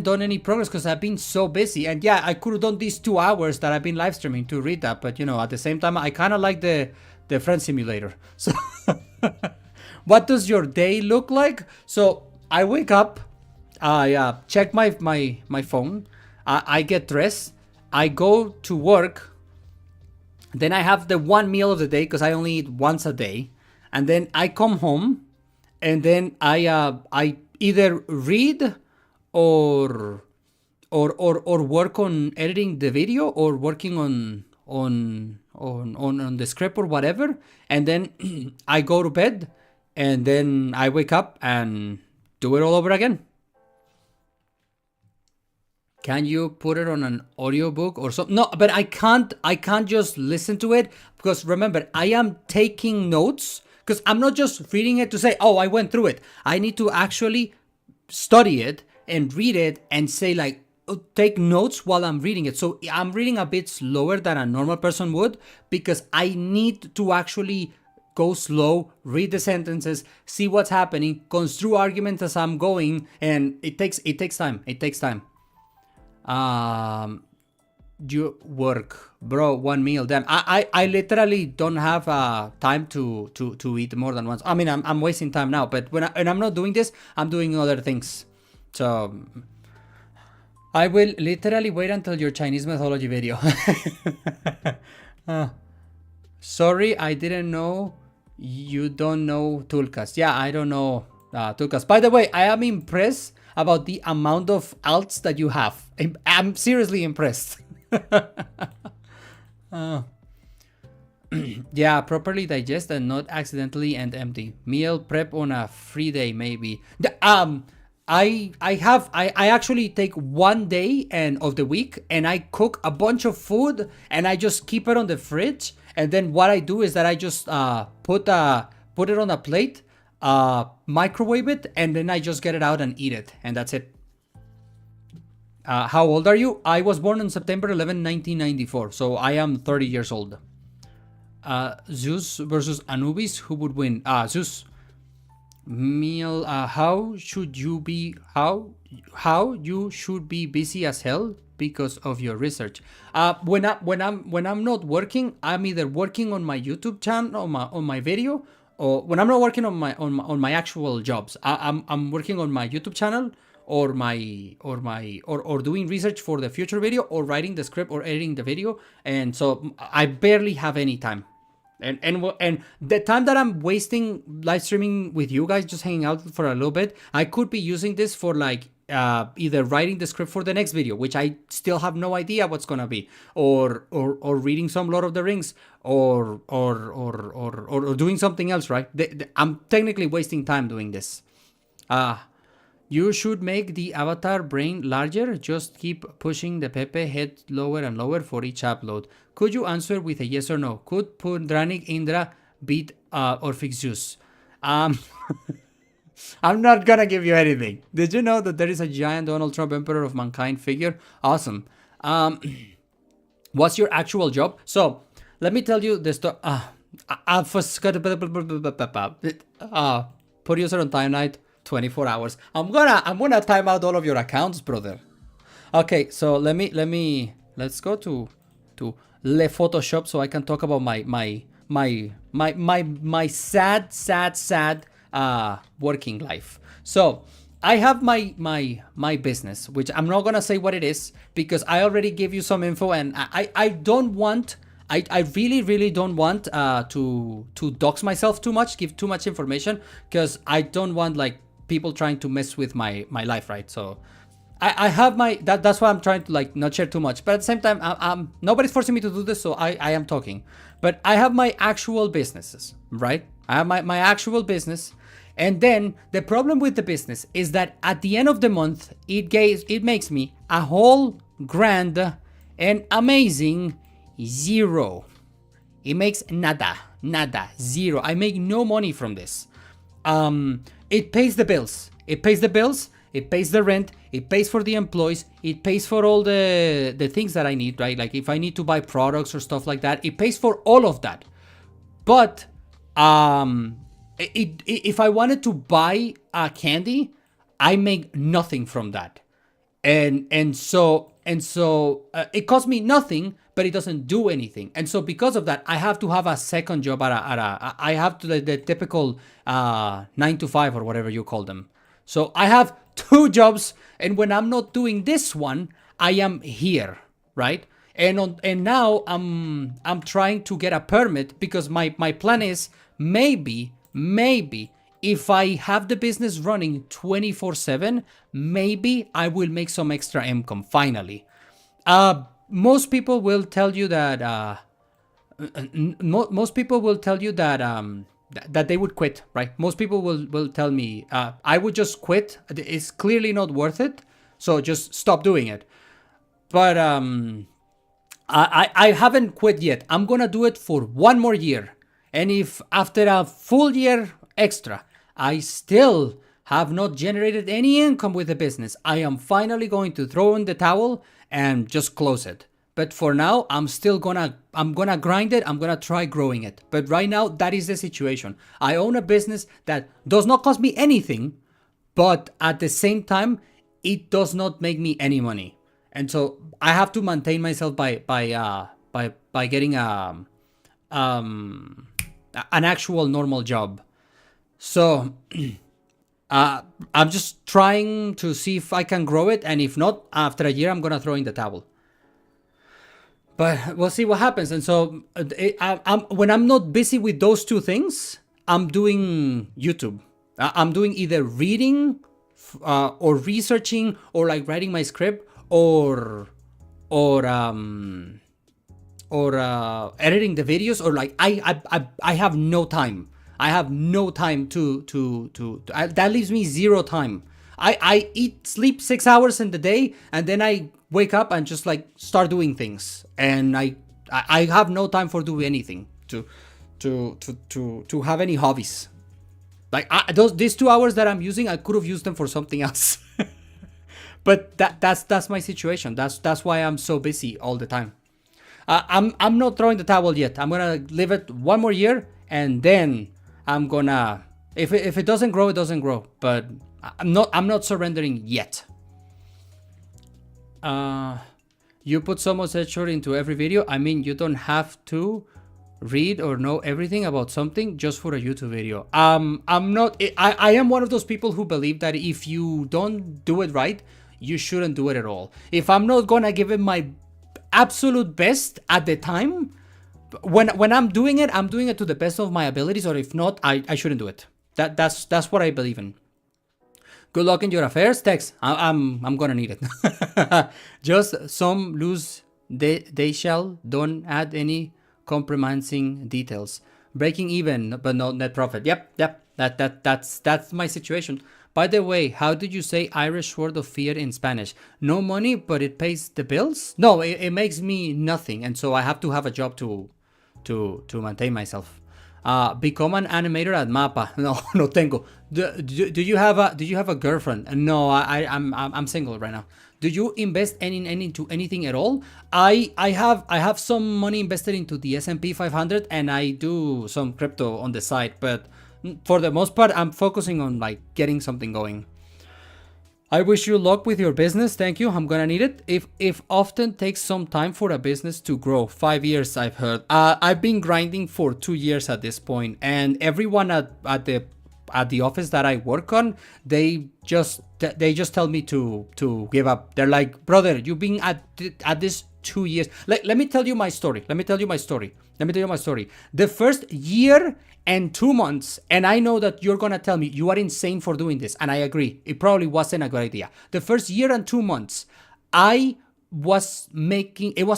done any progress because I've been so busy. And yeah, I could have done these 2 hours that I've been live streaming to read that. But at the same time, I kind of like the friend simulator. So what does your day look like? So I wake up, I check my phone, I get dressed, I go to work. Then I have the one meal of the day because I only eat once a day. And then I come home, and then I either read or work on editing the video, or working on the script or whatever, and then I go to bed, and then I wake up and do it all over again. Can you put it on an audiobook or something? No, but I can't just listen to it, because remember, I am taking notes, because I'm not just reading it to say, oh, I went through it. I need to actually study it and read it and say take notes while I'm reading it. So I'm reading a bit slower than a normal person would, because I need to actually go slow, read the sentences, see what's happening, construe arguments as I'm going, and it takes time. It takes time. You work, bro, one meal. Damn, I literally don't have time to eat more than once. I mean, I'm wasting time now, but when I'm not doing this, I'm doing other things. So I will literally wait until your Chinese mythology video. Sorry, I didn't know you don't know Tulkas. Yeah, I don't know Tulkas. By the way, I am impressed about the amount of alts that you have. I'm seriously impressed. Yeah, properly digest and not accidentally end empty. Meal prep on a free day, maybe. I actually take one day of the week, and I cook a bunch of food, and I just keep it on the fridge. And then what I do is that I just put it on a plate, microwave it, and then I just get it out and eat it, and that's it. How old are you? I was born on September 11, 1994, so I am 30 years old. Zeus versus Anubis, who would win? Zeus. Meal, how you should be busy as hell because of your research. When I'm not working, I'm either working on my YouTube channel, on my video, or when I'm not working on my actual jobs, I'm working on my YouTube channel, or doing research for the future video, or writing the script, or editing the video, and so I barely have any time. And the time that I'm wasting live streaming with you guys, just hanging out for a little bit, I could be using this for either writing the script for the next video, which I still have no idea what's gonna be, or reading some Lord of the Rings, or doing something else, right? I'm technically wasting time doing this. You should make the avatar brain larger. Just keep pushing the Pepe head lower and lower for each upload. Could you answer with a yes or no? Could Pundranik Indra beat or fix Zeus? I'm not gonna give you anything. Did you know that there is a giant Donald Trump Emperor of Mankind figure? Awesome. What's your actual job? So let me tell you the story. I first got producer on time night 24 hours. I'm gonna time out all of your accounts, brother. Okay, so let's go to Le Photoshop so I can talk about my sad working life. So I have my business, which I'm not gonna say what it is because I already gave you some info, and I don't want. I really don't want to dox myself too much, give too much information, because I don't want like people trying to mess with my life, right? So I have that's why I'm trying to like not share too much, but at the same time I'm nobody's forcing me to do this, so I am talking. But I have my actual businesses, right? I have my actual business, and then the problem with the business is that at the end of the month it makes me a whole grand and amazing zero. It makes nada, zero. I make no money from this. It pays the bills. It pays the rent. It pays for the employees. It pays for all the things that I need, right? Like if I need to buy products or stuff like that, it pays for all of that. But if I wanted to buy a candy, I make nothing from that. And so it costs me nothing, but it doesn't do anything. And so because of that, I have to have a second job I have to the typical 9 to 5 or whatever you call them. So I have 2 jobs, and when I'm not doing this one, I am here, right? And now I'm trying to get a permit because my plan is maybe if I have the business running 24/7, maybe I will make some extra income finally. Most people will tell you that that they would quit, right? Most people will tell me I would just quit. It's clearly not worth it, so just stop doing it. But I haven't quit yet. I'm gonna do it for 1 more year, and if after a full year extra I still have not generated any income with the business, I am finally going to throw in the towel and just close it. But for now, I'm gonna grind it. I'm gonna try growing it. But right now, that is the situation. I own a business that does not cost me anything, but at the same time, it does not make me any money. And so I have to maintain myself by getting an actual normal job. So I'm just trying to see if I can grow it, and if not, after a year, I'm gonna throw in the towel. But we'll see what happens. And so when I'm not busy with those 2 things, I'm doing YouTube. I'm doing either reading or researching or like writing my script or editing the videos, or like I have no time. I have no time to that leaves me 0 time. I sleep 6 hours in the day, and then I wake up and just like start doing things, and I have no time for doing anything to have any hobbies. Like these 2 hours that I'm using, I could have used them for something else. But that's my situation. That's why I'm so busy all the time. I'm not throwing the towel yet. I'm gonna live it 1 more year, and then I'm gonna, if it doesn't grow, it doesn't grow. But I'm not surrendering yet. You put someone's headshot into every video. I mean, you don't have to read or know everything about something just for a YouTube video. I'm not. I am one of those people who believe that if you don't do it right, you shouldn't do it at all. If I'm not gonna give it my absolute best at the time, when I'm doing it to the best of my abilities, or if not, I shouldn't do it. That's what I believe in. Good luck in your affairs, Tex. I'm gonna need it. Just some loose they shall. Don't add any compromising details. Breaking even, but not net profit. Yep. That's my situation. By the way, how did you say Irish word of fear in Spanish? No money, but it pays the bills? No, it makes me nothing, and so I have to have a job to maintain myself. Become an animator at Mapa. No tengo. Do you have a girlfriend? No, I'm single right now. Do you invest into anything at all? I have some money invested into the S&P 500, and I do some crypto on the side, but for the most part, I'm focusing on like getting something going. I wish you luck with your business. Thank you. I'm gonna need it. If often takes some time for a business to grow. 5 years, I've heard. I've been grinding for 2 years at this point, and everyone at the office that I work on, they just tell me to give up. They're like, brother, you've been at this 2 years. Let me tell you my story. The first year and 2 months, and I know that you're gonna tell me you are insane for doing this, and I agree. It probably wasn't a good idea. The first year and 2 months, it was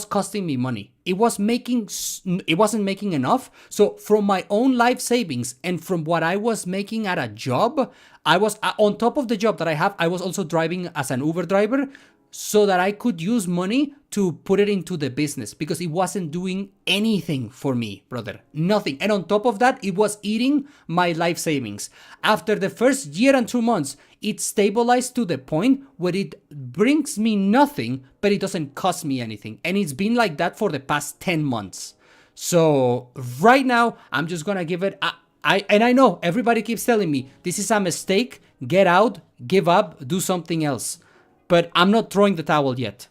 costing me money. It wasn't making enough. So from my own life savings and from what I was making at a job, I was on top of the job that I have, I was also driving as an Uber driver, so that I could use money to put it into the business, because it wasn't doing anything for me, brother. Nothing. And on top of that, it was eating my life savings. After the first year and 2 months, it stabilized to the point where it brings me nothing, but it doesn't cost me anything. And it's been like that for the past 10 months. So right now, I'm just gonna give it, I know everybody keeps telling me, this is a mistake, get out, give up, do something else. But I'm not throwing the towel yet.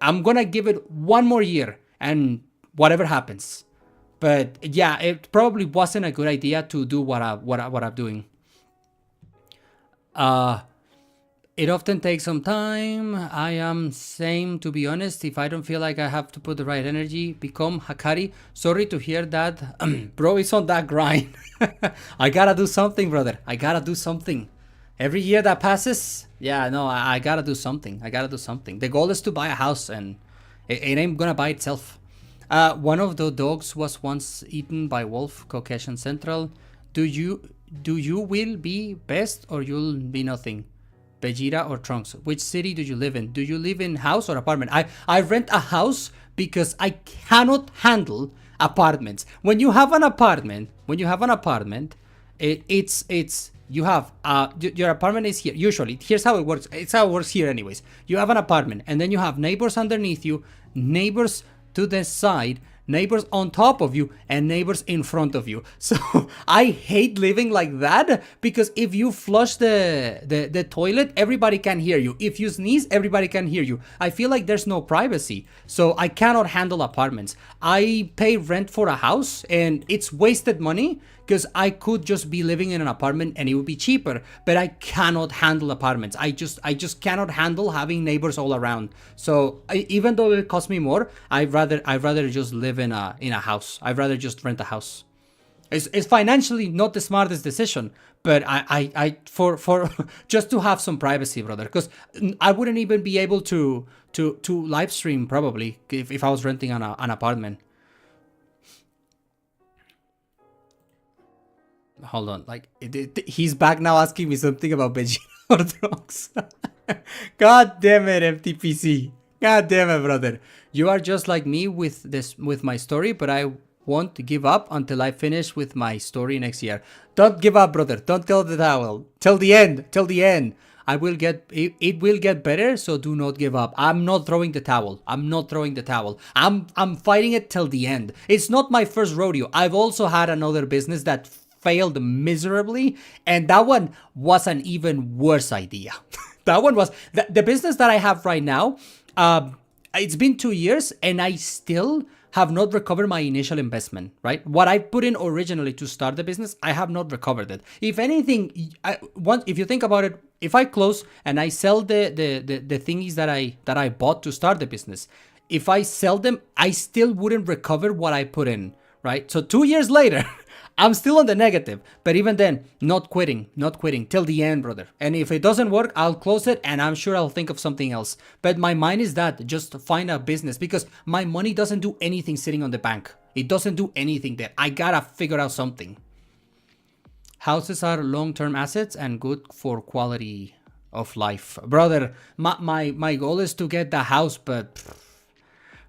I'm gonna give it 1 more year and whatever happens. But yeah, it probably wasn't a good idea to do what I'm doing. It often takes some time. I am same, to be honest. If I don't feel like I have to put the right energy, become Hakari. Sorry to hear that. Bro, it's on that grind. I gotta do something, brother. I gotta do something. Every year that passes, yeah, no, I gotta do something. The goal is to buy a house, and it ain't gonna buy itself. One of the dogs was once eaten by wolf, Caucasian Central. Do you will be best or you'll be nothing? Vegeta or Trunks? Which city do you live in? Do you live in house or apartment? I rent a house because I cannot handle apartments. When you have an apartment, it's you have your apartment is here. Usually, here's how it works. It's how it works here anyways. You have an apartment, and then you have neighbors underneath you, neighbors to the side, neighbors on top of you, and neighbors in front of you. So I hate living like that, because if you flush the toilet, everybody can hear you. If you sneeze, everybody can hear you. I feel like there's no privacy. So I cannot handle apartments. I pay rent for a house, and it's wasted money, because I could just be living in an apartment and it would be cheaper, but I cannot handle apartments. I just cannot handle having neighbors all around. So even though it costs me more, I'd rather just live in a house. I'd rather just rent a house. It's financially not the smartest decision, but I for just to have some privacy, brother, because I wouldn't even be able to live stream probably if I was renting an apartment. Hold on, like he's back now asking me something about Vegeta or Trunks. God damn it, MTPC. God damn it, brother. You are just like me with my story, but I won't give up until I finish with my story next year. Don't give up, brother. Don't tell the towel. Till the end. It will get better, so do not give up. I'm not throwing the towel. I'm fighting it till the end. It's not my first rodeo. I've also had another business that failed miserably, and that one was an even worse idea. That one was the business that I have right now. It's been 2 years, and I still have not recovered my initial investment, right? What I put in originally to start the business, I have not recovered it. If anything, if you think about it, if I close and I sell the thingies that I bought to start the business, if I sell them, I still wouldn't recover what I put in, right? So 2 years later, I'm still on the negative, but even then, not quitting till the end, brother. And if it doesn't work, I'll close it, and I'm sure I'll think of something else. But my mind is that, just find a business, because my money doesn't do anything sitting on the bank. It doesn't do anything there. I gotta figure out something. Houses are long-term assets and good for quality of life. Brother, my goal is to get the house, but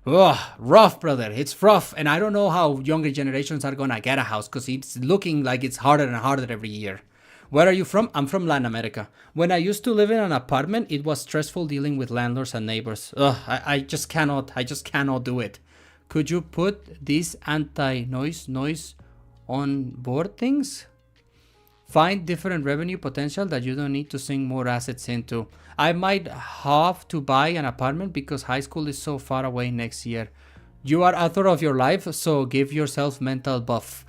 rough, brother. It's rough, and I don't know how younger generations are gonna get a house, because it's looking like it's harder and harder every year. Where are you from? I'm from Latin America. When I used to live in an apartment, it was stressful dealing with landlords and neighbors. Ugh, I just cannot do it. Could you put these anti-noise on board things? Find different revenue potential that you don't need to sink more assets into. I might have to buy an apartment because high school is so far away next year. You are author of your life, so give yourself mental buff.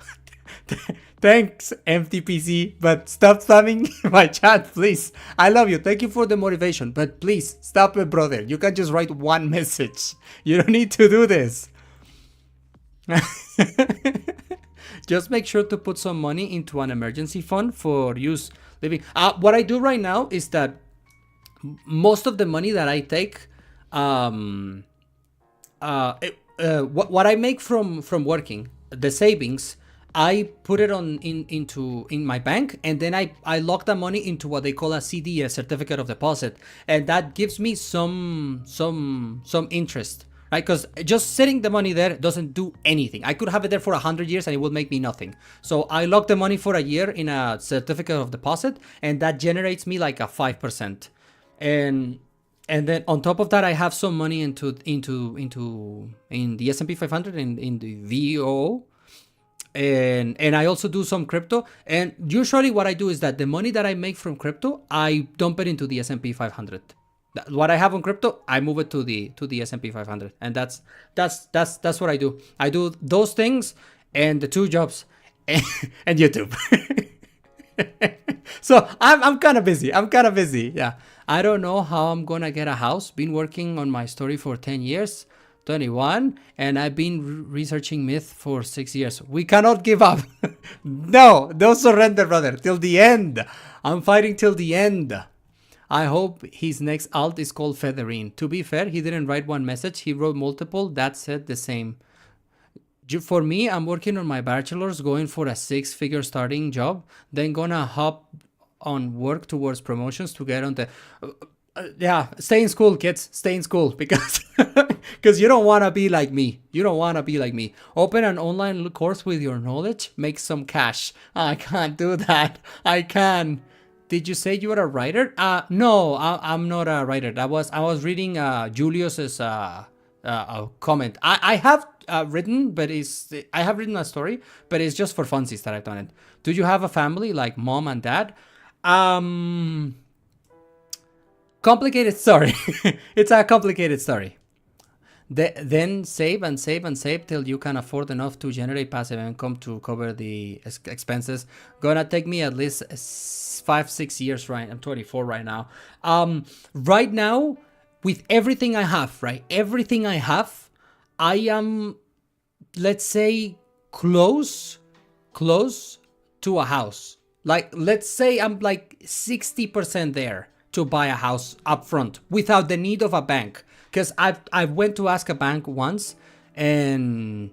Thanks, MTPC, but stop spamming my chat, please. I love you. Thank you for the motivation, but please stop it, brother. You can just write one message. You don't need to do this. Just make sure to put some money into an emergency fund for use living. What I do right now is that most of the money that I take, what I make from working, the savings, I put it in my bank, and then I lock the money into what they call a CD, a certificate of deposit, and that gives me some interest. Right, because just sitting the money there doesn't do anything. I could have it there for 100 years and it will make me nothing. So I lock the money for a year in a certificate of deposit, and that generates me like a 5%. And then on top of that, I have some money in the S&P 500 in the VOO. And I also do some crypto. And usually what I do is that the money that I make from crypto, I dump it into the S&P 500. What I have on crypto, I move it to the S&P 500, and that's what I do. I do those things and the 2 jobs and YouTube. So I'm kind of busy. Yeah, I don't know how I'm gonna get a house. Been working on my story for 10 years, 21, and I've been researching myth for 6 years. We cannot give up. No, don't surrender, brother. Till the end. I'm fighting till the end. I hope his next alt is called Featherine. To be fair, he didn't write one message. He wrote multiple that said the same. For me, I'm working on my bachelor's, going for a 6-figure starting job, then gonna hop on work towards promotions to get on the... yeah, stay in school, kids. Stay in school because you don't want to be like me. Open an online course with your knowledge. Make some cash. I can't do that. I can. Did you say you are a writer? No, I'm not a writer. I was reading Julius's comment. I have written, but I have written a story, but it's just for funsies that I've done it. Do you have a family like mom and dad? Complicated story. It's a complicated story. Then save and save and save till you can afford enough to generate passive income to cover the expenses. Gonna take me at least 5-6 years, right? I'm 24 right now. Right now, with everything I have, I am, let's say, close to a house. Like, let's say I'm like 60% there to buy a house up front without the need of a bank. Because I went to ask a bank once, and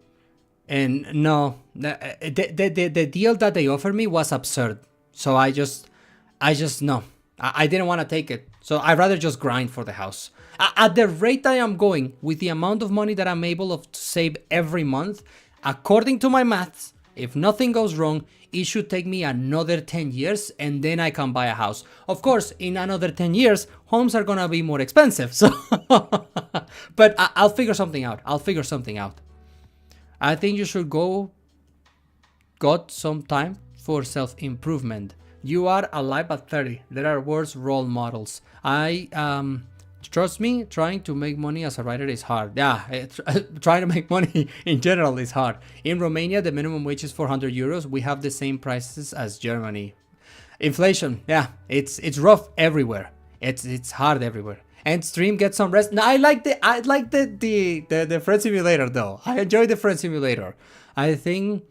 no, the deal that they offered me was absurd. So I just no, I didn't want to take it. So I'd rather just grind for the house. At the rate I am going, with the amount of money that I'm able to save every month, according to my maths, if nothing goes wrong, it should take me another 10 years and then I can buy a house. Of course, in another 10 years, homes are gonna be more expensive. So, but I'll figure something out. I think you should got some time for self-improvement. You are alive at 30. There are worse role models. Trust me, trying to make money as a writer is hard. Yeah, trying to make money in general is hard. In Romania, the minimum wage is 400 euros. We have the same prices as Germany. Inflation, yeah, it's rough everywhere. It's hard everywhere. And stream, get some rest. No, I like the Friend Simulator though. I enjoy the Friend Simulator. I think.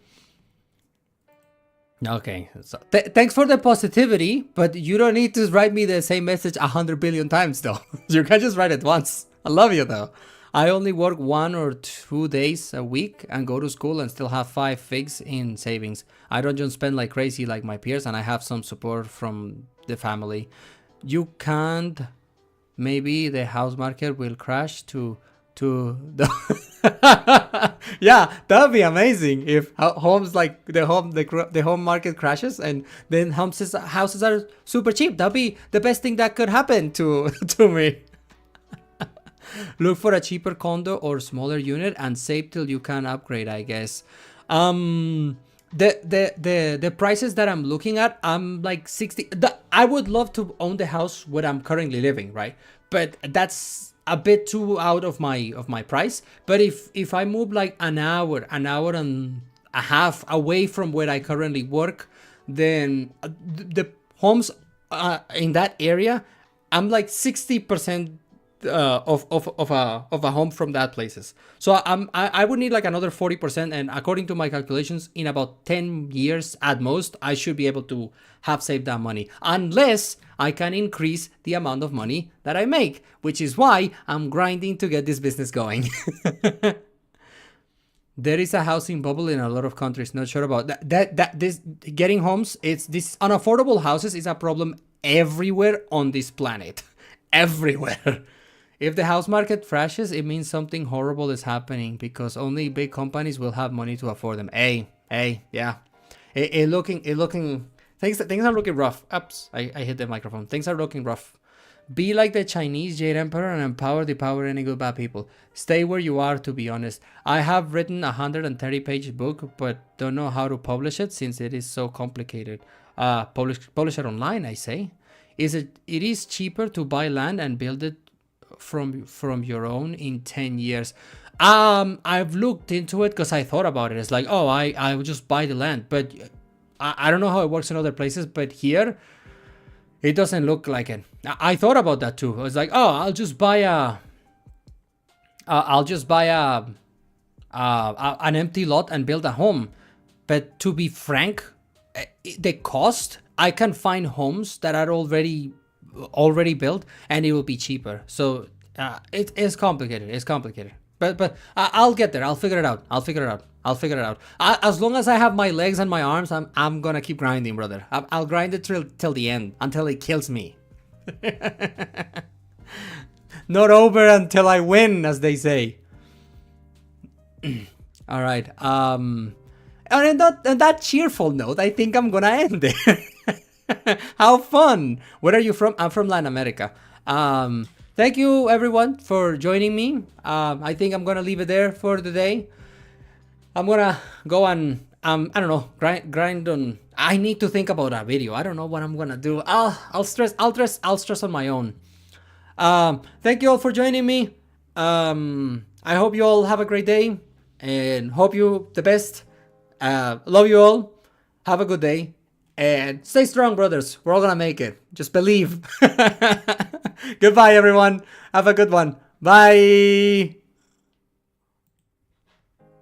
Okay, so thanks for the positivity, but you don't need to write me the same message 100 billion times though. You can just write it once. I love you though. I only work 1 or 2 days a week and go to school and still have 5 figs in savings. I don't just spend like crazy like my peers, and I have some support from the family. You can't. Maybe the house market will crash to the Yeah, that would be amazing if homes like the home market crashes and then houses are super cheap. That'd be the best thing that could happen to to me. Look for a cheaper condo or smaller unit and save till you can upgrade, I guess. The prices that I'm looking at, I'm like 60. I would love to own the house where I'm currently living, right? But that's a bit too out of my price. But if I move like an hour and a half away from where I currently work, then the homes in that area, I'm like 60% of a home from that places. So I would need like another 40%, and according to my calculations, in about 10 years at most, I should be able to have saved that money, unless I can increase the amount of money that I make, which is why I'm grinding to get this business going. There is a housing bubble in a lot of countries. Not sure about that. This getting homes, it's this unaffordable houses is a problem everywhere on this planet, everywhere. If the house market crashes, it means something horrible is happening because only big companies will have money to afford them. Yeah. It looking things are looking rough. Oops, I hit the microphone. Things are looking rough. Be like the Chinese Jade Emperor and empower the power any good bad people. Stay where you are, to be honest. I have written a 130-page book, but don't know how to publish it since it is so complicated. Publish it online, I say. It is cheaper to buy land and build it from your own in 10 years. I've looked into it because I thought about it. It's like, oh, I would just buy the land, but I don't know how it works in other places, but here it doesn't look like it. I thought about that too. I was like, oh, I'll just buy an empty lot and build a home. But to be frank, the cost, I can find homes that are already built and it will be cheaper. So it is complicated. It's complicated. But I'll get there. I'll figure it out. As long as I have my legs and my arms, I'm gonna keep grinding, brother. I'll grind it till the end, until it kills me. Not over until I win, as they say. All right. And on that cheerful note, I think I'm gonna end it. How fun! Where are you from? I'm from Latin America. Thank you everyone for joining me. I think I'm gonna leave it there for the day. I'm gonna go and I don't know, grind on. I need to think about a video. I don't know what I'm gonna do. I'll stress on my own. Thank you all for joining me. I hope you all have a great day and hope you the best. Love you all. Have a good day. And stay strong, brothers. We're all gonna make it. Just believe. Goodbye, everyone. Have a good one. Bye.